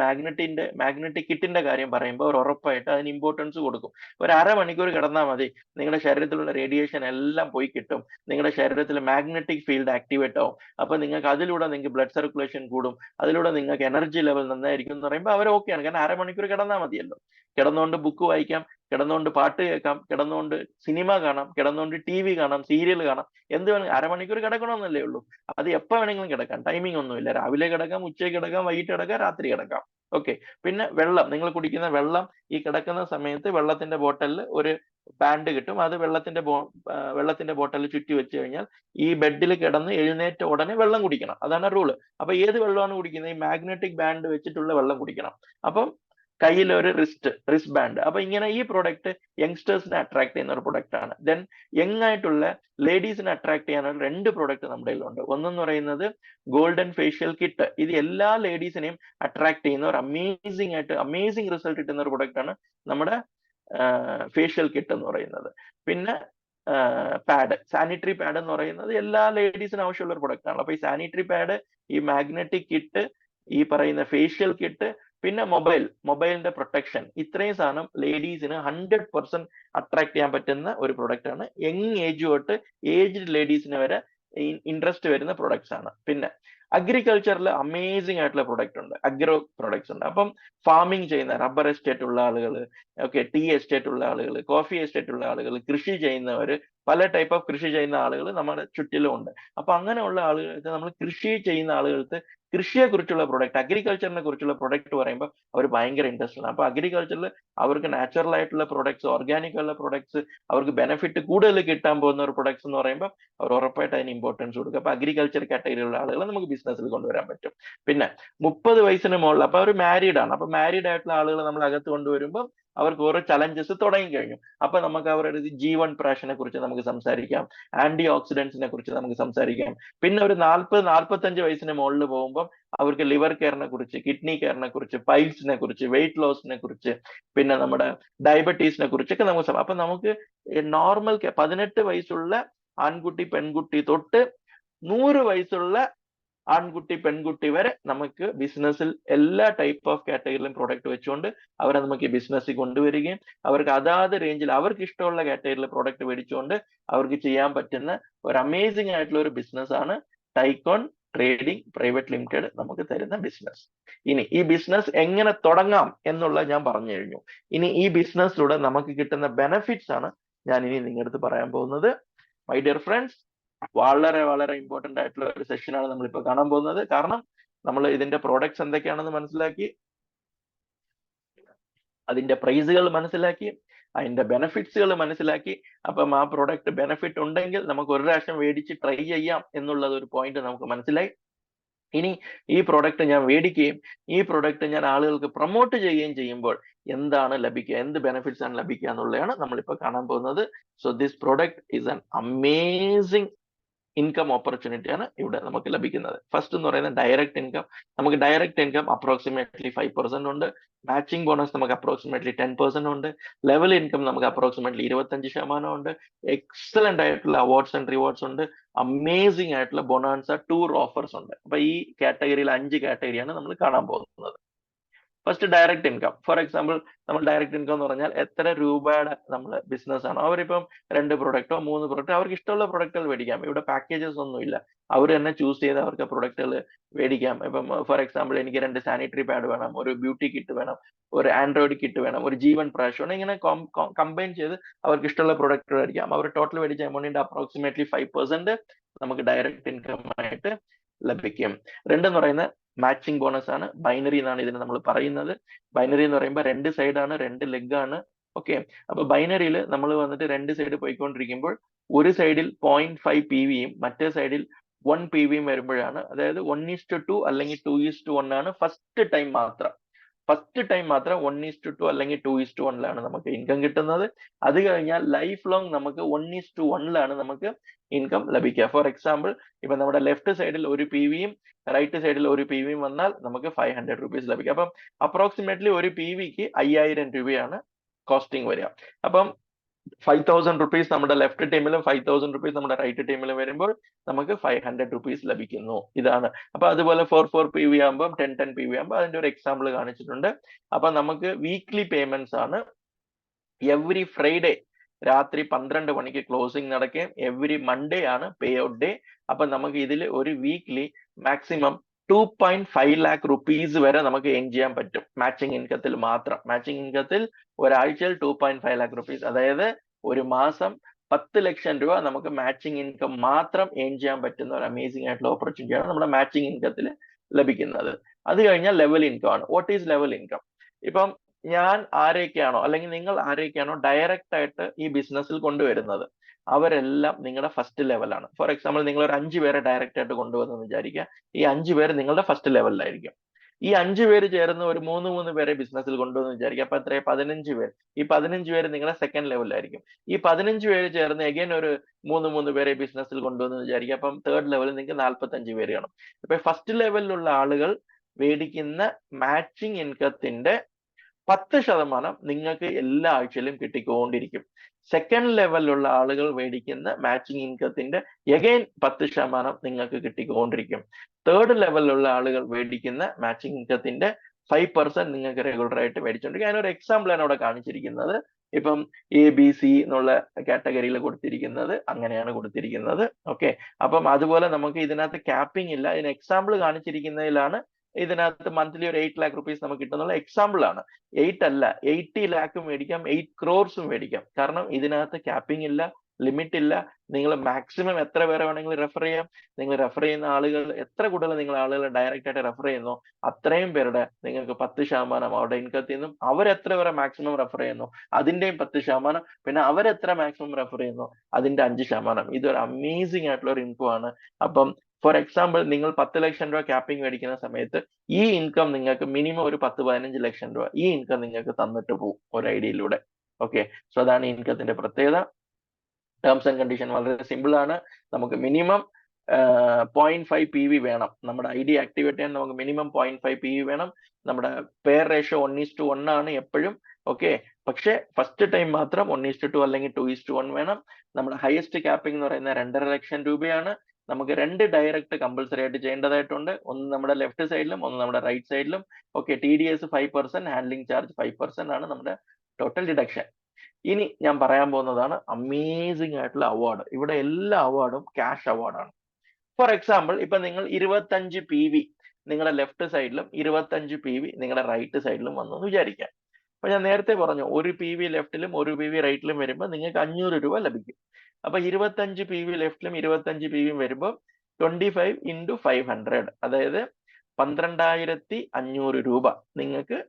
മാഗ്നറ്റിക് കിറ്റിന്റെ കാര്യം പറയുമ്പോൾ അവർ ഉറപ്പായിട്ട് അതിന് ഇമ്പോർട്ടൻസ് കൊടുക്കും. ഒരു അരമണിക്കൂർ കിടന്നാൽ മതി, നിങ്ങളുടെ ശരീരത്തിലുള്ള റേഡിയേഷൻ എല്ലാം പോയി കിട്ടും, നിങ്ങളുടെ ശരീരത്തിൽ മാഗ്നറ്റിക് ഫീൽഡ് ആക്ടിവേറ്റ് ആവും. അപ്പൊ നിങ്ങൾക്ക് അതിലൂടെ നിങ്ങൾക്ക് ബ്ലഡ് സർക്കുലേഷൻ കൂടും, അതിലൂടെ നിങ്ങൾക്ക് എനർജി ലെവൽ നന്നായിരിക്കും എന്ന് പറയുമ്പോൾ അവർ ഓക്കെയാണ്. കാരണം അരമണിക്കൂർ കിടന്നാൽ മതിയല്ലോ. കിടന്നുകൊണ്ട് ബുക്ക് വായിക്കാം, കിടന്നുകൊണ്ട് പാട്ട് കേൾക്കാം, കിടന്നുകൊണ്ട് സിനിമ കാണാം, കിടന്നുകൊണ്ട് TV കാണാം, സീരിയൽ കാണാം, എന്ത് വേണമെങ്കിലും. അരമണിക്കൂർ കിടക്കണമെന്നല്ലേ ഉള്ളൂ. അത് എപ്പോ വേണമെങ്കിലും കിടക്കാം, ടൈമിംഗ് ഒന്നുമില്ല. രാവിലെ കിടക്കാം, ഉച്ചയ്ക്ക് കിടക്കാം, വൈകിട്ട് കിടക്കാം, രാത്രി കിടക്കാം. ഓക്കെ. പിന്നെ വെള്ളം, നിങ്ങൾ കുടിക്കുന്ന വെള്ളം, ഈ കിടക്കുന്ന സമയത്ത് വെള്ളത്തിന്റെ ബോട്ടലിൽ ഒരു ബാൻഡ് കിട്ടും. അത് വെള്ളത്തിന്റെ ബോട്ടലിൽ ചുറ്റി വെച്ച് കഴിഞ്ഞാൽ ഈ ബെഡിൽ കിടന്ന് എഴുന്നേറ്റ ഉടനെ വെള്ളം കുടിക്കണം. അതാണ് റൂള്. അപ്പൊ ഏത് വെള്ളമാണ് കുടിക്കുന്നത്? ഈ മാഗ്നറ്റിക് ബാൻഡ് വെച്ചിട്ടുള്ള വെള്ളം കുടിക്കണം. അപ്പം കയ്യിൽ ഒരു റിസ്റ്റ് ബാൻഡ്. അപ്പൊ ഇങ്ങനെ ഈ പ്രൊഡക്റ്റ് യങ്സ്റ്റേഴ്സിനെ അട്രാക്ട് ചെയ്യുന്ന ഒരു പ്രൊഡക്റ്റ് ആണ്. ദെൻ യങ് ആയിട്ടുള്ള ലേഡീസിനെ അട്രാക്ട് ചെയ്യാനുള്ള 2 പ്രൊഡക്റ്റ് നമ്മുടെ കയ്യിലുണ്ട്. ഒന്നെന്ന് പറയുന്നത് ഗോൾഡൻ ഫേഷ്യൽ കിറ്റ്. ഇത് എല്ലാ ലേഡീസിനെയും അട്രാക്ട് ചെയ്യുന്ന ഒരു അമേസിംഗ് റിസൾട്ട് കിട്ടുന്ന ഒരു പ്രൊഡക്റ്റ് ആണ് നമ്മുടെ ഫേഷ്യൽ കിറ്റ് എന്ന് പറയുന്നത്. പിന്നെ പാഡ്, സാനിറ്ററി പാഡ് എന്ന് പറയുന്നത് എല്ലാ ലേഡീസിനും ആവശ്യമുള്ള ഒരു പ്രൊഡക്റ്റ് ആണ്. അപ്പൊ ഈ സാനിറ്ററി പാഡ്, ഈ മാഗ്നറ്റിക് കിറ്റ്, ഈ പറയുന്ന ഫേഷ്യൽ കിറ്റ്, പിന്നെ മൊബൈലിന്റെ പ്രൊട്ടക്ഷൻ, ഇത്രയും സാധനം ലേഡീസിന് 100% അട്രാക്ട് ചെയ്യാൻ പറ്റുന്ന ഒരു പ്രൊഡക്റ്റ് ആണ്. യങ് ഏജ് തൊട്ട് ഏജ്ഡ് ലേഡീസിന് വരെ ഇൻട്രസ്റ്റ് വരുന്ന പ്രൊഡക്ട്സ് ആണ്. പിന്നെ അഗ്രികൾച്ചറിൽ അമേസിംഗ് ആയിട്ടുള്ള പ്രൊഡക്റ്റ് ഉണ്ട്, അഗ്രോ പ്രൊഡക്ട്സ് ഉണ്ട്. അപ്പം ഫാമിംഗ് ചെയ്യുന്ന റബ്ബർ എസ്റ്റേറ്റ് ഉള്ള ആളുകൾ, ഓക്കെ, ടീ എസ്റ്റേറ്റ് ഉള്ള ആളുകൾ, കോഫി എസ്റ്റേറ്റ് ഉള്ള ആളുകൾ, കൃഷി ചെയ്യുന്നവർ, പല ടൈപ്പ് ഓഫ് കൃഷി ചെയ്യുന്ന ആളുകൾ നമ്മുടെ ചുറ്റിലും ഉണ്ട്. അപ്പൊ അങ്ങനെയുള്ള ആളുകൾക്ക്, നമ്മൾ കൃഷി ചെയ്യുന്ന ആളുകൾക്ക് കൃഷിയെ കുറിച്ചുള്ള പ്രൊഡക്റ്റ്, അഗ്രികൾച്ചറിനെ കുറിച്ചുള്ള പ്രൊഡക്റ്റ് പറയുമ്പോൾ അവർ ഭയങ്കര ഇൻട്രസ്റ്റ് ആണ്. അപ്പൊ അഗ്രികൾച്ചറിൽ അവർക്ക് നാച്ചുറൽ ആയിട്ടുള്ള പ്രൊഡക്ട്സ്, ഓർഗാനിക് ഉള്ള പ്രൊഡക്ട്സ്, അവർക്ക് ബെനിഫിറ്റ് കൂടുതൽ കിട്ടാൻ പോകുന്ന ഒരു പ്രൊഡക്ട്സ് എന്ന് പറയുമ്പോൾ അവർ ഉറപ്പായിട്ട് അതിന് ഇമ്പോർട്ടൻസ് കൊടുക്കും. അപ്പൊ അഗ്രികൾച്ചർ കാറ്റഗറിയിലുള്ള ആളുകളെ നമുക്ക് ബിസിനസ്സിൽ കൊണ്ടുവരാൻ പറ്റും. പിന്നെ 30 വയസ്സിന് മുകളിൽ, അപ്പൊ അവർ മാരീഡ് ആണ്. അപ്പൊ മാരീഡ് ആയിട്ടുള്ള ആളുകൾ നമ്മൾ അകത്ത് കൊണ്ടുവരുമ്പോൾ അവർക്ക് ഓരോ ചലഞ്ചസ് തുടങ്ങി കഴിഞ്ഞു. അപ്പൊ നമുക്ക് അവരുടെ G1 പ്രാഷനെ കുറിച്ച് നമുക്ക് സംസാരിക്കാം, ആന്റി ഓക്സിഡൻസിനെ കുറിച്ച് നമുക്ക് സംസാരിക്കാം. പിന്നെ ഒരു 40-45 വയസ്സിന് മുകളിൽ പോകുമ്പോൾ അവർക്ക് ലിവർ കെയറിനെ കുറിച്ച്, കിഡ്നി കെയറിനെ കുറിച്ച്, പൈൽസിനെ കുറിച്ച്, വെയിറ്റ് ലോസിനെ കുറിച്ച്, പിന്നെ നമ്മുടെ ഡയബറ്റീസിനെ കുറിച്ചൊക്കെ നമുക്ക് അപ്പൊ നമുക്ക് നോർമൽ 18 വയസ്സുള്ള ആൺകുട്ടി പെൺകുട്ടി തൊട്ട് 100 വയസ്സുള്ള ആൺകുട്ടി പെൺകുട്ടി വരെ നമുക്ക് ബിസിനസ്സിൽ എല്ലാ ടൈപ്പ് ഓഫ് കാറ്റഗറിയിലും പ്രൊഡക്റ്റ് വെച്ചുകൊണ്ട് അവരെ നമുക്ക് ഈ ബിസിനസ്സിൽ കൊണ്ടുവരികയും അവർക്ക് അതാത് റേഞ്ചിൽ അവർക്ക് ഇഷ്ടമുള്ള കാറ്റഗറിയിൽ പ്രൊഡക്റ്റ് മേടിച്ചുകൊണ്ട് അവർക്ക് ചെയ്യാൻ പറ്റുന്ന ഒരു അമേസിംഗ് ആയിട്ടുള്ള ഒരു ബിസിനസ് ആണ് ടൈക്കോൺ ട്രേഡിംഗ് പ്രൈവറ്റ് ലിമിറ്റഡ് നമുക്ക് തരുന്ന ബിസിനസ്. ഇനി ഈ ബിസിനസ് എങ്ങനെ തുടങ്ങാം എന്നുള്ളത് ഞാൻ പറഞ്ഞു കഴിഞ്ഞു. ഇനി ഈ ബിസിനസ്സിലൂടെ നമുക്ക് കിട്ടുന്ന ബെനിഫിറ്റ്സ് ആണ് ഞാൻ ഇനി നിങ്ങളുടെ അടുത്ത് പറയാൻ പോകുന്നത്. മൈ ഡിയർ ഫ്രണ്ട്സ്, വളരെ വളരെ ഇമ്പോർട്ടന്റ് ആയിട്ടുള്ള ഒരു സെഷനാണ് നമ്മളിപ്പോൾ കാണാൻ പോകുന്നത്. കാരണം നമ്മൾ ഇതിന്റെ പ്രോഡക്ട്സ് എന്തൊക്കെയാണെന്ന് മനസ്സിലാക്കി, അതിന്റെ പ്രൈസുകൾ മനസ്സിലാക്കി, അതിന്റെ ബെനിഫിറ്റ്സുകൾ മനസ്സിലാക്കി. അപ്പം ആ പ്രോഡക്റ്റ് ബെനിഫിറ്റ് ഉണ്ടെങ്കിൽ നമുക്ക് ഒരു പ്രാവശ്യം മേടിച്ച് ട്രൈ ചെയ്യാം എന്നുള്ളത് ഒരു പോയിന്റ് നമുക്ക് മനസ്സിലായി. ഇനി ഈ പ്രോഡക്റ്റ് ഞാൻ മേടിക്കുകയും ഈ പ്രോഡക്റ്റ് ഞാൻ ആളുകൾക്ക് പ്രൊമോട്ട് ചെയ്യുകയും ചെയ്യുമ്പോൾ എന്താണ് ലഭിക്കുക, എന്ത് ബെനിഫിറ്റ്സ് ആണ് ലഭിക്കുക എന്നുള്ളതാണ് നമ്മളിപ്പോൾ കാണാൻ പോകുന്നത്. So this product is an amazing income opportunity ആണ് ഇവിടെ നമുക്ക് ലഭിക്കുന്നത്. ഫസ്റ്റ് എന്ന് പറയുന്നത് ഡയറക്റ്റ് ഇൻകം. നമുക്ക് ഡയറക്റ്റ് ഇൻകം അപ്രോക്സിമേറ്റ്ലി 5% ഉണ്ട്. മാച്ചിങ് ബോണസ് നമുക്ക് അപ്രോക്സിമേറ്റ്ലി 10% ഉണ്ട്. ലെവൽ ഇൻകം നമുക്ക് അപ്രോക്സിമേറ്റ്ലി 25% ഉണ്ട്. എക്സലന്റ് ആയിട്ടുള്ള അവാർഡ്സ് ആൻഡ് റിവാർഡ്സ് ഉണ്ട്. അമേസിംഗ് ആയിട്ടുള്ള ബൊണാൻസ ടൂർ ഓഫേഴ്സ് ഉണ്ട്. അപ്പൊ ഈ കാറ്റഗറിയിൽ 5 കാറ്റഗറിയാണ് നമ്മൾ കാണാൻ പോകുന്നത്. First direct income. For example, നമ്മൾ ഡയറക്റ്റ് ഇൻകം എന്ന് പറഞ്ഞാൽ എത്ര രൂപയുടെ നമ്മൾ ബിസിനസ് ആണ്. അവരിപ്പം 2 പ്രൊഡക്റ്റോ 3 പ്രൊഡക്റ്റോ അവർക്ക് ഇഷ്ടമുള്ള പ്രൊഡക്റ്റുകൾ മേടിക്കാം. ഇവിടെ പാക്കേജസ് ഒന്നുമില്ല. അവർ തന്നെ ചൂസ് ചെയ്ത് അവർക്ക് പ്രൊഡക്റ്റുകൾ മേടിക്കാം. ഇപ്പം ഫോർ എക്സാമ്പിൾ, എനിക്ക് 2 സാനിറ്ററി പാഡ് വേണം, ഒരു ബ്യൂട്ടി കിറ്റ് വേണം, ഒരു ആൻഡ്രോയിഡ് കിറ്റ് വേണം, ഒരു G1 പ്രാഷ് വേണം. ഇങ്ങനെ കമ്പൈൻ ചെയ്ത് അവർക്ക് ഇഷ്ടമുള്ള പ്രൊഡക്റ്റ് മേടിക്കാം. അവർ ടോട്ടൽ മേടിച്ച എമൗണ്ടിന്റെ അപ്രോക്സിമേറ്റ്ലി 5% നമുക്ക് ഡയറക്റ്റ് ഇൻകം ആയിട്ട് ലഭിക്കും. 2 എന്ന് പറയുന്നത് മാച്ചിങ് ബോണസ് ആണ്. ബൈനറി എന്നാണ് ഇതിന് നമ്മൾ പറയുന്നത്. ബൈനറി എന്ന് പറയുമ്പോൾ 2 സൈഡാണ്, 2 ലെഗ് ആണ്. ഓക്കെ, അപ്പൊ ബൈനറിയിൽ നമ്മൾ വന്നിട്ട് 2 സൈഡ് പോയിക്കൊണ്ടിരിക്കുമ്പോൾ ഒരു സൈഡിൽ 0.5 PVയും മറ്റേ സൈഡിൽ 1 PVയും വരുമ്പോഴാണ്, അതായത് 1:2 അല്ലെങ്കിൽ 2:1 ആണ് ഫസ്റ്റ് ടൈം മാത്രം 1:2 അല്ലെങ്കിൽ 2:1 നമുക്ക് ഇൻകം കിട്ടുന്നത്. അത് കഴിഞ്ഞാൽ ലൈഫ് ലോങ് നമുക്ക് 1:1 നമുക്ക് ഇൻകം ലഭിക്കുക. ഫോർ എക്സാമ്പിൾ, ഇപ്പൊ നമ്മുടെ ലെഫ്റ്റ് സൈഡിൽ 1 PVയും റൈറ്റ് സൈഡിൽ 1 PVയും വന്നാൽ നമുക്ക് 500 rupees ലഭിക്കും. അപ്പം അപ്രോക്സിമേറ്റ്ലി 1 PVക്ക് 5000 രൂപയാണ് കോസ്റ്റിംഗ് വരിക. അപ്പം 5,000 rupees നമ്മുടെ ലെഫ്റ്റ് ടീമിലും 5,000 rupees നമ്മുടെ റൈറ്റ് ടീമിലും വരുമ്പോൾ നമുക്ക് 500 rupees ലഭിക്കുന്നു. ഇതാണ്. അപ്പൊ അതുപോലെ 4 PV ആകുമ്പോൾ 10 PV ആകുമ്പോൾ അതിന്റെ ഒരു എക്സാമ്പിൾ കാണിച്ചിട്ടുണ്ട്. അപ്പൊ നമുക്ക് വീക്ക്ലി പേയ്മെന്റ്സ് ആണ്. എവറി ഫ്രൈഡേ രാത്രി 12 മണിക്ക് ക്ലോസിംഗ് നടക്കുകയും എവറി മൺഡേ ആണ് പേ ഔട്ട് ഡേ. അപ്പൊ നമുക്ക് ഇതിൽ ഒരു വീക്ക്ലി മാക്സിമം 2.5 lakh rupees വരെ നമുക്ക് എയിം ചെയ്യാൻ പറ്റും. മാച്ചിങ് ഇൻകത്തിൽ മാത്രം. മാച്ചിങ് ഇൻകത്തിൽ ഒരാഴ്ചയിൽ 2.5 lakh rupees, അതായത് ഒരു മാസം 10 ലക്ഷം രൂപ നമുക്ക് മാച്ചിങ് ഇൻകം മാത്രം എയിം ചെയ്യാൻ പറ്റുന്ന ഒരു അമേസിംഗ് ആയിട്ടുള്ള ഓപ്പർച്യൂണിറ്റിയാണ് നമ്മുടെ മാച്ചിങ് ഇൻകത്തിൽ ലഭിക്കുന്നത്. അത് കഴിഞ്ഞാൽ ലെവൽ ഇൻകം ആണ്. What is level income? ഇപ്പം ഞാൻ ആരെയൊക്കെയാണോ അല്ലെങ്കിൽ നിങ്ങൾ ആരെയൊക്കെയാണോ ഡയറക്റ്റ് ആയിട്ട് ഈ ബിസിനസ്സിൽ കൊണ്ടുവരുന്നത് അവരെല്ലാം നിങ്ങളുടെ ഫസ്റ്റ് ലെവലാണ്. ഫോർ എക്സാമ്പിൾ, നിങ്ങൾ ഒരു 5 പേരെ ഡയറക്റ്റ് ആയിട്ട് കൊണ്ടുവന്നെന്ന് വിചാരിക്കുക. ഈ 5 പേര് നിങ്ങളുടെ ഫസ്റ്റ് ലെവലിലായിരിക്കും. ഈ 5 പേര് ചേർന്ന് ഒരു 3 പേരെ ബിസിനസ്സിൽ കൊണ്ടുവന്ന് വിചാരിക്കുക. അപ്പൊ എത്രയും 15 പേര്. ഈ 15 പേര് നിങ്ങളുടെ സെക്കൻഡ് ലെവലിലായിരിക്കും. ഈ 15 പേര് ചേർന്ന് എഗൈൻ ഒരു 3 പേരെ ബിസിനസ്സിൽ കൊണ്ടുവന്ന് വിചാരിക്കുക. അപ്പം തേർഡ് ലെവലിൽ നിങ്ങൾക്ക് 45 പേര് കാണും. ഇപ്പൊ ഫസ്റ്റ് ലെവലിലുള്ള ആളുകൾ മേടിക്കുന്ന മാച്ചിങ് ഇൻകത്തിന്റെ 10% നിങ്ങൾക്ക് എല്ലാ ആഴ്ചയിലും കിട്ടിക്കൊണ്ടിരിക്കും. സെക്കൻഡ് ലെവലിലുള്ള ആളുകൾ മേടിക്കുന്ന മാച്ചിങ് ഇൻകത്തിന്റെ എഗൈൻ 10% നിങ്ങൾക്ക് കിട്ടിക്കൊണ്ടിരിക്കും. തേർഡ് ലെവലിലുള്ള ആളുകൾ മേടിക്കുന്ന മാച്ചിങ് ഇൻകത്തിന്റെ 5% നിങ്ങൾക്ക് റെഗുലർ ആയിട്ട് മേടിച്ചുകൊണ്ടിരിക്കും. അതിനൊരു എക്സാമ്പിൾ ആണ് അവിടെ കാണിച്ചിരിക്കുന്നത്. ഇപ്പം ABC എന്നുള്ള കാറ്റഗറിയിൽ കൊടുത്തിരിക്കുന്നത് അങ്ങനെയാണ് കൊടുത്തിരിക്കുന്നത്. ഓക്കെ, അപ്പം അതുപോലെ നമുക്ക് ഇതിനകത്ത് ക്യാപ്പിംഗ് ഇല്ല. ഇതിന് എക്സാമ്പിൾ കാണിച്ചിരിക്കുന്നതിലാണ് ഇതിനകത്ത് മന്ത്ലി ഒരു 8 lakh rupees നമുക്ക് കിട്ടുന്നുള്ള എക്സാമ്പിൾ ആണ്. 8 അല്ല, 80 lakh മേടിക്കാം, 8 crores മേടിക്കാം. കാരണം ഇതിനകത്ത് ക്യാപ്പിംഗ് ഇല്ല, ലിമിറ്റ് ഇല്ല. നിങ്ങൾ മാക്സിമം എത്ര പേരെ വേണമെങ്കിലും റെഫർ ചെയ്യാം. നിങ്ങൾ റെഫർ ചെയ്യുന്ന ആളുകൾ എത്ര കൂടുതൽ നിങ്ങൾ ആളുകളെ ഡയറക്റ്റ് ആയിട്ട് റെഫർ ചെയ്യുന്നു അത്രയും പേരുടെ നിങ്ങൾക്ക് 10% അവരുടെ ഇൻകത്തിൽ നിന്നും അവരെത്ര പേരെ മാക്സിമം റെഫർ ചെയ്യുന്നു അതിന്റെയും 10%, പിന്നെ അവരെത്ര മാക്സിമം റെഫർ ചെയ്യുന്നു അതിന്റെ 5%. ഇതൊരു അമേസിംഗ് ആയിട്ടുള്ള ഒരു ഇൻകം ആണ്. അപ്പം ഫോർ എക്സാമ്പിൾ നിങ്ങൾ 10 ലക്ഷം രൂപ ക്യാപ്പിംഗ് മേടിക്കുന്ന സമയത്ത് ഈ ഇൻകം നിങ്ങൾക്ക് മിനിമം ഒരു 10-15 ലക്ഷം രൂപ ഈ ഇൻകം നിങ്ങൾക്ക് തന്നിട്ട് പോകും ഒരു ഐഡിയയിലൂടെ. ഓക്കെ, സോ അതാണ് ഈ ഇൻകത്തിന്റെ പ്രത്യേകത. ടേംസ് ആൻഡ് കണ്ടീഷൻ വളരെ സിമ്പിൾ ആണ്. നമുക്ക് മിനിമം 0.5 PV വേണം. നമ്മുടെ ID ആക്ടിവേറ്റ് ചെയ്യാൻ നമുക്ക് മിനിമം 0.5 PV വേണം. നമ്മുടെ പെയർ റേഷ്യോ 1:1 ആണ് എപ്പോഴും. ഓക്കെ, പക്ഷേ ഫസ്റ്റ് ടൈം മാത്രം 1:2 അല്ലെങ്കിൽ 2:1 വേണം. നമ്മുടെ ഹയസ്റ്റ് ക്യാപ്പിംഗ് എന്ന് പറയുന്നത് 2.5 ലക്ഷം രൂപയാണ്. നമുക്ക് 2 ഡയറക്റ്റ് കമ്പൽസറി ആയിട്ട് ചെയ്യേണ്ടതായിട്ടുണ്ട്. ഒന്ന് നമ്മുടെ ലെഫ്റ്റ് സൈഡിലും ഒന്ന് നമ്മുടെ റൈറ്റ് സൈഡിലും. ഓക്കെ, TDS 5%, ഹാൻഡ്ലിംഗ് ചാർജ് 5% ആണ് നമ്മുടെ ടോട്ടൽ ഡിഡക്ഷൻ. ഇനി ഞാൻ പറയാൻ പോകുന്നതാണ് അമേസിംഗ് ആയിട്ടുള്ള അവാർഡ്. ഇവിടെ എല്ലാ അവാർഡും ക്യാഷ് അവാർഡാണ്. ഫോർ എക്സാമ്പിൾ ഇപ്പൊ നിങ്ങൾ 25 PV നിങ്ങളുടെ ലെഫ്റ്റ് സൈഡിലും 25 PV നിങ്ങളുടെ റൈറ്റ് സൈഡിലും വന്നു എന്ന് വിചാരിക്കാം. അപ്പൊ ഞാൻ നേരത്തെ പറഞ്ഞു 1 PV ലെഫ്റ്റിലും 1 PV റൈറ്റിലും വരുമ്പോൾ നിങ്ങൾക്ക് 500 രൂപ ലഭിക്കും. അപ്പൊ 25 PV ലെഫ്റ്റിലും 25 PV വരുമ്പോൾ 25 into 500, അതായത് 12,500 രൂപ നിങ്ങൾക്ക്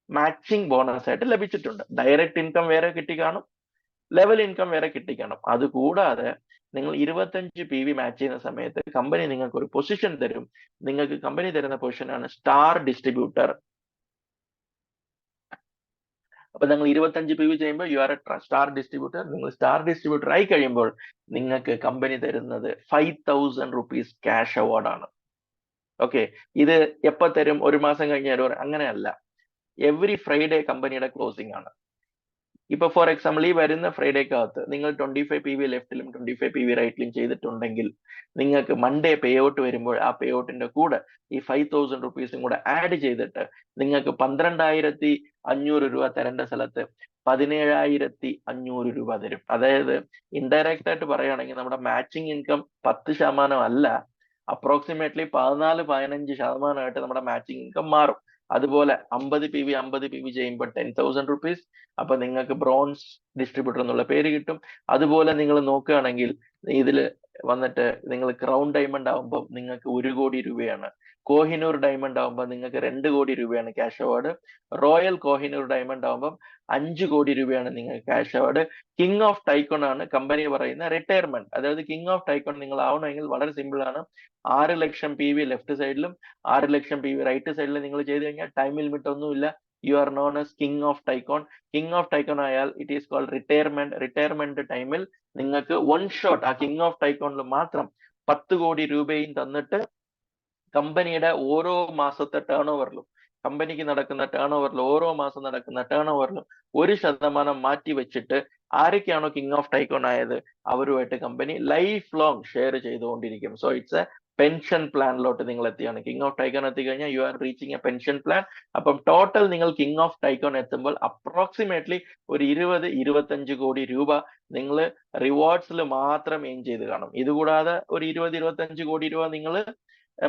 മാച്ചിങ് ബോണസ് ആയിട്ട് ലഭിച്ചിട്ടുണ്ട്. ഡയറക്റ്റ് ഇൻകം വേറെ കിട്ടിക്കാണും, ലെവൽ ഇൻകം വേറെ കിട്ടിക്കാണും. അതുകൂടാതെ നിങ്ങൾ 25 PV മാച്ച് ചെയ്യുന്ന സമയത്ത് കമ്പനി നിങ്ങൾക്ക് ഒരു പൊസിഷൻ തരും. നിങ്ങൾക്ക് കമ്പനി തരുന്ന പൊസിഷനാണ് സ്റ്റാർ ഡിസ്ട്രിബ്യൂട്ടർ. അപ്പൊ നിങ്ങൾ 25 PV ചെയ്യുമ്പോൾ you are A star distributor. നിങ്ങൾ സ്റ്റാർ ഡിസ്ട്രിബ്യൂട്ടർ ആയി കഴിയുമ്പോൾ നിങ്ങൾക്ക് കമ്പനി തരുന്നത് 5,000 rupees ക്യാഷ് അവാർഡാണ്. ഓക്കെ, ഇത് എപ്പോ തരും? ഒരു മാസം കഴിഞ്ഞ അങ്ങനെയല്ല, എവറി ഫ്രൈഡേ കമ്പനിയുടെ ക്ലോസിംഗ് ആണ്. ഇപ്പൊ ഫോർ എക്സാമ്പിൾ ഈ വരുന്ന ഫ്രൈഡേക്കകത്ത് നിങ്ങൾ 25 PV ലെഫ്റ്റിലും 25 PV റൈറ്റിലും ചെയ്തിട്ടുണ്ടെങ്കിൽ നിങ്ങൾക്ക് മൺഡേ പേ ഔട്ട് വരുമ്പോൾ ആ പേ ഔട്ടിന്റെ കൂടെ ഈ 5,000 rupees കൂടെ ആഡ് ചെയ്തിട്ട് നിങ്ങൾക്ക് 12,500 രൂപ തരേണ്ട സ്ഥലത്ത് 17,500 രൂപ തരും. അതായത് ഇൻഡയറക്റ്റ് ആയിട്ട് പറയുകയാണെങ്കിൽ നമ്മുടെ മാച്ചിങ് ഇൻകം 10% അല്ല, അപ്രോക്സിമേറ്റ്ലി 14-15% നമ്മുടെ മാച്ചിങ് ഇൻകം മാറും. അതുപോലെ 50 PV ചെയ്യുമ്പോൾ 10,000 rupees. അപ്പൊ നിങ്ങൾക്ക് ബ്രോൺസ് ഡിസ്ട്രിബ്യൂട്ടർ എന്നുള്ള പേര് കിട്ടും. അതുപോലെ നിങ്ങൾ നോക്കുകയാണെങ്കിൽ ഇതിൽ വന്നിട്ട് നിങ്ങൾ ക്രൗൺ ഡയമണ്ട് ആവുമ്പോൾ നിങ്ങൾക്ക് 1 കോടി രൂപയാണ്. കോഹിനൂർ ഡയമണ്ട് ആവുമ്പോൾ നിങ്ങൾക്ക് 2 കോടി രൂപയാണ് cash award. Royal Kohinoor diamond ആവുമ്പോൾ 5 കോടി രൂപയാണ് നിങ്ങൾക്ക് cash award. King of tycoon ആണ് കമ്പനി പറയുന്ന റിട്ടയർമെന്റ്. അതായത് കിങ് ഓഫ് ടൈക്കോൺ നിങ്ങൾ ആവണമെങ്കിൽ വളരെ സിമ്പിൾ ആണ്. 6 ലക്ഷം PV ലെഫ്റ്റ് സൈഡിലും 6 ലക്ഷം PV റൈറ്റ് സൈഡിലും നിങ്ങൾ ചെയ്ത് കഴിഞ്ഞാൽ ടൈം ലിമിറ്റ് ഒന്നുമില്ല. You are known as king of tycoon. King of tycoon ആയാൽ it is called retirement. Retirement ടൈമിൽ നിങ്ങൾക്ക് വൺ ഷോട്ട് ആ കിങ് ഓഫ് ടൈക്കോണിൽ മാത്രം 10 കോടി രൂപയും തന്നിട്ട് കമ്പനിയുടെ ഓരോ മാസത്തെ ടേൺ ഓവറിലും കമ്പനിക്ക് നടക്കുന്ന ടേൺ ഓവറിൽ ഓരോ മാസം നടക്കുന്ന ടേൺ ഓവറിലും 1% മാറ്റി വെച്ചിട്ട് ആരൊക്കെയാണോ കിങ് ഓഫ് ടൈക്കോൺ ആയത് അവരുമായിട്ട് കമ്പനി ലൈഫ് ലോങ് ഷെയർ ചെയ്തുകൊണ്ടിരിക്കും. സോ ഇറ്റ്സ് എ പെൻഷൻ പ്ലാനിലോട്ട് നിങ്ങൾ എത്തിയാണ്. കിങ് ഓഫ് ടൈക്കോൺ എത്തിക്കഴിഞ്ഞാൽ you are reaching A pension plan. അപ്പം ടോട്ടൽ നിങ്ങൾ കിങ് ഓഫ് ടൈക്കോൺ എത്തുമ്പോൾ അപ്രോക്സിമേറ്റ്ലി ഒരു 20-25 കോടി രൂപ നിങ്ങൾ റിവാർഡ്സിൽ മാത്രം എയിം ചെയ്ത് കാണും. ഇതുകൂടാതെ ഒരു 20-25 കോടി രൂപ നിങ്ങൾ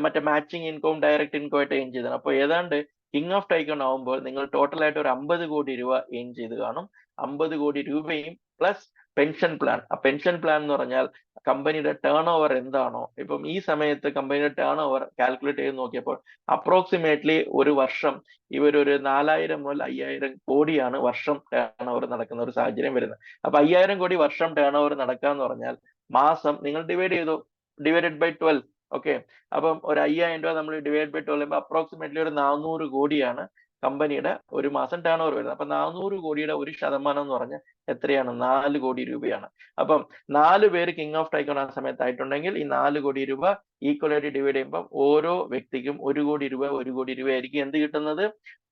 മറ്റേ മാച്ചിങ് ഇൻകവും ഡയറക്റ്റ് ഇൻകം ആയിട്ട് എയിം ചെയ്താണ്. അപ്പോൾ ഏതാണ്ട് കിങ് ഓഫ് ടൈക്കോൺ ആവുമ്പോൾ നിങ്ങൾ ടോട്ടൽ ആയിട്ട് ഒരു 50 കോടി രൂപ എയിം ചെയ്ത് കാണും. 50 കോടി രൂപയും പ്ലസ് പെൻഷൻ പ്ലാൻ. ആ പെൻഷൻ പ്ലാൻ എന്ന് പറഞ്ഞാൽ കമ്പനിയുടെ ടേൺ ഓവർ എന്താണോ, ഇപ്പം ഈ സമയത്ത് കമ്പനിയുടെ ടേൺ ഓവർ കാൽക്കുലേറ്റ് ചെയ്ത് നോക്കിയപ്പോൾ അപ്രോക്സിമേറ്റ്ലി ഒരു വർഷം ഇവരൊരു 4,000 മുതൽ 5,000 കോടിയാണ് വർഷം ടേൺ ഓവർ നടക്കുന്ന ഒരു സാഹചര്യം വരുന്നത്. അപ്പൊ 5,000 കോടി വർഷം ടേൺ ഓവർ നടക്കാന്ന് പറഞ്ഞാൽ മാസം നിങ്ങൾ ഡിവൈഡ് ചെയ്തു, ഡിവൈഡഡ് ബൈ 12. ഓക്കെ, അപ്പം ഒരു 5,000 രൂപ നമ്മൾ ഡിവൈഡ് ബൈ 12 ചെയ്യുമ്പോൾ അപ്രോക്സിമേറ്റ്ലി ഒരു 400 കോടിയാണ് കമ്പനിയുടെ ഒരു മാസം ടേൺ ഓവർ വരുന്നത്. അപ്പൊ 400 കോടിയുടെ 1% എന്ന് പറഞ്ഞാൽ എത്രയാണ്? 4 കോടി രൂപയാണ്. അപ്പം 4 പേര് കിങ് ഓഫ് ടൈക്കോൺ ആ സമയത്ത് ആയിട്ടുണ്ടെങ്കിൽ ഈ 4 കോടി രൂപ ഈക്വൽ ആയിട്ട് ഡിവൈഡ് ചെയ്യുമ്പോൾ ഓരോ വ്യക്തിക്കും 1 കോടി രൂപ ആയിരിക്കും എന്ത് കിട്ടുന്നത്?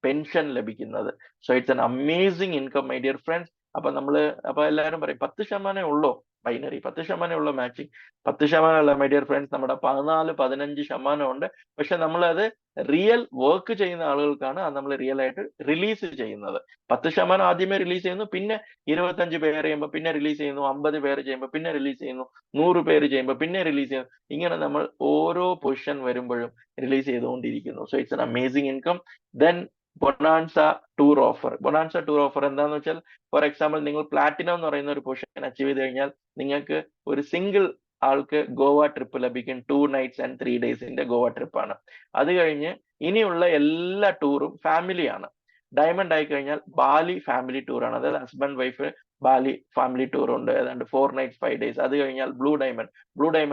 പെൻഷൻ ലഭിക്കുന്നത്. So it's an amazing income my dear friends. അപ്പൊ എല്ലാവരും പറയും 10% ഉള്ളോ ബൈനറി, 10% ഉള്ളോ മാച്ചിങ്. 10% അല്ല മൈ ഡിയർ ഫ്രണ്ട്സ്, നമ്മുടെ 14-15% ഉണ്ട്. പക്ഷെ നമ്മളത് റിയൽ വർക്ക് ചെയ്യുന്ന ആളുകൾക്കാണ് അത് നമ്മൾ റിയൽ ആയിട്ട് റിലീസ് ചെയ്യുന്നത്. 10% ആദ്യമേ റിലീസ് ചെയ്യുന്നു, പിന്നെ 25 പേര് ചെയ്യുമ്പോൾ പിന്നെ റിലീസ് ചെയ്യുന്നു, 50 പേര് ചെയ്യുമ്പോൾ പിന്നെ റിലീസ് ചെയ്യുന്നു, 100 പേര് ചെയ്യുമ്പോൾ പിന്നെ റിലീസ് ചെയ്യുന്നു. ഇങ്ങനെ നമ്മൾ ഓരോ പൊസിഷൻ വരുമ്പോഴും റിലീസ് ചെയ്തുകൊണ്ടിരിക്കുന്നു. So it's an amazing income. Then bonanza tour offer. Bonanza tour offer എന്താന്ന് വെച്ചാൽ, ഫോർ എക്സാമ്പിൾ നിങ്ങൾ പ്ലാറ്റിനം എന്ന് പറയുന്ന ഒരു പൊസിഷൻ അച്ചീവ് ചെയ്ത് കഴിഞ്ഞാൽ നിങ്ങൾക്ക് ഒരു സിംഗിൾ ആൾക്ക് ഗോവ ട്രിപ്പ് ലഭിക്കും. 2 nights and 3 days ഗോവ ട്രിപ്പാണ്. അത് കഴിഞ്ഞ് ഇനിയുള്ള എല്ലാ ടൂറും ഫാമിലിയാണ്. ഡയമണ്ട് ആയി കഴിഞ്ഞാൽ ബാലി ഫാമിലി ടൂർ ആണ്. അതായത് husband wife Bali family tour ഉണ്ട്, ഏതാണ്ട് 4 nights 5 days. അത് കഴിഞ്ഞാൽ ബ്ലൂ ഡയമണ്ട്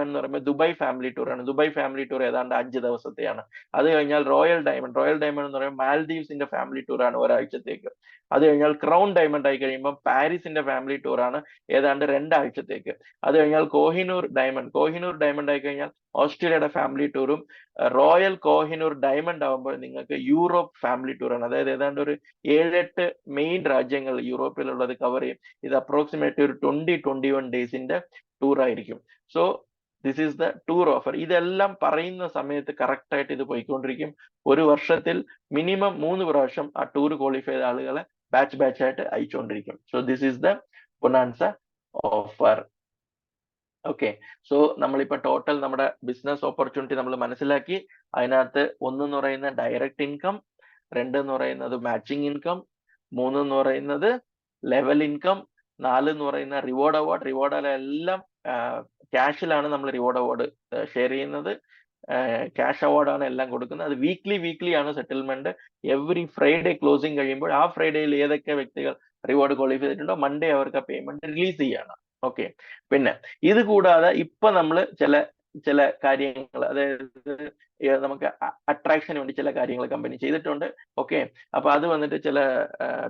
എന്ന് പറയുമ്പോൾ ദുബായ് ഫാമിലി ടൂർ ആണ്. ദുബായ് ഫാമിലി ടൂർ ഏതാണ്ട് 5 ദിവസത്തെയാണ്. അത് കഴിഞ്ഞാൽ റോയൽ ഡയമണ്ട് എന്ന് പറയുമ്പോൾ മാൽദീവ്സിന്റെ ഫാമിലി ടൂർ ആണ് ഒരാഴ്ചത്തേക്ക്. അത് കഴിഞ്ഞാൽ ക്രൗൺ ഡയമണ്ട് ആയി കഴിയുമ്പോൾ പാരീസിന്റെ ഫാമിലി ടൂർ ആണ് ഏതാണ്ട് 2 ആഴ്ചത്തേക്ക്. അത് കഴിഞ്ഞാൽ കോഹിനൂർ ഡയമണ്ട് ആയി കഴിഞ്ഞാൽ ഓസ്ട്രേലിയയുടെ ഫാമിലി ടൂറും. റോയൽ കോഹിനൂർ ഡയമണ്ട് ആവുമ്പോൾ നിങ്ങൾക്ക് യൂറോപ്പ് ഫാമിലി ടൂർ ആണ്. അതായത് ഏതാണ്ട് ഒരു 7-8 മെയിൻ രാജ്യങ്ങൾ യൂറോപ്പിലുള്ളത് കവർ ചെയ്യും. ഇത് അപ്രോക്സിമേറ്റ് ഒരു 20-21 ഡേയ്സിന്റെ ടൂർ ആയിരിക്കും. So this is the tour offer. ഇതെല്ലാം പറയുന്ന സമയത്ത് കറക്റ്റ് ആയിട്ട് ഇത് പോയിക്കൊണ്ടിരിക്കും. ഒരു വർഷത്തിൽ മിനിമം 3 പ്രാവശ്യം ആ ടൂർ ക്വാളിഫൈ ചെയ്ത ആളുകളെ ബാച്ച് ആയിട്ട് അയച്ചുകൊണ്ടിരിക്കും. So this is the bonanza offer. Okay, so നമ്മളിപ്പോ ടോട്ടൽ നമ്മുടെ ബിസിനസ് ഓപ്പർച്യൂണിറ്റി നമ്മൾ മനസ്സിലാക്കി. അതിനകത്ത് 1 എന്ന് പറയുന്ന ഡയറക്റ്റ് ഇൻകം, 2 എന്ന് പറയുന്നത് മാച്ചിങ് ഇൻകം, 3 എന്ന് പറയുന്നത് ലെവൽ ഇൻകം, 4 എന്ന് പറയുന്ന റിവാർഡ് അവാർഡ്. റിവാർഡിലെല്ലാം ക്യാഷിലാണ് നമ്മൾ റിവാർഡ് അവാർഡ് ഷെയർ ചെയ്യുന്നത്. ക്യാഷ് അവാർഡാണ് എല്ലാം കൊടുക്കുന്നത്. അത് വീക്ക്ലി ആണ് സെറ്റിൽമെന്റ്. എവറി ഫ്രൈഡേ ക്ലോസിംഗ് കഴിയുമ്പോൾ ആ ഫ്രൈഡേയിൽ ഏതൊക്കെ വ്യക്തികൾ റിവാർഡ് ക്വാളിഫൈ ചെയ്തിട്ടുണ്ടോ മൺഡേ അവർക്ക് ആ പേയ്മെന്റ് റിലീസ് ചെയ്യണം. ഓക്കെ, പിന്നെ ഇത് കൂടാതെ ഇപ്പൊ നമ്മൾ ചില കാര്യങ്ങൾ, അതായത് നമുക്ക് അട്രാക്ഷന് വേണ്ടി ചില കാര്യങ്ങൾ കമ്പനി ചെയ്തിട്ടുണ്ട്. ഓക്കെ, അപ്പൊ അത് വന്നിട്ട് ചില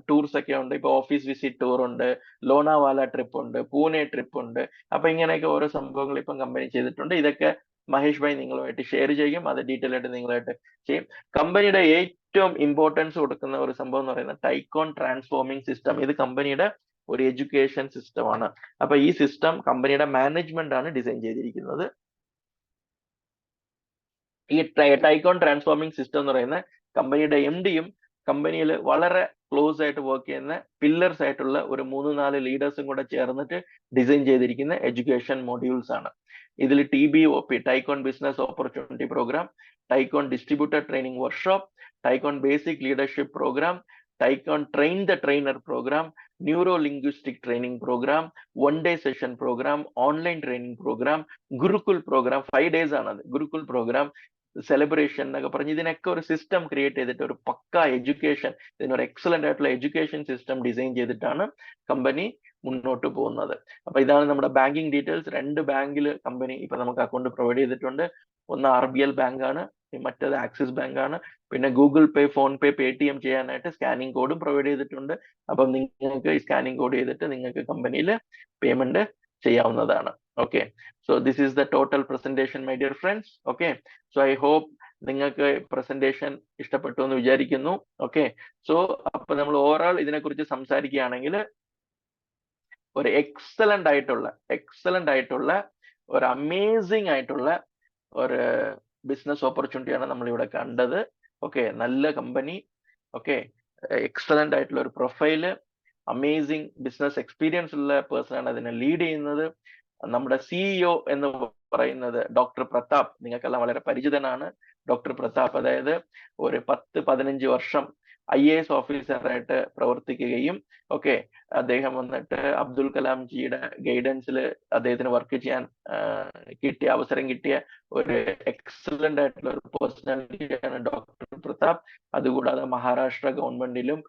ടൂർസ് ഒക്കെ ഉണ്ട്. ഇപ്പൊ ഓഫീസ് വിസിറ്റ് ടൂർ ഉണ്ട്, ലോണാവാല ട്രിപ്പ് ഉണ്ട്, പൂനെ ട്രിപ്പ് ഉണ്ട്. അപ്പൊ ഇങ്ങനെയൊക്കെ ഓരോ സംഭവങ്ങൾ ഇപ്പം കമ്പനി ചെയ്തിട്ടുണ്ട്. ഇതൊക്കെ മഹേഷ് ഭായ് നിങ്ങളുമായിട്ട് ഷെയർ ചെയ്യും. അത് ഡീറ്റെയിൽ ആയിട്ട് നിങ്ങളായിട്ട് ചെയ്യും. കമ്പനിയുടെ ഏറ്റവും ഇമ്പോർട്ടൻസ് കൊടുക്കുന്ന ഒരു സംഭവം എന്ന് പറയുന്നത് ടൈക്കോൺ ട്രാൻസ്ഫോമിംഗ് സിസ്റ്റം. ഇത് കമ്പനിയുടെ ഒരു എഡ്യൂക്കേഷൻ സിസ്റ്റമാണ്. അപ്പൊ ഈ സിസ്റ്റം കമ്പനിയുടെ മാനേജ്മെന്റ് ആണ് ഡിസൈൻ ചെയ്തിരിക്കുന്നത്. ഈ ടൈക്കോൺ ട്രാൻസ്ഫോമിംഗ് സിസ്റ്റം എന്ന് പറയുന്ന കമ്പനിയുടെ MD-യും കമ്പനിയിൽ വളരെ ക്ലോസ് ആയിട്ട് വർക്ക് ചെയ്യുന്ന പില്ലേഴ്സ് ആയിട്ടുള്ള ഒരു 3-4 ലീഡേഴ്സും കൂടെ ചേർന്നിട്ട് ഡിസൈൻ ചെയ്തിരിക്കുന്ന എഡ്യൂക്കേഷൻ മൊഡ്യൂൾസ് ആണ്. ഇതിൽ TBOP, Tycoon business opportunity programme, Tycoon distributor training workshop, Tycoon basic leadership programme, Tycoon train the trainer programme, neuro linguistic training programme, 1 day session programme, online training programme, Gurukul programme, 5 days ആണത്. Gurukul programme, celebration എന്നൊക്കെ പറഞ്ഞ് ഇതിനൊക്കെ ഒരു system create ചെയ്തിട്ട് ഒരു പക്ക education, ഇതിനൊരു excellent ആയിട്ടുള്ള education system design ചെയ്തിട്ടാണ് കമ്പനി മുന്നോട്ട് പോകുന്നത്. അപ്പൊ ഇതാണ് നമ്മുടെ ബാങ്കിങ് ഡീറ്റെയിൽസ്. 2 ബാങ്കിൽ കമ്പനി ഇപ്പൊ നമുക്ക് അക്കൗണ്ട് പ്രൊവൈഡ് ചെയ്തിട്ടുണ്ട്. ഒന്ന് RBL ബാങ്ക് ആണ്, മറ്റേത് ആക്സിസ് ബാങ്ക് ആണ്. പിന്നെ ഗൂഗിൾ പേ, ഫോൺ പേ, പേടിഎം ചെയ്യാനായിട്ട് സ്കാനിങ് കോഡും പ്രൊവൈഡ് ചെയ്തിട്ടുണ്ട്. അപ്പം നിങ്ങൾക്ക് ഈ സ്കാനിങ് കോഡ് ചെയ്തിട്ട് നിങ്ങൾക്ക് കമ്പനിയിൽ പേയ്മെന്റ് ചെയ്യാവുന്നതാണ്. Okay, so this is the total presentation my dear friends. Okay, so I hope നിങ്ങൾക്ക് പ്രസന്റേഷൻ ഇഷ്ടപ്പെട്ടു എന്ന് വിചാരിക്കുന്നു. ഓക്കെ, സോ അപ്പൊ നമ്മൾ ഓവറോൾ ഇതിനെക്കുറിച്ച് സംസാരിക്കുകയാണെങ്കിൽ ഒരു എക്സലന്റ് ആയിട്ടുള്ള ഒരു അമേസിംഗ് ആയിട്ടുള്ള ഒരു ബിസിനസ് ഓപ്പർച്യൂണിറ്റിയാണ് നമ്മൾ ഇവിടെ കണ്ടത്. ഓക്കെ, നല്ല കമ്പനി, ഓക്കെ, എക്സലന്റ് ആയിട്ടുള്ള ഒരു പ്രൊഫൈല്, അമേസിംഗ് ബിസിനസ് എക്സ്പീരിയൻസ് ഉള്ള പേഴ്സൺ ആണ് അതിനെ ലീഡ് ചെയ്യുന്നത്. നമ്മുടെ CEO എന്ന് പറയുന്നത് ഡോക്ടർ പ്രതാപ്, നിങ്ങൾക്കെല്ലാം വളരെ പരിചിതനാണ്. ഡോക്ടർ പ്രതാപ് അതായത് ഒരു 10-15 വർഷം IAS ഓഫീസറായിട്ട് പ്രവർത്തിക്കുകയും, ഓക്കെ, അദ്ദേഹം വന്നിട്ട് അബ്ദുൽ കലാം ജിയുടെ ഗൈഡൻസിൽ അദ്ദേഹത്തിന് വർക്ക് ചെയ്യാൻ അവസരം കിട്ടിയ ഒരു എക്സലന്റ് ആയിട്ടുള്ള ഒരു പേഴ്സണാലിറ്റിയാണ് ഡോക്ടർ പ്രതാപ്. അതുകൂടാതെ മഹാരാഷ്ട്ര ഗവൺമെന്റിലും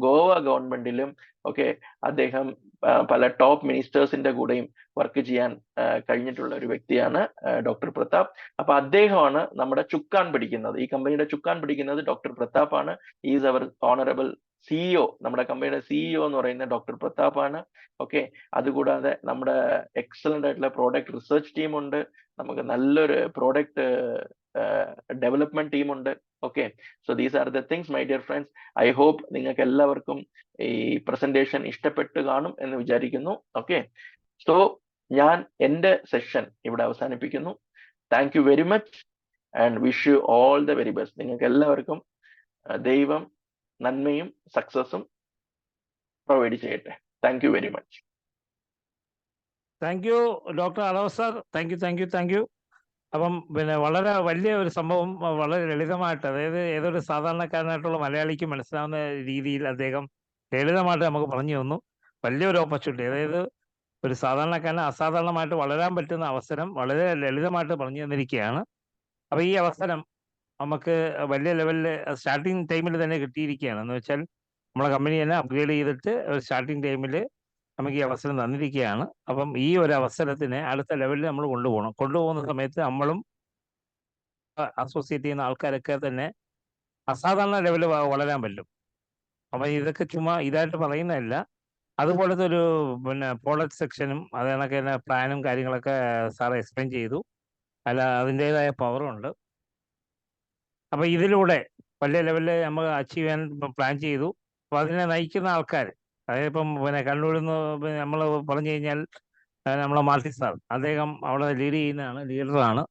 ഗോവ ഗവൺമെന്റിലും ഒക്കെ അദ്ദേഹം പല ടോപ്പ് മിനിസ്റ്റേഴ്സിന്റെ കൂടെയും വർക്ക് ചെയ്യാൻ കഴിഞ്ഞിട്ടുള്ള ഒരു വ്യക്തിയാണ് ഡോക്ടർ പ്രതാപ്. അപ്പൊ അദ്ദേഹമാണ് നമ്മുടെ ചുക്കാൻ പിടിക്കുന്നത്, ഈ കമ്പനിയുടെ ചുക്കാൻ പിടിക്കുന്നത് ഡോക്ടർ പ്രതാപ് ആണ്. Is our honourable CEO. നമ്മുടെ കമ്പനിയുടെ CEO എന്ന് പറയുന്നത് ഡോക്ടർ പ്രതാപ് ആണ്. ഓക്കെ, അതുകൂടാതെ നമ്മുടെ എക്സലന്റ് ആയിട്ടുള്ള പ്രോഡക്റ്റ് റിസർച്ച് ടീം ഉണ്ട്. നമുക്ക് നല്ലൊരു പ്രോഡക്റ്റ് ഡെവലപ്മെന്റ് ടീം ഉണ്ട്. Okay, so these are the things my dear friends. I hope നിങ്ങൾക്ക് എല്ലാവർക്കും ഈ പ്രസന്റേഷൻ ഇഷ്ടപ്പെട്ട് കാണും എന്ന് വിചാരിക്കുന്നു. ഓക്കെ, സോ ഞാൻ എൻ്റെ സെഷൻ ഇവിടെ അവസാനിപ്പിക്കുന്നു. Thank you very much and wish you all the very best. നിങ്ങൾക്ക് എല്ലാവർക്കും ദൈവം നന്മയും സക്സസും പ്രൊവൈഡ് ചെയ്യട്ടെ. Thank you very much. Thank you doctor allow sir. Thank U. അപ്പം പിന്നെ വളരെ വലിയ ഒരു സംഭവം വളരെ ലളിതമായിട്ട്, അതായത് ഏതൊരു സാധാരണക്കാരനായിട്ടുള്ള മലയാളിക്ക് മനസ്സിലാവുന്ന രീതിയിൽ അദ്ദേഹം ലളിതമായിട്ട് നമുക്ക് പറഞ്ഞു തന്നു. വലിയൊരു ഓപ്പർച്യൂണിറ്റി, അതായത് ഒരു സാധാരണക്കാരന് അസാധാരണമായിട്ട് വളരാൻ പറ്റുന്ന അവസരം വളരെ ലളിതമായിട്ട് പറഞ്ഞു തന്നിരിക്കുകയാണ്. അപ്പോൾ ഈ അവസരം നമുക്ക് വലിയ ലെവലിൽ സ്റ്റാർട്ടിങ് ടൈമിൽ തന്നെ കിട്ടിയിരിക്കുകയാണ്. എന്ന് വെച്ചാൽ നമ്മളെ കമ്പനി തന്നെ അപ്ഗ്രേഡ് ചെയ്തിട്ട് ഒരു സ്റ്റാർട്ടിങ് ടൈമിൽ നമുക്ക് ഈ അവസരം തന്നിരിക്കുകയാണ്. അപ്പം ഈ ഒരു അവസരത്തിനെ അടുത്ത ലെവലിൽ നമ്മൾ കൊണ്ടുപോകുന്ന സമയത്ത് നമ്മളും അസോസിയേറ്റ് ചെയ്യുന്ന ആൾക്കാരൊക്കെ തന്നെ അസാധാരണ ലെവലിൽ വളരാൻ പറ്റും. അപ്പം ഇതൊക്കെ ചുമ്മാ ഇതായിട്ട് പറയുന്നതല്ല. അതുപോലത്തെ ഒരു പിന്നെ പ്രോഡക്റ്റ് സെക്ഷനും അത് കണക്ക് തന്നെ പ്ലാനും കാര്യങ്ങളൊക്കെ സാർ എക്സ്പ്ലെയിൻ ചെയ്തു. അല്ല, അതിൻ്റെതായ പവറുണ്ട്. അപ്പം ഇതിലൂടെ വലിയ ലെവലിൽ നമ്മൾ അച്ചീവ് ചെയ്യാൻ പ്ലാൻ ചെയ്തു. അപ്പോൾ അതിനെ നയിക്കുന്ന ആൾക്കാർ, അതായത് ഇപ്പം പിന്നെ കണ്ണൂരിൽ നിന്ന് നമ്മൾ പറഞ്ഞു കഴിഞ്ഞാൽ നമ്മളെ മാർട്ടി സാർ, അദ്ദേഹം അവിടെ ലീഡറാണ്.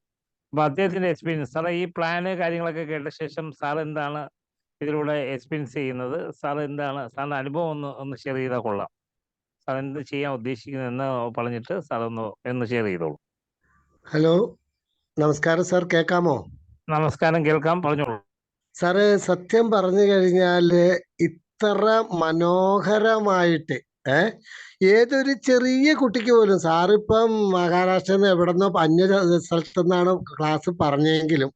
അപ്പോൾ അദ്ദേഹത്തിൻ്റെ എക്സ്പീരിയൻസ്, സാറേ ഈ പ്ലാന് കാര്യങ്ങളൊക്കെ കേട്ട ശേഷം സാർ എന്താണ് ഇതിലൂടെ എക്സ്പീരിയൻസ് ചെയ്യുന്നത്, സാർ എന്താണ് സാറിൻ്റെ അനുഭവം ഒന്ന് ഷെയർ ചെയ്താൽ കൊള്ളാം. സാർ എന്ത് ചെയ്യാൻ ഉദ്ദേശിക്കുന്നതെന്ന് പറഞ്ഞിട്ട് സാർ ഒന്ന് ഷെയർ ചെയ്തോളൂ. ഹലോ, നമസ്കാരം സാർ, കേൾക്കാമോ? നമസ്കാരം, കേൾക്കാം, പറഞ്ഞോളൂ. സാറ്, സത്യം പറഞ്ഞു കഴിഞ്ഞാൽ ഇത്ര മനോഹരമായിട്ട് ഏതൊരു ചെറിയ കുട്ടിക്ക് പോലും, സാറിപ്പം മഹാരാഷ്ട്രയിൽ നിന്ന് എവിടെന്നോ അന്യ സ്ഥലത്തു നിന്നാണ് ക്ലാസ് പറഞ്ഞെങ്കിലും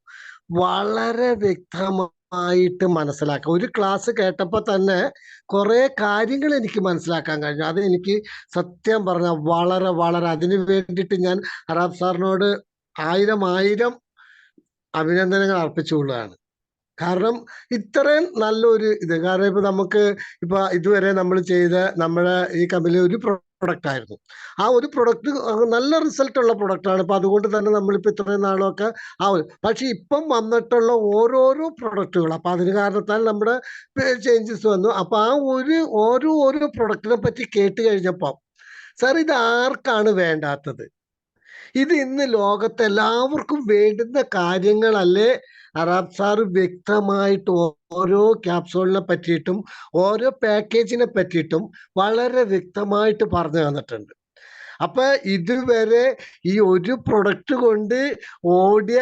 വളരെ വ്യക്തമായിട്ട് മനസ്സിലാക്കാം. ഒരു ക്ലാസ് കേട്ടപ്പോൾ തന്നെ കുറെ കാര്യങ്ങൾ എനിക്ക് മനസ്സിലാക്കാൻ കഴിഞ്ഞു. അത് എനിക്ക് സത്യം പറഞ്ഞാൽ വളരെ വളരെ അതിനു വേണ്ടിയിട്ട് ഞാൻ അറാബ് സാറിനോട് ആയിരം അഭിനന്ദനങ്ങൾ അർപ്പിച്ചുകൊള്ളുകയാണ്. കാരണം ഇത്രയും നല്ലൊരു ഇത്, കാരണം ഇപ്പൊ നമുക്ക് ഇതുവരെ നമ്മൾ ചെയ്ത നമ്മുടെ ഈ കമ്പനി ഒരു പ്രൊഡക്റ്റ് ആയിരുന്നു. ആ ഒരു പ്രൊഡക്റ്റ് നല്ല റിസൾട്ട് ഉള്ള പ്രൊഡക്റ്റാണ്. ഇപ്പൊ അതുകൊണ്ട് തന്നെ നമ്മളിപ്പോ ഇത്രയും നാളൊക്കെ പക്ഷെ ഇപ്പം വന്നിട്ടുള്ള ഓരോരോ പ്രൊഡക്റ്റുകൾ, അപ്പൊ അതിന് കാരണത്താൽ നമ്മുടെ ചേഞ്ചസ് വന്നു. അപ്പൊ ആ ഓരോ പ്രൊഡക്റ്റിനെ പറ്റി കേട്ട് കഴിഞ്ഞപ്പോ, സാർ, ഇത് ആർക്കാണ് വേണ്ടാത്തത്? ഇത് ഇന്ന് ലോകത്ത് എല്ലാവർക്കും വേണ്ടുന്ന കാര്യങ്ങളല്ലേ അറാബ് സാറ് വ്യക്തമായിട്ട് ഓരോ ക്യാപ്സൂളിനെ പറ്റിയിട്ടും ഓരോ പാക്കേജിനെ പറ്റിയിട്ടും വളരെ വ്യക്തമായിട്ട് പറഞ്ഞു തന്നിട്ടുണ്ട്. അപ്പൊ ഇതുവരെ ഈ ഒരു പ്രൊഡക്റ്റ് കൊണ്ട് ഓടിയ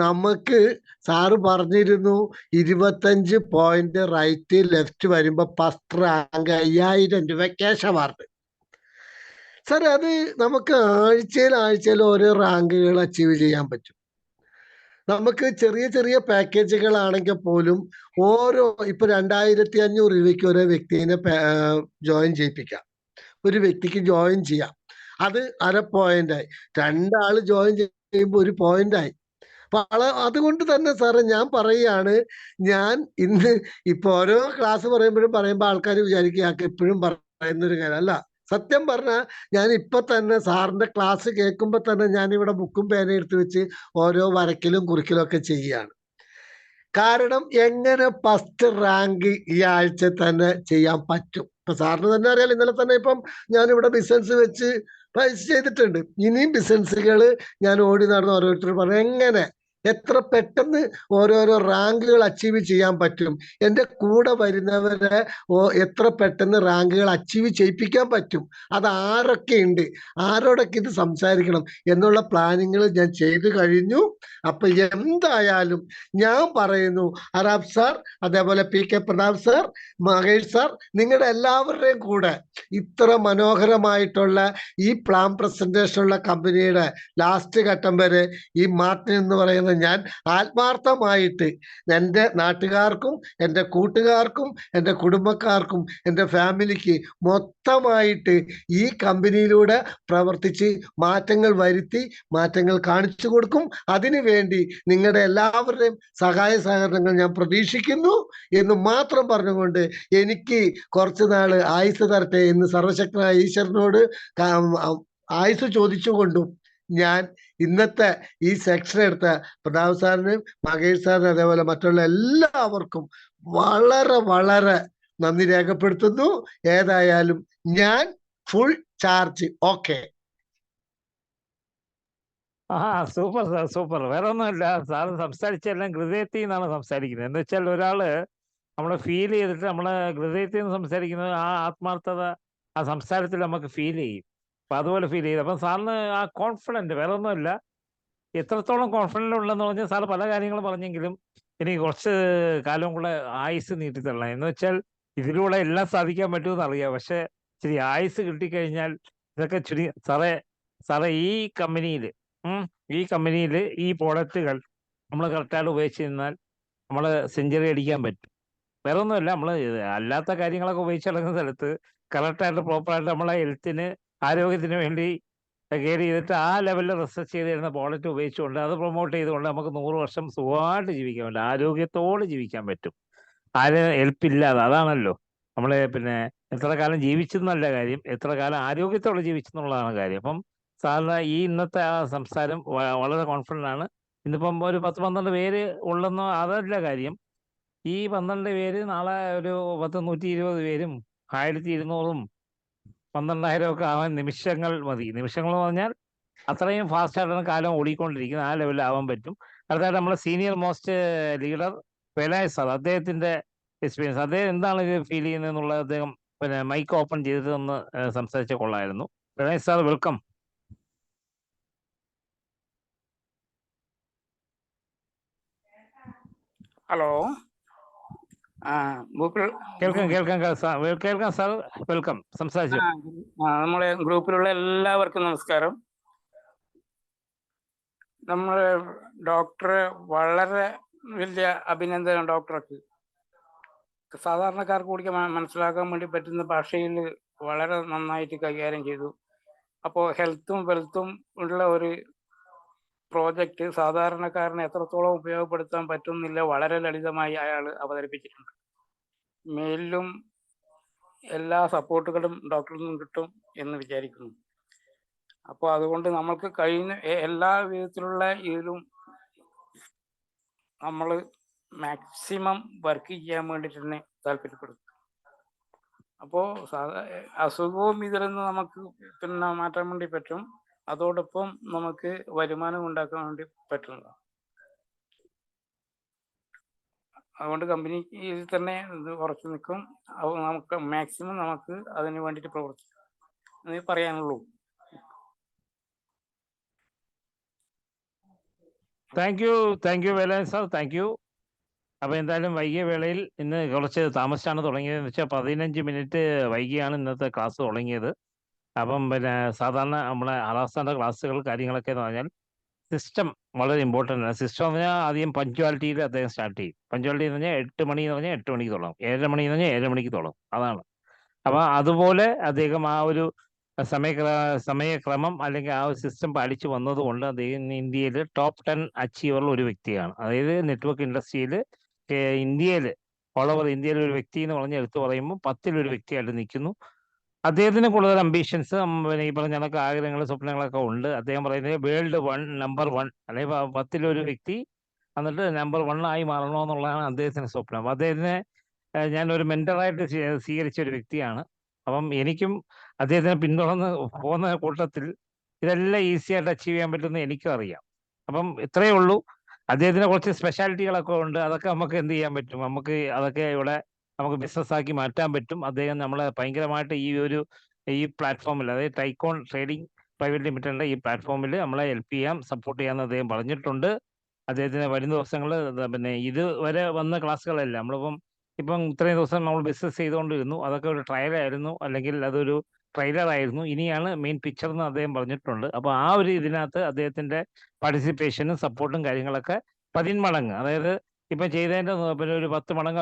നമുക്ക് സാറ് പറഞ്ഞിരുന്നു 25 പോയിന്റ് റൈറ്റ് ലെഫ്റ്റ് വരുമ്പോ ഫസ്റ്റ് റാങ്ക് 5000 രൂപ ക്യാഷ് അവാർഡ്. സാർ, അത് നമുക്ക് ആഴ്ചയിൽ ഓരോ റാങ്കുകൾ അച്ചീവ് ചെയ്യാൻ പറ്റും. നമുക്ക് ചെറിയ പാക്കേജുകളാണെങ്കിൽ പോലും ഇപ്പൊ 2500 രൂപയ്ക്ക് ഓരോ വ്യക്തിനെ ജോയിൻ ചെയ്യിപ്പിക്കാം. ഒരു വ്യക്തിക്ക് ജോയിൻ ചെയ്യാം. അത് 1/2 പോയിന്റായി. 2 ആള് ജോയിൻ ചെയ്യുമ്പോൾ 1 പോയിന്റായി. അതുകൊണ്ട് തന്നെ സാറ്, ഞാൻ പറയുകയാണ്, ഞാൻ ഇന്ന് ഇപ്പൊ ഓരോ ക്ലാസ് പറയുമ്പോൾ ആൾക്കാർ വിചാരിക്കുക എപ്പോഴും പറയുന്നൊരു കാര്യം അല്ല. സത്യം പറഞ്ഞാൽ ഞാൻ ഇപ്പൊ തന്നെ സാറിന്റെ ക്ലാസ് കേൾക്കുമ്പോ തന്നെ ഞാൻ ഇവിടെ ബുക്കും പേനയും എടുത്ത് വെച്ച് ഓരോ വരയ്ക്കലും കുറിക്കലും ഒക്കെ ചെയ്യുകയാണ്. കാരണം എങ്ങനെ ഫസ്റ്റ് റാങ്ക് ഈ ആഴ്ച തന്നെ ചെയ്യാൻ പറ്റും? ഇപ്പൊ സാറിന് തന്നെ അറിയാം, ഇന്നലെ തന്നെ ഇപ്പം ഞാനിവിടെ ബിസിനസ് വെച്ച് പൈസ ചെയ്തിട്ടുണ്ട്. ഇനിയും ബിസിനസ്സുകൾ ഞാൻ ഓടി നടന്ന് ഓരോരുത്തർ പറഞ്ഞു എങ്ങനെ എത്ര പെട്ടെന്ന് ഓരോരോ റാങ്കുകൾ അച്ചീവ് ചെയ്യാൻ പറ്റും, എൻ്റെ കൂടെ വരുന്നവരെ എത്ര പെട്ടെന്ന് റാങ്കുകൾ അച്ചീവ് ചെയ്യിപ്പിക്കാൻ പറ്റും, അത് ആരൊക്കെ ഉണ്ട്, ആരോടൊക്കെ ഇത് സംസാരിക്കണം എന്നുള്ള പ്ലാനിങ്ങൾ ഞാൻ ചെയ്തു കഴിഞ്ഞു. അപ്പൊ എന്തായാലും ഞാൻ പറയുന്നു, അറാബ് സാർ, അതേപോലെ PK Pratap sir, Mahesh sir, നിങ്ങളുടെ എല്ലാവരുടെയും കൂടെ ഇത്ര മനോഹരമായിട്ടുള്ള ഈ പ്ലാൻ പ്രസന്റേഷനുള്ള കമ്പനിയുടെ ലാസ്റ്റ് ഘട്ടം വരെ ഈ മാർട്ടിൻ എന്ന് പറയുന്ന ഞാൻ ആത്മാർത്ഥമായിട്ട് എൻ്റെ നാട്ടുകാർക്കും എൻ്റെ കൂട്ടുകാർക്കും എൻ്റെ കുടുംബക്കാർക്കും എൻ്റെ ഫാമിലിക്ക് മൊത്തമായിട്ട് ഈ കമ്പനിയിലൂടെ പ്രവർത്തിച്ച് മാറ്റങ്ങൾ വരുത്തി മാറ്റങ്ങൾ കാണിച്ചു കൊടുക്കും. അതിനുവേണ്ടി നിങ്ങളുടെ എല്ലാവരുടെയും സഹായ സഹകരണങ്ങൾ ഞാൻ പ്രതീക്ഷിക്കുന്നു എന്ന് മാത്രം പറഞ്ഞുകൊണ്ട് എനിക്ക് കുറച്ചു നാള് ആയുസ് തരട്ടെ എന്ന് സർവശക്തനായ ഈശ്വരനോട് ആയുസ് ചോദിച്ചുകൊണ്ടും ഞാൻ ഇന്നത്തെ ഈ സെക്ഷൻ എടുത്ത പ്രതാപ് സാറിനും മഹേഷ് സാറിനും അതേപോലെ മറ്റുള്ള എല്ലാവർക്കും വളരെ വളരെ നന്ദി രേഖപ്പെടുത്തുന്നു. ഏതായാലും ഞാൻ full charge. Okay. Super sir, super. വേറെ ഒന്നുമില്ല, സാറ് സംസാരിച്ചെല്ലാം ഹൃദയത്തിൽ നിന്നാണ് സംസാരിക്കുന്നത്. എന്ന് വെച്ചാൽ ഒരാള് നമ്മളെ ഫീൽ ചെയ്തിട്ട് നമ്മളെ ഹൃദയത്തിൽ നിന്ന് സംസാരിക്കുന്നത്, ആ ആത്മാർത്ഥത ആ സംസാരത്തിൽ നമുക്ക് ഫീൽ ചെയ്യും. അപ്പൊ അതുപോലെ ഫീൽ ചെയ്യും. അപ്പം സാറിന് ആ കോൺഫിഡൻറ്റ്, വേറെ ഒന്നുമില്ല, എത്രത്തോളം കോൺഫിഡൻ്റ് ഉള്ളതെന്ന് പറഞ്ഞാൽ സാറ് പല കാര്യങ്ങളും പറഞ്ഞെങ്കിലും എനിക്ക് കുറച്ച് കാലം കൂടെ ആയുസ് നീട്ടിത്തരണം. എന്ന് വെച്ചാൽ ഇതിലൂടെ എല്ലാം സാധിക്കാൻ പറ്റുമെന്ന് അറിയാം, പക്ഷെ ഇച്ചിരി ആയുസ് കിട്ടിക്കഴിഞ്ഞാൽ ഇതൊക്കെ സാറേ ഈ കമ്പനിയിൽ ഈ പ്രോഡക്റ്റുകൾ നമ്മൾ കറക്റ്റായിട്ട് ഉപയോഗിച്ച് കഴിഞ്ഞാൽ നമ്മൾ സെഞ്ചുറി അടിക്കാൻ പറ്റും. വേറെ ഒന്നുമില്ല, നമ്മൾ അല്ലാത്ത കാര്യങ്ങളൊക്കെ ഉപയോഗിച്ച് നടക്കുന്ന സ്ഥലത്ത് കറക്റ്റായിട്ട് പ്രോപ്പറായിട്ട് നമ്മളെ ഹെൽത്തിന്, ആരോഗ്യത്തിന് വേണ്ടി കെയർ ചെയ്തിട്ട് ആ ലെവലിൽ റിസർച്ച് ചെയ്ത് തരുന്ന പ്രോഡക്റ്റ് ഉപയോഗിച്ചുകൊണ്ട് അത് പ്രൊമോട്ട് ചെയ്തുകൊണ്ട് നമുക്ക് 100 വർഷം സുഖമായിട്ട് ജീവിക്കാൻ പറ്റും, ആരോഗ്യത്തോടെ ജീവിക്കാൻ പറ്റും, ആരും ഹെൽപ്പില്ലാതെ. അതാണല്ലോ നമ്മൾ പിന്നെ എത്ര കാലം ജീവിച്ചെന്നല്ല കാര്യം, എത്ര കാലം ആരോഗ്യത്തോടെ ജീവിച്ചെന്നുള്ളതാണ് കാര്യം. അപ്പം സാറിന് ഈ ഇന്നത്തെ ആ സംസാരം വളരെ കോൺഫിഡൻ്റ് ആണ്. ഇന്നിപ്പം ഒരു 10-12 പേര് ഉള്ളെന്നോ അതല്ല കാര്യം. ഈ 12 പേര് നാളെ ഒരു 120 പേരും 1200 12,000 ഒക്കെ ആവാൻ നിമിഷങ്ങൾ മതി. നിമിഷങ്ങൾ എന്ന് പറഞ്ഞാൽ അത്രയും ഫാസ്റ്റായിട്ടാണ് കാലം ഓടിക്കൊണ്ടിരിക്കുന്നത്. ആ ലെവലിൽ ആവാൻ പറ്റും. അടുത്തായിട്ട് നമ്മളെ സീനിയർ മോസ്റ്റ് ലീഡർ വേലായുധ് സാർ, അദ്ദേഹത്തിന്റെ എക്സ്പീരിയൻസ്, അദ്ദേഹം എന്താണ് ഇത് ഫീൽ ചെയ്യുന്നത് എന്നുള്ളത് അദ്ദേഹം പിന്നെ മൈക്ക് ഓപ്പൺ ചെയ്തിട്ട് ഒന്ന് സംസാരിച്ച കൊള്ളായിരുന്നു. വേലായുധ് സാർ, വെൽക്കം. ഹലോ. കേൾക്കാം സാർ, വെൽക്കം, സംസാരിച്ചു. നമ്മളെ ഗ്രൂപ്പിലുള്ള എല്ലാവർക്കും നമസ്കാരം. നമ്മളെ ഡോക്ടറെ വളരെ വലിയ അഭിനന്ദനം. ഡോക്ടർക്ക് സാധാരണക്കാർക്ക് കൂടി മനസ്സിലാക്കാൻ വേണ്ടി പറ്റുന്ന ഭാഷയിൽ വളരെ നന്നായിട്ട് കൈകാര്യം ചെയ്തു. അപ്പോൾ ഹെൽത്തും വെൽത്തും ഉള്ള ഒരു പ്രോജക്റ്റ് സാധാരണക്കാരനെ എത്രത്തോളം ഉപയോഗപ്പെടുത്താൻ പറ്റുന്നില്ല, വളരെ ലളിതമായി അയാൾ അവതരിപ്പിച്ചിട്ടുണ്ട്. മേലിലും എല്ലാ സപ്പോർട്ടുകളും ഡോക്ടറിൽ നിന്നും കിട്ടും എന്ന് വിചാരിക്കുന്നു. അപ്പോൾ അതുകൊണ്ട് നമ്മൾക്ക് കഴിയുന്ന എല്ലാ വിധത്തിലുള്ള ഇതിലും നമ്മൾ മാക്സിമം വർക്ക് ചെയ്യാൻ വേണ്ടിയിട്ട് തന്നെ താല്പര്യപ്പെടും. അപ്പോൾ അസുഖവും ഇതിൽ നിന്ന് നമുക്ക് പിന്നെ മാറ്റാൻ വേണ്ടി പറ്റും, അതോടൊപ്പം നമുക്ക് വരുമാനം ഉണ്ടാക്കാൻ വേണ്ടി പറ്റുന്നതാണ്. അതുകൊണ്ട് കമ്പനിയിൽ തന്നെ ഇത് ഉറച്ചു നിൽക്കും. നമുക്ക് മാക്സിമം നമുക്ക് അതിന് വേണ്ടിയിട്ട് പ്രവർത്തിക്കാം എന്നേ പറയാനുള്ളൂ. Thank you Velayudh sir, thank you. അപ്പോൾ എന്തായാലും വൈകിയ വേളയിൽ ഇന്ന് കുറച്ച് താമസിച്ചാണ് തുടങ്ങിയതെന്ന് വെച്ചാൽ 15 മിനിറ്റ് വൈകിയാണ് ഇന്നത്തെ ക്ലാസ് തുടങ്ങിയത്. അപ്പം പിന്നെ സാധാരണ നമ്മളെ ആറാസ്ഥാൻ്റെ ക്ലാസ്സുകൾ കാര്യങ്ങളൊക്കെ എന്ന് പറഞ്ഞാൽ സിസ്റ്റം വളരെ ഇമ്പോർട്ടൻ്റ് ആണ്. സിസ്റ്റം എന്ന് പറഞ്ഞാൽ ആദ്യം പഞ്ച്വാലിറ്റിയിൽ അദ്ദേഹം സ്റ്റാർട്ട് ചെയ്യും. പഞ്ച്വാലിറ്റി എന്ന് പറഞ്ഞാൽ 8 മണി എന്ന് പറഞ്ഞാൽ 8 മണിക്ക് തുടങ്ങും, 7:30 മണി എന്ന് പറഞ്ഞാൽ 7 മണിക്ക് തുടങ്ങും. അതാണ്. അപ്പോൾ അതുപോലെ അദ്ദേഹം ആ ഒരു സമയക്രമം അല്ലെങ്കിൽ ആ ഒരു സിസ്റ്റം പാലിച്ചു വന്നതുകൊണ്ട് അദ്ദേഹം ഇന്ത്യയിൽ ടോപ്പ് 10 അച്ചീവറിൽ ഒരു വ്യക്തിയാണ്. അതായത് നെറ്റ്വർക്ക് ഇൻഡസ്ട്രിയിൽ ഇന്ത്യയിൽ, ഓൾ ഓവർ ഇന്ത്യയിൽ ഒരു വ്യക്തി എന്ന് പറഞ്ഞ് എടുത്തു പറയുമ്പോൾ 10ൽ ഒരു വ്യക്തിയായിട്ട് നിൽക്കുന്നു. അദ്ദേഹത്തിന് കൂടുതൽ അംബീഷൻസ്, ഈ പറഞ്ഞ കണക്ക് ആഗ്രഹങ്ങൾ, സ്വപ്നങ്ങളൊക്കെ ഉണ്ട്. അദ്ദേഹം പറയുന്നത് വേൾഡ് നമ്പർ 1 അല്ലെങ്കിൽ 10ൽ ഒരു വ്യക്തി എന്നിട്ട് നമ്പർ 1 ആയി മാറണമെന്നുള്ളതാണ് അദ്ദേഹത്തിന്റെ സ്വപ്നം. അപ്പം അദ്ദേഹത്തിനെ ഞാൻ ഒരു മെന്ററായിട്ട് സ്വീകരിച്ച ഒരു വ്യക്തിയാണ്. അപ്പം എനിക്കും അദ്ദേഹത്തിനെ പിന്തുടർന്ന് പോകുന്ന കൂട്ടത്തിൽ ഇതെല്ലാം ഈസി ആയിട്ട് അച്ചീവ് ചെയ്യാൻ പറ്റുമെന്ന് എനിക്കും അറിയാം. അപ്പം ഇത്രയേ ഉള്ളൂ. അദ്ദേഹത്തിന് കുറച്ച് സ്പെഷ്യാലിറ്റികളൊക്കെ ഉണ്ട്, അതൊക്കെ നമുക്ക് എന്ത് ചെയ്യാൻ പറ്റും, നമുക്ക് അതൊക്കെ ഇവിടെ നമുക്ക് ബിസിനസ്സാക്കി മാറ്റാൻ പറ്റും. അദ്ദേഹം നമ്മളെ ഭയങ്കരമായിട്ട് ഈ പ്ലാറ്റ്ഫോമിൽ, അതായത് ടൈക്കോൺ ട്രേഡിംഗ് പ്രൈവറ്റ് ലിമിറ്റഡിൻ്റെ ഈ പ്ലാറ്റ്ഫോമിൽ നമ്മളെ ഹെൽപ്പ് ചെയ്യാം, സപ്പോർട്ട് ചെയ്യാമെന്ന് അദ്ദേഹം പറഞ്ഞിട്ടുണ്ട്. അദ്ദേഹത്തിന് വരുന്ന ദിവസങ്ങൾ പിന്നെ ഇതുവരെ വന്ന ക്ലാസ്സുകളല്ല, ഇപ്പം ഇത്രയും ദിവസം നമ്മൾ ബിസിനസ് ചെയ്തുകൊണ്ടിരുന്നു, അതൊക്കെ ഒരു ട്രയലായിരുന്നു, അല്ലെങ്കിൽ അതൊരു ട്രെയിലറായിരുന്നു, ഇനിയാണ് മെയിൻ പിക്ചർ എന്ന് അദ്ദേഹം പറഞ്ഞിട്ടുണ്ട്. അപ്പോൾ ആ ഒരു ഇതിനകത്ത് അദ്ദേഹത്തിൻ്റെ പാർട്ടിസിപ്പേഷനും സപ്പോർട്ടും കാര്യങ്ങളൊക്കെ 10 മടങ്ങ്, അതായത് ഇപ്പം ചെയ്തതിൻ്റെ പിന്നെ ഒരു 10 മടങ്ങ്